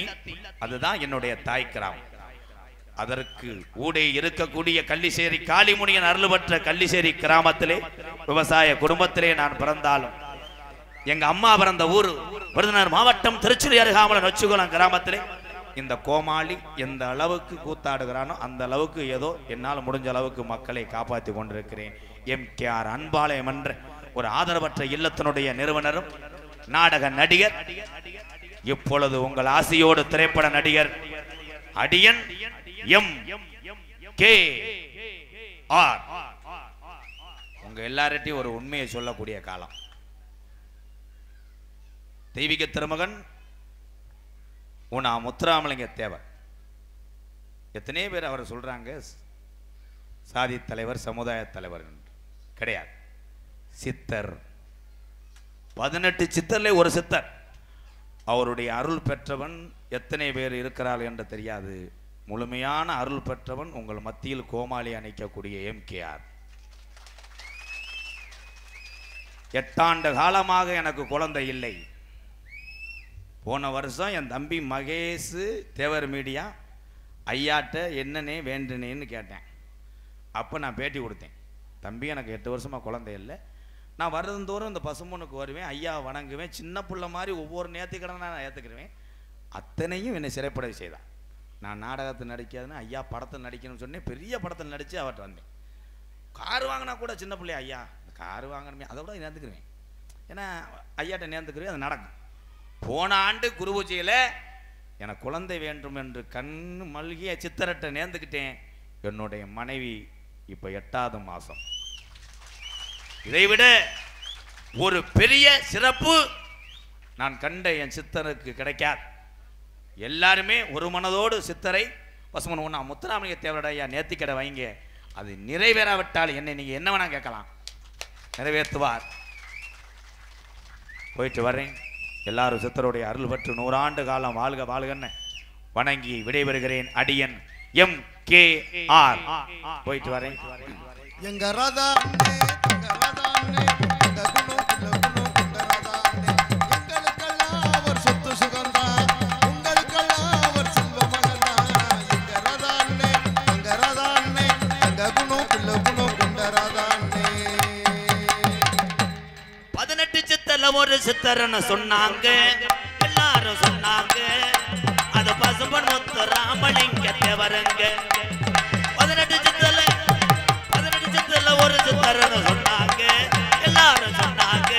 அதுதான் என்னுடைய தாய் கிராமம் அதற்கு ஊடே இருக்கக்கூடிய கள்ளிசேரி காளிமுனியன் அருள் பெற்ற கள்ளிசேரி கிராமத்திலே விவசாய குடும்பத்திலே நான் பிறந்தாலும் எங்க அம்மா பிறந்த ஊர் விருதுநகர் மாவட்டம் திருச்சுழி அருகாமல் நொச்சிகுளம் கிராமத்திலே இந்த கோமாளி எந்த அளவுக்கு கூத்தாடுகிறானோ அந்த அளவுக்கு ஏதோ என்னால் முடிஞ்ச அளவுக்கு மக்களை காப்பாற்றி கொண்டிருக்கிறேன் எம்கேஆர் அன்பாலயம் என்ற ஒரு ஆதரவற்ற இல்லத்தினுடைய நிறுவனரும் நாடக நடிகர் இப்பொழுது உங்கள் ஆசையோடு திரைப்பட நடிகர் அடியன் எம்.கே.ஆர். உங்க எல்லார்ட்டையும் ஒரு உண்மையை சொல்லக்கூடிய காலம். தெய்வீக திருமகன் உனா முத்துராமலிங்க தேவர். எத்தனை பேர் அவர் சொல்றாங்க சாதி தலைவர் சமுதாய தலைவர் கிடையாது, சித்தர். 18 சித்தர்ல ஒரு சித்தர். அவருடைய அருள் பெற்றவன் எத்தனை பேர் இருக்கிறார்கள் என்று தெரியாது. முழுமையான அருள் பெற்றவன் உங்கள் மத்தியில் கோமாளி அணைக்கக்கூடிய எம்.கே.ஆர். 8 ஆண்டு காலமாக எனக்கு குழந்தை இல்லை. போன வருஷம் என் தம்பி மகேஷ் தேவர் மீடியா ஐயாட்ட என்னன்னே வேண்டுனேன்னு கேட்டேன். அப்போ நான் பேட்டி கொடுத்தேன். தம்பி எனக்கு 8 வருஷமாக குழந்தை இல்லை, நான் வருடந்தோறும் இந்த பசும்பொண்ணுக்கு வருவேன், ஐயா வணங்குவேன், சின்ன பிள்ளை மாதிரி ஒவ்வொரு நேர்த்திக்கடனை நான் ஏற்றுக்கிடுவேன். அத்தனையும் என்னை சிறைப்பட செய்தான். நான் நாடகத்தில் நடிக்காதுன்னு ஐயா படத்தில் நடிக்கணும்னு சொன்னேன். பெரிய படத்தில் நடித்து அவர்கிட்ட வந்தேன். கார் வாங்கினா கூட சின்ன பிள்ளையா ஐயா கார் வாங்கணுமே, அதை விட நேர்ந்துக்குருவேன். ஏன்னா ஐயாட்ட நேர்ந்துக்குருவேன், அது நடக்கும். போன ஆண்டு குரு பூஜையில் எனக்கு குழந்தை வேண்டும் என்று கண்ணு மல்கிய சித்தரட்டை நேர்ந்துக்கிட்டேன். என்னுடைய மனைவி இப்போ 8வது மாதம். இதைவிட ஒரு பெரிய சிறப்பு நான் கண்ட என் சித்தருக்கு கிடைக்காது. எல்லாருமே ஒரு மனதோடு சித்தரை பசுமன் ஒன்றா முத்துராமலிங்க தேவரோட ஐயா நேர்த்திக்கடை வைங்க, அது நிறைவேறாவிட்டால் என்னை நீங்கள் என்ன வேணா கேட்கலாம், நிறைவேற்றுவார். போயிட்டு வரேன். எல்லாரும் சித்தருடைய அருள் பெற்று 100 ஆண்டு காலம் வாழ்க வாழ்கன்னு வணங்கி விடைபெறுகிறேன். அடியன் MKR. போயிட்டு வரேன். எங்க ராதாண்ணே, எங்க ராதாண்ணே, எங்க குணு குல குணு குண்ட ராதாண்ணே. எங்களுக்கெல்லாம் அவர் சொத்து சுகந்தான், உங்களுக்கெல்லாம் அவர் செல்வ மகன்தான். எங்க ராதாண்ணே, எங்க ராதாண்ணே, எங்க குணு குல குணு குண்ட ராதாண்ணே. 18 சித்தல ஒரு சித்தர்னு சொன்னாங்க, எல்லாரும் சொன்னாங்க. அது பசும்பொன் முத்துராமலிங்க தேவருங்க. 18 சித்தல ஒரு சித்தர்னு சொன்னாங்க, எல்லாரும் சொன்னாங்க.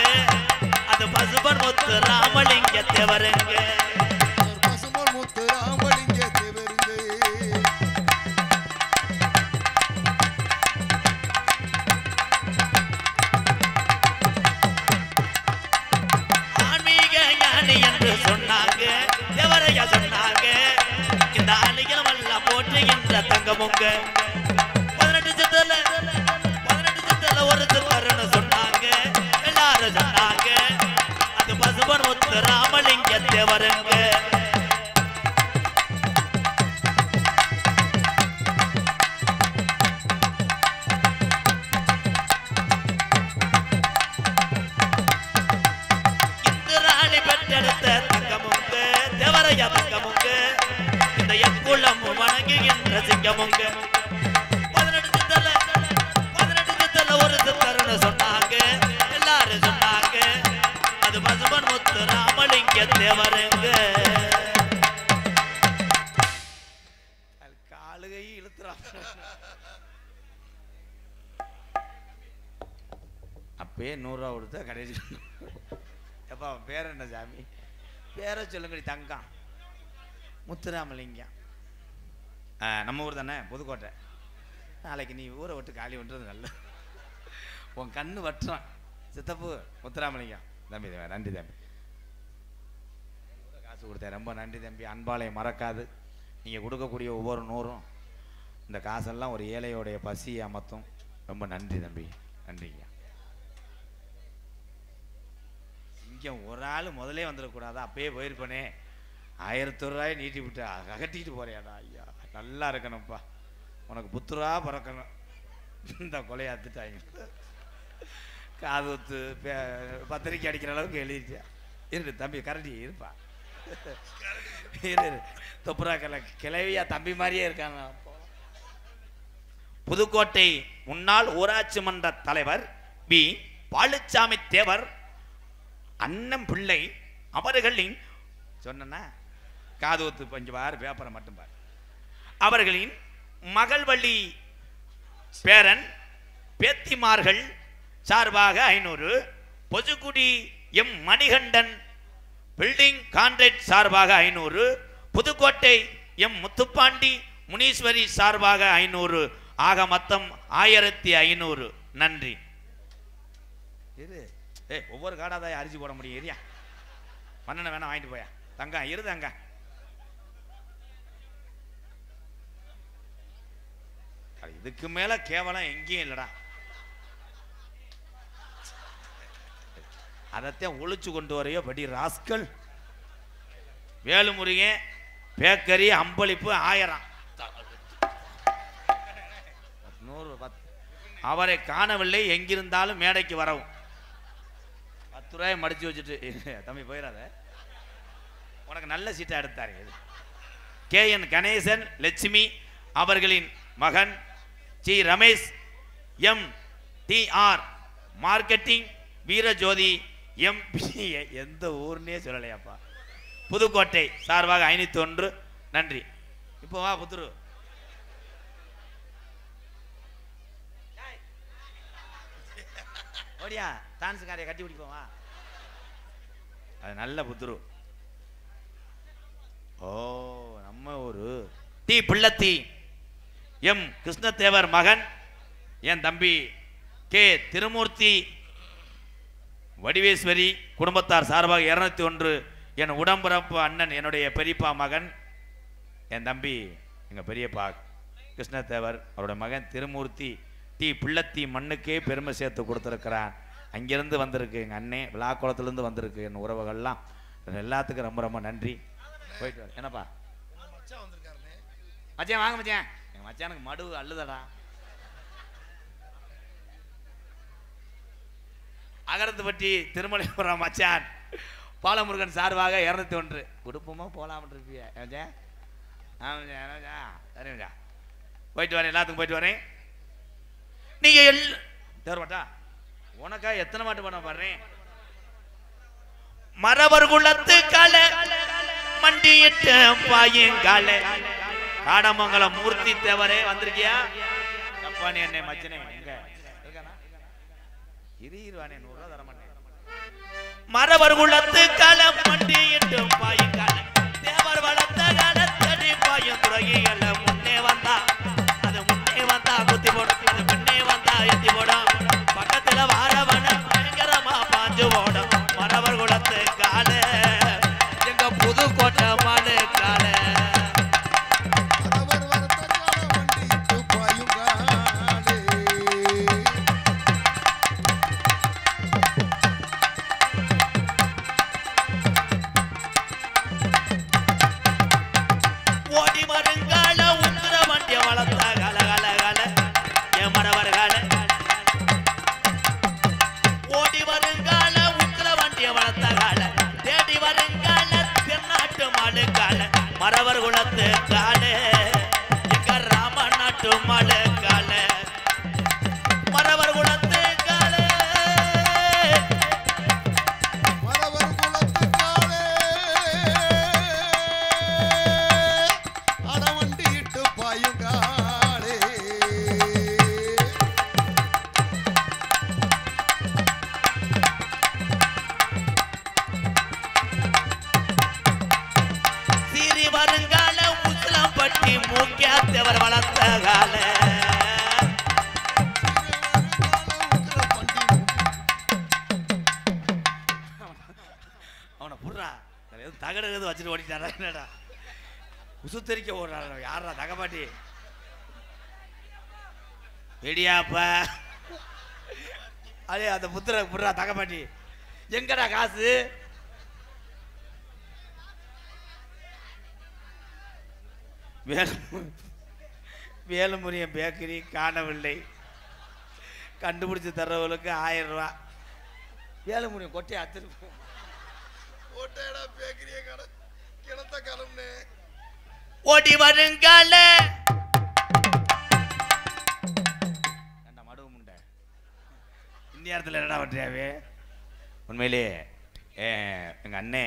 அது பசும்பொன் முத்துராமலிங்க தேவருங்க. பசும்பொன் முத்துராமலிங்க தேவருங்க. ஆன்மீக ஞானி என்று சொன்னாங்க, தேவரையா சொன்னாங்க. இந்த ஆளுகளும் எல்லாம் போற்றுகின்ற தங்கமுங்க. 18 சித்தல ஒரு சித்தர்னு சொன்னாங்க, எல்லாரும் சொன்னாங்க. அது பசும்பொன் முத்துராமலிங்க தேவருங்க. இந்திராணி பெற்றெடுத்த தங்கமுங்க, தேவரையா தங்கமுங்க. இந்த எக்குளம் வணங்குகின்ற சிங்கமுங்க. 18 சித்தல ஒரு சித்தர்னு சொன்னாங்க, எல்லாரும் சொன்னாங்க. அது பசும்பொன் முத்துராமலிங்க தேவருங்க. காலுகை இழுத்துறான். அப்பயே 100 ரூபா கொடுத்தா கடைசி. எப்பா பேர் என்ன சாமி? பேரை சொல்லுங்கடி. தங்கம் முத்துராமலிங்கம். நம்ம ஊர் தானே, புதுக்கோட்டை. நாளைக்கு நீ ஊரை விட்டு காலி பண்ணுறது நல்ல. உன் கண்ணு வட்டுறான். சித்தப்பு முத்துராமலிங்கம் தம்பி, நன்றி தம்பி. காசு கொடுத்தேன், ரொம்ப நன்றி தம்பி. அன்பாலை மறக்காது. நீங்கள் கொடுக்கக்கூடிய ஒவ்வொரு 100ம் இந்த காசெல்லாம் ஒரு ஏழையோடைய பசியை அமர்த்தும். ரொம்ப நன்றி தம்பி, நன்றிங்க. இங்கே ஒரு ஆள் முதலே வந்துடக்கூடாதா? அப்பயே போயிருப்பனே. 1000 ரூபாயை நீட்டி விட்டு அகட்டிட்டு போறியாடா ஐயா. நல்லா இருக்கணும்ப்பா, உனக்கு புத்துரா பிறக்கணும். இந்த கொலையாத்துட்டாங்க. காது ஊத்து பத்திரிக்கை அடிக்கிற அளவுக்கு எழுதிட்டியா? இரு தம்பி, கரண்டி இருப்பா. இரு தொப்புரா கிளவியா தம்பி மாதிரியே இருக்காங்க. புதுக்கோட்டை முன்னாள் ஊராட்சி மன்ற தலைவர் பி பாலுச்சாமி தேவர் அண்ணன் பிள்ளை அவர்களின் சொன்னா காது ஊத்து பஞ்சு பார், பேப்பரை மட்டும் பார். அவர்களின் மகள்வழி பேரன் பேத்திமார்கள் சார்பாக 500, பொதுக்குடி M மணிகண்டன் பில்டிங் கான்ட்ராக்ட் சார்பாக 500, புதுக்கோட்டை M முத்துப்பாண்டி முனீஸ்வரி சார்பாக 500, ஆக மொத்தம் 1500. நன்றி. இரு ஒவ்வொரு காடாதான் அரிசி போட முடியும். ஏரியா பண்ணன வேணா வாங்கிட்டு போயா தங்க. இருதாங்க இதுக்கு மேல கேவலம் எங்கேயும் இல்லடா. அதத்தான் ஒழிச்சு கொண்டு வரையோ படி ராஸ்கல். வேலுமுருகன் பேக்கரி அம்பளிப்பு 1000, 100, 10. அவரை காணவில்லை, எங்கிருந்தாலும் மேடைக்கு வரவும். 10 ரூபாயை மடிச்சு வச்சுட்டு தம்பி போயிடாத, உனக்கு நல்ல சீட்டா எடுத்தாரு. KN கணேசன் லட்சுமி அவர்களின் மகன் C Ramesh MTR marketing Veerajothi MP எந்த ஊர்னே சொல்லலையாப்பா, புதுக்கோட்டை சார்பாக 501 நன்றி. இப்போ வா புத்துரு, ஓடியா டான்ஸுக்காரைய கட்டி பிடிப்போம் வா. அது நல்ல புத்துரு. ஓ நம்ம ஒரு டி பிள்ளத்தி M கிருஷ்ணதேவர் மகன் என் தம்பி K திருமூர்த்தி வடிவேஸ்வரி குடும்பத்தார் சார்பாக 201 என் உடம்பிறப்பு அண்ணன் என்னுடைய பெரியப்பா மகன் என் தம்பி எங்க பெரியப்பா கிருஷ்ணதேவர் அவருடைய மகன் திருமூர்த்தி டி பிள்ளத்தி மண்ணுக்கே பெருமை சேர்த்து கொடுத்துருக்கிறான். அங்கிருந்து வந்திருக்கு எங்கள் அண்ணே, விழாக்குளத்துலேருந்து வந்திருக்கு என் உறவுகள்லாம். எல்லாத்துக்கும் ரொம்ப ரொம்ப நன்றி. போயிட்டு வர என்னப்பா மச்சான் வாங்க மச்சான், எங்கள் மச்சானுக்கு மடு அள்ளுதடா. அகரத்துப்பட்டி திருமலைபுரம் மச்சான் பாலமுருகன் சார்பாக 201 குடும்பமா போலாம்னு இருப்பிய மச்சான். சரி மச்சான் போயிட்டு வரேன், எல்லாத்துக்கும் போயிட்டு வரேன். நீங்க தேர்வாட்டா உனக்கா எத்தனை மாட்டு பண்ண பாடுறேன். மரவர் குலத்து கால மண்டியிட்ட பாயங்கால காடமங்கலம் மூர்த்தி தேவரே வந்திருக்கியா? கப்பானி அண்ணே மச்சனே எங்க இருக்கானா? இருவானே 100 ரூபா தர மாட்டேன். மரவர் குலத்து கால மண்டியிட்ட பாயங்கால தேவர் வளர்த்த கால தடி பாயும் துறையில முன்னே வந்தா அது முன்னே வந்தா குத்தி போடும், அது முன்னே வந்தா எத்தி போடும், பக்கத்துல வாரவன பயங்கரமா பாஞ்சு ஓடும். மரவர் குலத்து கால எங்க புதுக்கோட்டை மாடு கால ஓடி வருங்கால உத்திர வண்டிய வளர்த்த கால கால கால என் மரவர் கால ஓடி வருங்கால உத்திர வண்டிய வளர்த்த கால தேடி வருங்கால தென்னாட்டு மாடு கால மரவர் குலத்து கால எங்க ராம நாட்டு மாடு கால மரவர் குலத்து கால சீரி வருங்கால உசிலம்பட்டி மூக்கியாத்தவர் வளர்த்த கால அவனை புடுறா தகடு வச்சுட்டு ஓடிட்டாரா என்னடா உசுத்தரிக்க ஓடுறாரு யாரா தகப்பாட்டி வெடியாப்பா அதே அந்த புத்திர புடுறா தகப்பாட்டி எங்கடா காசு வேலுமுருகன் பேக்கரி காணவில்லை, கண்டுபிடிச்சு தர்றவங்களுக்கு 1000 ரூபா. வேலுமுருகன் கொட்டையை அத்திருப்போம் ஓடி வருங்கால மடுவு முண்டை இந்தியாரத்தில் என்னடா பண்றியாவே. உண்மையிலே எங்க அண்ணே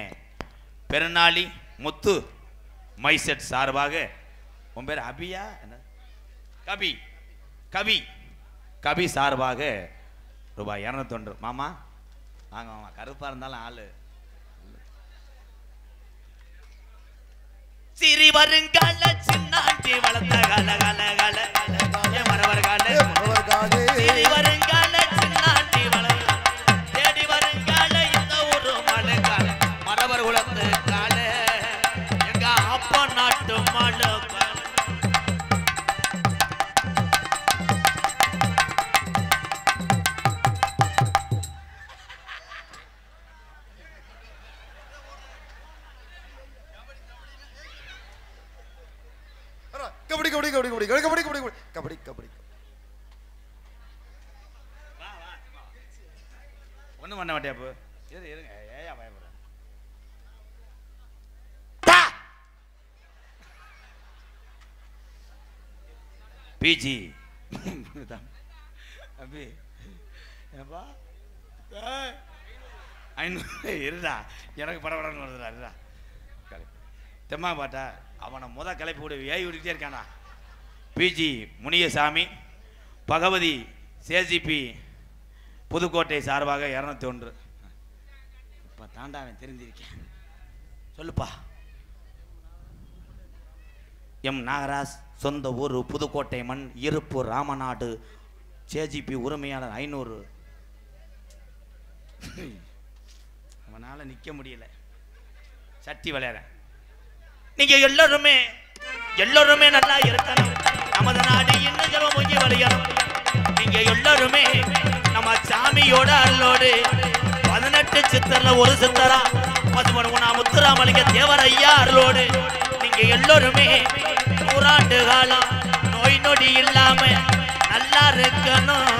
பெருநாளி முத்து மைசெட் சார்பாக உன் பேர் அபியா என்ன கபி கபி கபி சார்பாக ரூபாய் 201. மாமா வாங்க மாமா, கருப்பா இருந்தாலும் ஆளு. சிறி வருங்கால சின்னாண்டி வளர்த்த கால கால கால மரவர் கால சிறி வருங்கால சின்னாண்டி வளர்த்த தேடி வருங்கால இந்த ஒரு மலை கால மரவர் குலத்து கால எங்க அப்பா நாட்டு மலை கபடி கபடி கபடி கபடி கபடி கபடி கபடி கபடி கபடி ஒன்றும் பண்ண மாட்டியா இப்போ இருங்க ஏயா பயப்படுறேன் பிஜி அபி ஏப்பா ஐநூறு இருடா எனக்கு படப்படன்னு வருதுடா இருடா தெம்மா பாட்டா அவனை கிளப்பி விடு ஏய் விட்டுக்கிட்டே இருக்கானா பிஜி முனியசாமி பகவதி சேஜிபி புதுக்கோட்டை சார்பாக 201 இப்போ தாண்டா அவன் தெரிஞ்சிருக்கேன் சொல்லுப்பா எம் நாகராஜ் சொந்த ஊர் புதுக்கோட்டை மண் இருப்பு ராமநாடு சேஜிபி உரிமையாளர் 500 அவனால் நிற்க முடியல சட்டி விளையாட நீங்க எல்லாருமே நல்லா இருக்கணும் நமது நாடு இன்னும் ஜெபம் முங்கி வளையணும் நீங்க எல்லாருமே நம்ம சாமியோட அருளோடு 18 சித்தர்ல ஒரு சித்தரா மதுமனுகுணா முத்துராமலிங்க தேவர் ஐயா அருளோடு நீங்க எல்லாருமே 100 ஆண்டு காலம் நோய் நொடி இல்லாம நல்லா இருக்கணும்